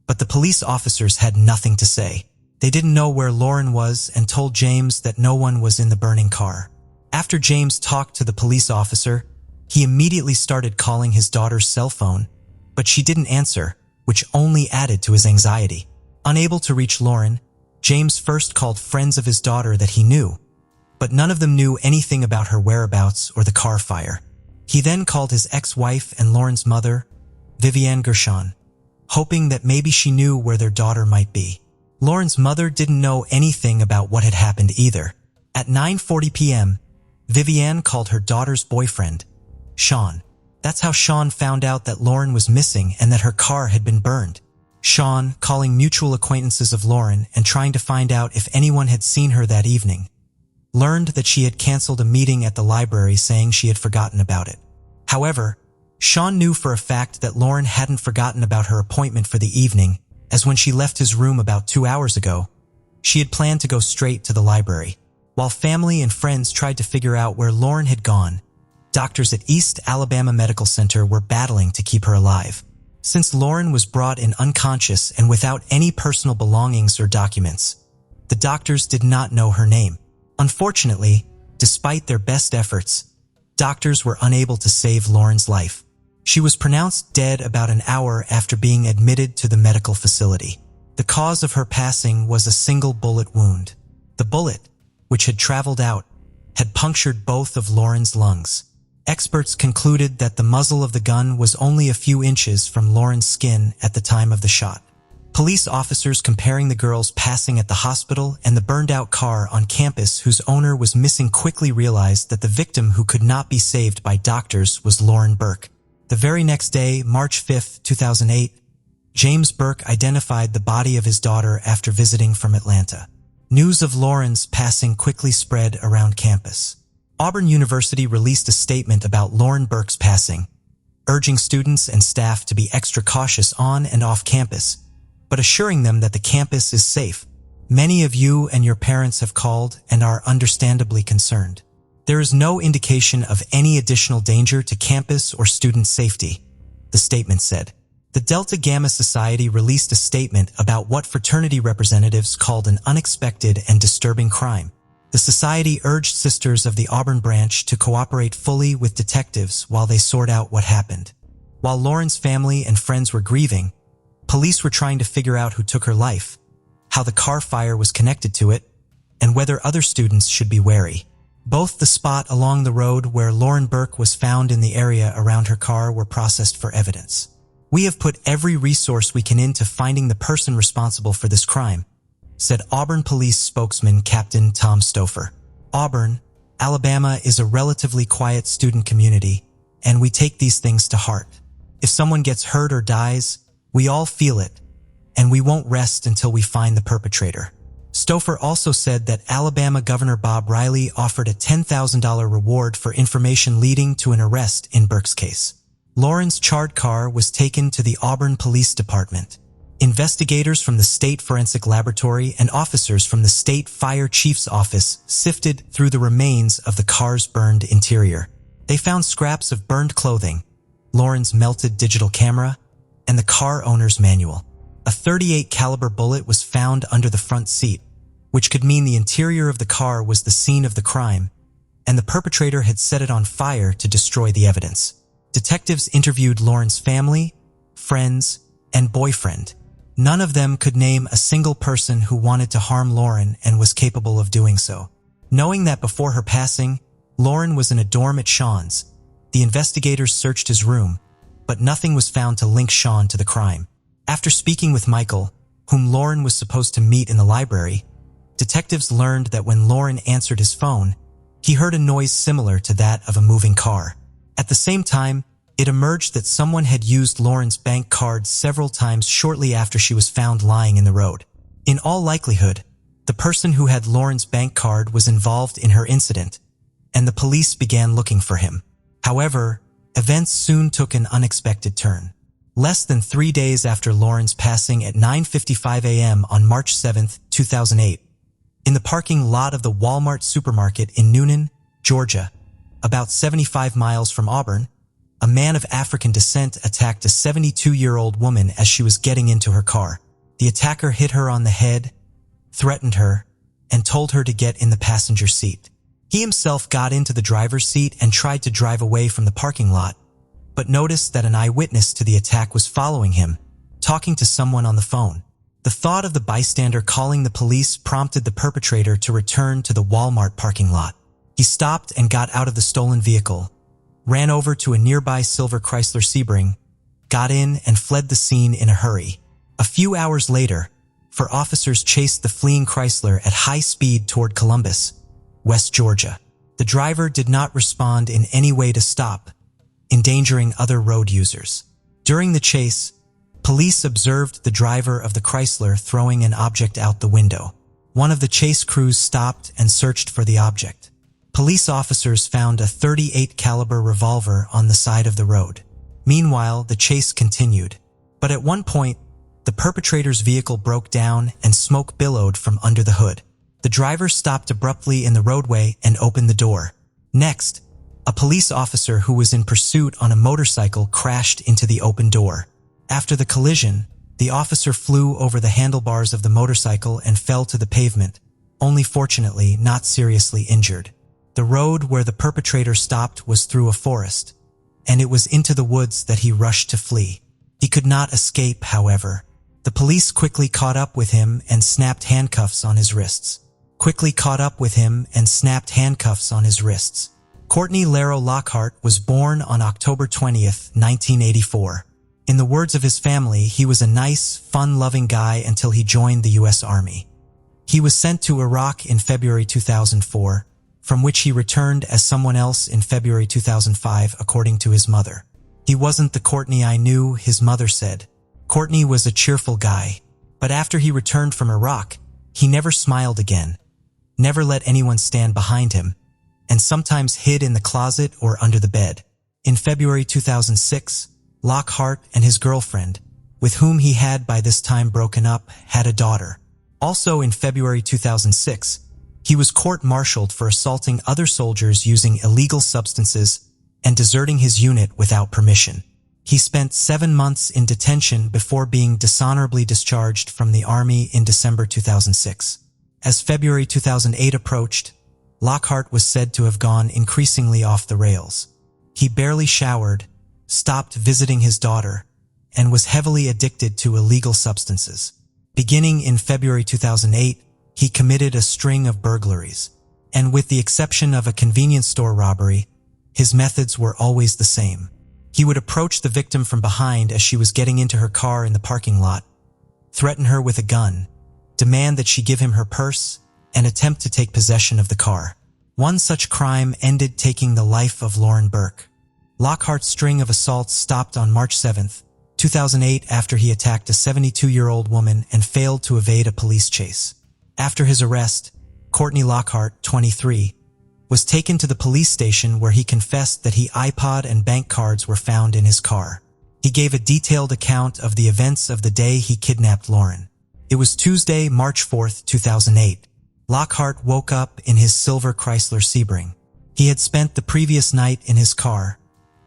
but the police officers had nothing to say. They didn't know where Lauren was and told James that no one was in the burning car. After James talked to the police officer, he immediately started calling his daughter's cell phone, but she didn't answer, which only added to his anxiety. Unable to reach Lauren, James first called friends of his daughter that he knew, but none of them knew anything about her whereabouts or the car fire. He then called his ex-wife and Lauren's mother, Vivienne Gershond, hoping that maybe she knew where their daughter might be. Lauren's mother didn't know anything about what had happened either. At 9:40 p.m., Vivienne called her daughter's boyfriend, Sean. That's how Sean found out that Lauren was missing and that her car had been burned. Sean, calling mutual acquaintances of Lauren and trying to find out if anyone had seen her that evening, learned that she had canceled a meeting at the library saying she had forgotten about it. However, Sean knew for a fact that Lauren hadn't forgotten about her appointment for the evening, as when she left his room about 2 hours ago, she had planned to go straight to the library. While family and friends tried to figure out where Lauren had gone, doctors at East Alabama Medical Center were battling to keep her alive. Since Lauren was brought in unconscious and without any personal belongings or documents, the doctors did not know her name. Unfortunately, despite their best efforts, doctors were unable to save Lauren's life. She was pronounced dead about an hour after being admitted to the medical facility. The cause of her passing was a single bullet wound. The bullet, which had traveled out, had punctured both of Lauren's lungs. Experts concluded that the muzzle of the gun was only a few inches from Lauren's skin at the time of the shot. Police officers comparing the girl's passing at the hospital and the burned-out car on campus whose owner was missing quickly realized that the victim who could not be saved by doctors was Lauren Burke. The very next day, March 5, 2008, James Burke identified the body of his daughter after visiting from Atlanta. News of Lauren's passing quickly spread around campus. Auburn University released a statement about Lauren Burke's passing, urging students and staff to be extra cautious on and off campus, but assuring them that the campus is safe. Many of you and your parents have called and are understandably concerned. There is no indication of any additional danger to campus or student safety, the statement said. The Delta Gamma Society released a statement about what fraternity representatives called an unexpected and disturbing crime. The society urged sisters of the Auburn branch to cooperate fully with detectives while they sort out what happened. While Lauren's family and friends were grieving, police were trying to figure out who took her life, how the car fire was connected to it, and whether other students should be wary. Both the spot along the road where Lauren Burke was found in the area around her car were processed for evidence. We have put every resource we can into finding the person responsible for this crime, said Auburn Police spokesman Captain Tom Stouffer. Auburn, Alabama is a relatively quiet student community, and we take these things to heart. If someone gets hurt or dies, we all feel it, and we won't rest until we find the perpetrator. Stouffer also said that Alabama Governor Bob Riley offered a $10,000 reward for information leading to an arrest in Burke's case. Lauren's charred car was taken to the Auburn Police Department. Investigators from the State Forensic Laboratory and officers from the State Fire Chief's Office sifted through the remains of the car's burned interior. They found scraps of burned clothing, Lauren's melted digital camera, and the car owner's manual. A .38 caliber bullet was found under the front seat, which could mean the interior of the car was the scene of the crime, and the perpetrator had set it on fire to destroy the evidence. Detectives interviewed Lauren's family, friends, and boyfriend. None of them could name a single person who wanted to harm Lauren and was capable of doing so. Knowing that before her passing, Lauren was in a dorm at Sean's, the investigators searched his room, but nothing was found to link Sean to the crime. After speaking with Michael, whom Lauren was supposed to meet in the library, detectives learned that when Lauren answered his phone, he heard a noise similar to that of a moving car. At the same time, it emerged that someone had used Lauren's bank card several times shortly after she was found lying in the road. In all likelihood, the person who had Lauren's bank card was involved in her incident, and the police began looking for him. However, events soon took an unexpected turn. Less than 3 days after Lauren's passing at 9:55 a.m. on March 7, 2008, in the parking lot of the Walmart supermarket in Noonan, Georgia, about 75 miles from Auburn, a man of African descent attacked a 72-year-old woman as she was getting into her car. The attacker hit her on the head, threatened her, and told her to get in the passenger seat. He himself got into the driver's seat and tried to drive away from the parking lot, but noticed that an eyewitness to the attack was following him, talking to someone on the phone. The thought of the bystander calling the police prompted the perpetrator to return to the Walmart parking lot. He stopped and got out of the stolen vehicle, ran over to a nearby silver Chrysler Sebring, got in and fled the scene in a hurry. A few hours later, four officers chased the fleeing Chrysler at high speed toward Columbus, West Georgia. The driver did not respond in any way to stop, endangering other road users. During the chase, police observed the driver of the Chrysler throwing an object out the window. One of the chase crews stopped and searched for the object. Police officers found a .38 caliber revolver on the side of the road. Meanwhile, the chase continued. But at one point, the perpetrator's vehicle broke down and smoke billowed from under the hood. The driver stopped abruptly in the roadway and opened the door. Next, a police officer who was in pursuit on a motorcycle crashed into the open door. After the collision, the officer flew over the handlebars of the motorcycle and fell to the pavement, only fortunately not seriously injured. The road where the perpetrator stopped was through a forest, and it was into the woods that he rushed to flee. He could not escape, however. The police quickly caught up with him and snapped handcuffs on his wrists. Courtney Laro Lockhart was born on October 20th, 1984. In the words of his family, he was a nice, fun-loving guy until he joined the U.S. Army. He was sent to Iraq in February 2004, from which he returned as someone else in February 2005, according to his mother. "He wasn't the Courtney I knew," his mother said. Courtney was a cheerful guy, but after he returned from Iraq, he never smiled again, never let anyone stand behind him, and sometimes hid in the closet or under the bed. In February 2006, Lockhart and his girlfriend, with whom he had by this time broken up, had a daughter. Also in February 2006, he was court-martialed for assaulting other soldiers using illegal substances and deserting his unit without permission. He spent 7 months in detention before being dishonorably discharged from the Army in December 2006. As February 2008 approached, Lockhart was said to have gone increasingly off the rails. He barely showered, stopped visiting his daughter, and was heavily addicted to illegal substances. Beginning in February 2008, he committed a string of burglaries, and with the exception of a convenience store robbery, his methods were always the same. He would approach the victim from behind as she was getting into her car in the parking lot, threaten her with a gun, demand that she give him her purse, and attempt to take possession of the car. One such crime ended taking the life of Lauren Burke. Lockhart's string of assaults stopped on March 7, 2008 after he attacked a 72-year-old woman and failed to evade a police chase. After his arrest, Courtney Lockhart, 23, was taken to the police station where he confessed that iPod and bank cards were found in his car. He gave a detailed account of the events of the day he kidnapped Lauren. It was Tuesday, March 4, 2008. Lockhart woke up in his silver Chrysler Sebring. He had spent the previous night in his car,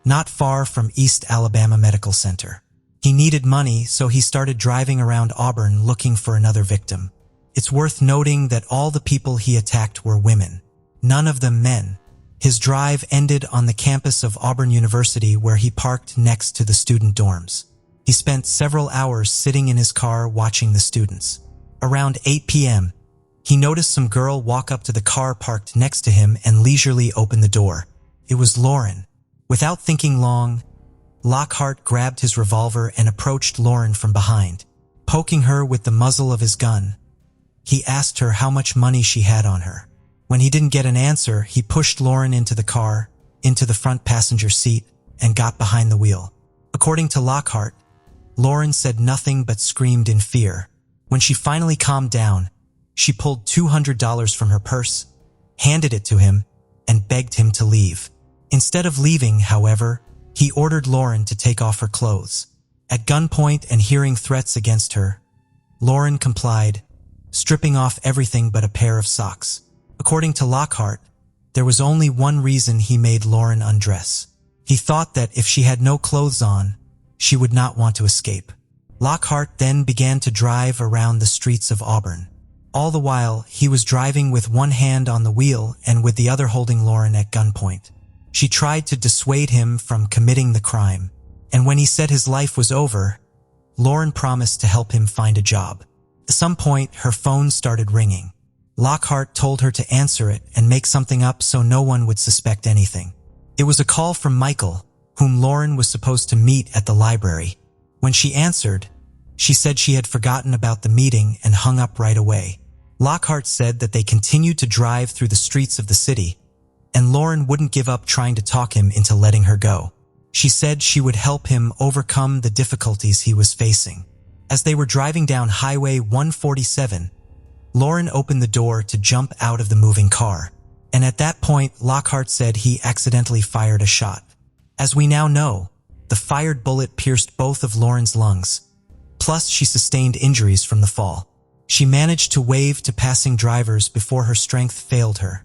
not far from East Alabama Medical Center. He needed money, so he started driving around Auburn looking for another victim. It's worth noting that all the people he attacked were women, none of them men. His drive ended on the campus of Auburn University, where he parked next to the student dorms. He spent several hours sitting in his car watching the students. Around 8 p.m., he noticed some girl walk up to the car parked next to him and leisurely open the door. It was Lauren. Without thinking long, Lockhart grabbed his revolver and approached Lauren from behind. Poking her with the muzzle of his gun, he asked her how much money she had on her. When he didn't get an answer, he pushed Lauren into the car, into the front passenger seat, and got behind the wheel. According to Lockhart, Lauren said nothing but screamed in fear. When she finally calmed down, she pulled $200 from her purse, handed it to him, and begged him to leave. Instead of leaving, however, he ordered Lauren to take off her clothes. At gunpoint and hearing threats against her, Lauren complied, stripping off everything but a pair of socks. According to Lockhart, there was only one reason he made Lauren undress. He thought that if she had no clothes on, she would not want to escape. Lockhart then began to drive around the streets of Auburn. All the while, he was driving with one hand on the wheel and with the other holding Lauren at gunpoint. She tried to dissuade him from committing the crime, and when he said his life was over, Lauren promised to help him find a job. At some point, her phone started ringing. Lockhart told her to answer it and make something up so no one would suspect anything. It was a call from Michael, whom Lauren was supposed to meet at the library. When she answered, she said she had forgotten about the meeting and hung up right away. Lockhart said that they continued to drive through the streets of the city, and Lauren wouldn't give up trying to talk him into letting her go. She said she would help him overcome the difficulties he was facing. As they were driving down Highway 147, Lauren opened the door to jump out of the moving car, and at that point, Lockhart said he accidentally fired a shot. As we now know, the fired bullet pierced both of Lauren's lungs, plus she sustained injuries from the fall. She managed to wave to passing drivers before her strength failed her,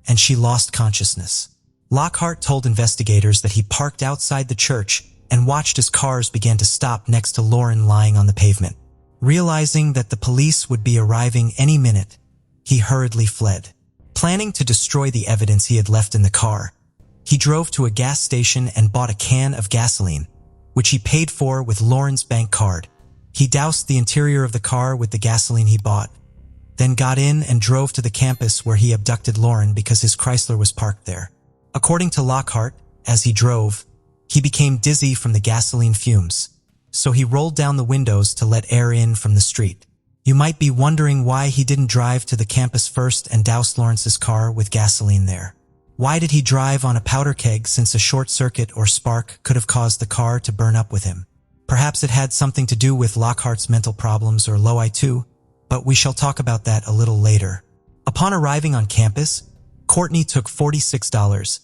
and she lost consciousness. Lockhart told investigators that he parked outside the church and watched as cars began to stop next to Lauren lying on the pavement. Realizing that the police would be arriving any minute, he hurriedly fled. Planning to destroy the evidence he had left in the car, he drove to a gas station and bought a can of gasoline, which he paid for with Lauren's bank card. He doused the interior of the car with the gasoline he bought, then got in and drove to the campus where he abducted Lauren because his Chrysler was parked there. According to Lockhart, as he drove, he became dizzy from the gasoline fumes, so he rolled down the windows to let air in from the street. You might be wondering why he didn't drive to the campus first and douse Lawrence's car with gasoline there. Why did he drive on a powder keg, since a short circuit or spark could have caused the car to burn up with him? Perhaps it had something to do with Lockhart's mental problems or low IQ, but we shall talk about that a little later. Upon arriving on campus, Courtney took $46,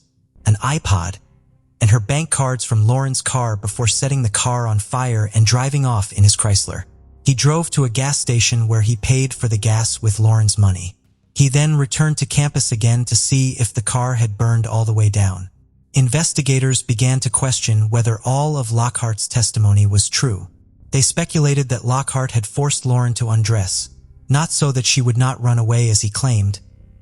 an iPod, and her bank cards from Lauren's car before setting the car on fire and driving off in his Chrysler. He drove to a gas station where he paid for the gas with Lauren's money. He then returned to campus again to see if the car had burned all the way down. Investigators began to question whether all of Lockhart's testimony was true. They speculated that Lockhart had forced Lauren to undress, not so that she would not run away as he claimed,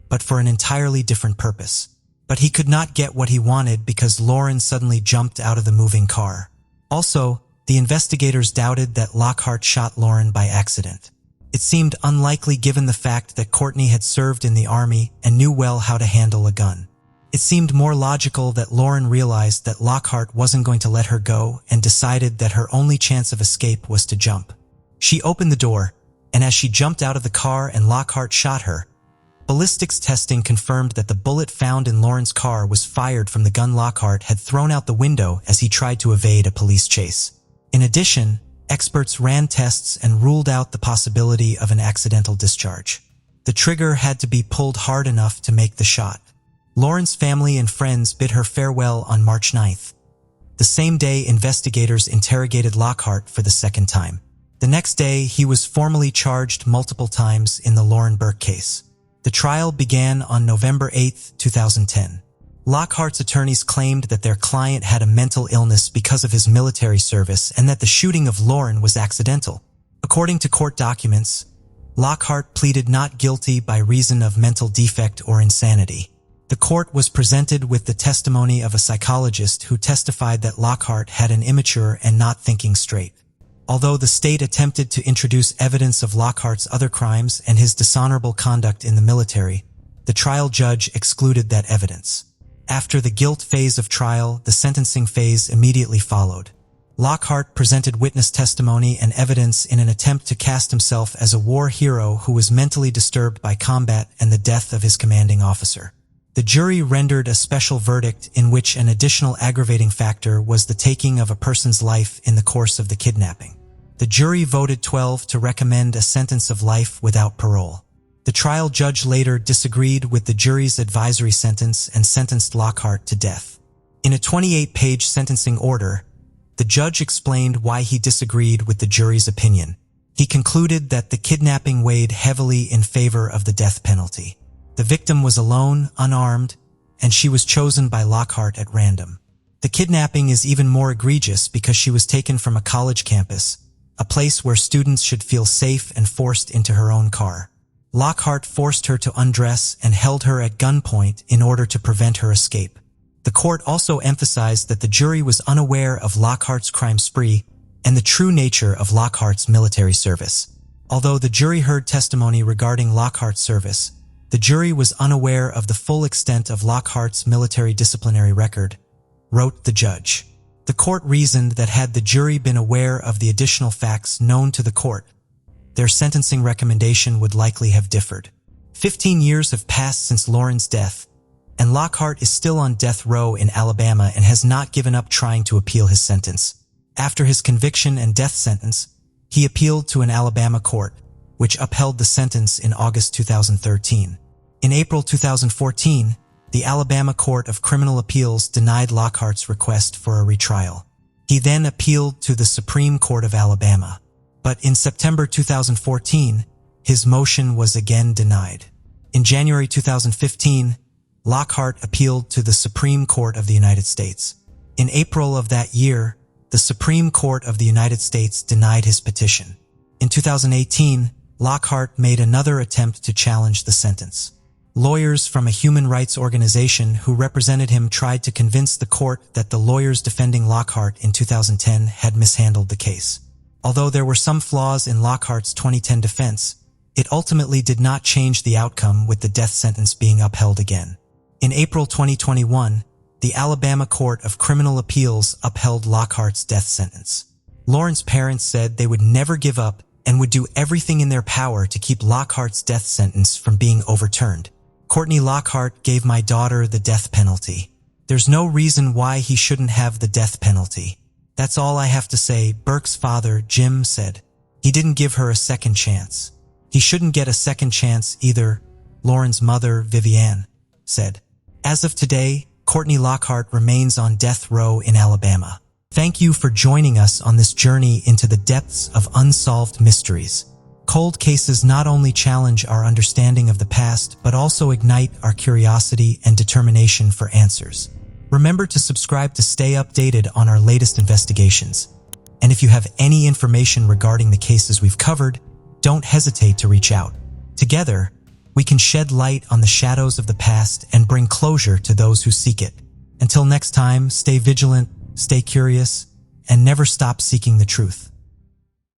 but for an entirely different purpose. But he could not get what he wanted because Lauren suddenly jumped out of the moving car. Also, the investigators doubted that Lockhart shot Lauren by accident. It seemed unlikely given the fact that Courtney had served in the army and knew well how to handle a gun. It seemed more logical that Lauren realized that Lockhart wasn't going to let her go and decided that her only chance of escape was to jump. She opened the door, and as she jumped out of the car and Lockhart shot her, ballistics testing confirmed that the bullet found in Lauren's car was fired from the gun Lockhart had thrown out the window as he tried to evade a police chase. In addition, experts ran tests and ruled out the possibility of an accidental discharge. The trigger had to be pulled hard enough to make the shot. Lauren's family and friends bid her farewell on March 9th. The same day, investigators interrogated Lockhart for the second time. The next day, he was formally charged multiple times in the Lauren Burke case. The trial began on November 8, 2010. Lockhart's attorneys claimed that their client had a mental illness because of his military service and that the shooting of Lauren was accidental. According to court documents, Lockhart pleaded not guilty by reason of mental defect or insanity. The court was presented with the testimony of a psychologist who testified that Lockhart had an immature and not thinking straight. Although the state attempted to introduce evidence of Lockhart's other crimes and his dishonorable conduct in the military, the trial judge excluded that evidence. After the guilt phase of trial, the sentencing phase immediately followed. Lockhart presented witness testimony and evidence in an attempt to cast himself as a war hero who was mentally disturbed by combat and the death of his commanding officer. The jury rendered a special verdict in which an additional aggravating factor was the taking of a person's life in the course of the kidnapping. The jury voted 12 to recommend a sentence of life without parole. The trial judge later disagreed with the jury's advisory sentence and sentenced Lockhart to death. In a 28-page sentencing order, the judge explained why he disagreed with the jury's opinion. He concluded that the kidnapping weighed heavily in favor of the death penalty. The victim was alone, unarmed, and she was chosen by Lockhart at random. The kidnapping is even more egregious because she was taken from a college campus, a place where students should feel safe, and forced into her own car. Lockhart forced her to undress and held her at gunpoint in order to prevent her escape. The court also emphasized that the jury was unaware of Lockhart's crime spree and the true nature of Lockhart's military service. Although the jury heard testimony regarding Lockhart's service, the jury was unaware of the full extent of Lockhart's military disciplinary record, wrote the judge. The court reasoned that had the jury been aware of the additional facts known to the court, their sentencing recommendation would likely have differed. 15 years have passed since Lauren's death, and Lockhart is still on death row in Alabama and has not given up trying to appeal his sentence. After his conviction and death sentence, he appealed to an Alabama court, which upheld the sentence in August 2013. In April 2014, the Alabama Court of Criminal Appeals denied Lockhart's request for a retrial. He then appealed to the Supreme Court of Alabama. But in September 2014, his motion was again denied. In January 2015, Lockhart appealed to the Supreme Court of the United States. In April of that year, the Supreme Court of the United States denied his petition. In 2018, Lockhart made another attempt to challenge the sentence. Lawyers from a human rights organization who represented him tried to convince the court that the lawyers defending Lockhart in 2010 had mishandled the case. Although there were some flaws in Lockhart's 2010 defense, it ultimately did not change the outcome, with the death sentence being upheld again. In April 2021, the Alabama Court of Criminal Appeals upheld Lockhart's death sentence. Lauren's parents said they would never give up and would do everything in their power to keep Lockhart's death sentence from being overturned. "Courtney Lockhart gave my daughter the death penalty. There's no reason why he shouldn't have the death penalty. That's all I have to say," Burke's father, Jim, said. "He didn't give her a second chance. He shouldn't get a second chance either," Lauren's mother, Vivian, said. As of today, Courtney Lockhart remains on death row in Alabama. Thank you for joining us on this journey into the depths of unsolved mysteries. Cold cases not only challenge our understanding of the past, but also ignite our curiosity and determination for answers. Remember to subscribe to stay updated on our latest investigations. And if you have any information regarding the cases we've covered, don't hesitate to reach out. Together, we can shed light on the shadows of the past and bring closure to those who seek it. Until next time, stay vigilant, stay curious, and never stop seeking the truth.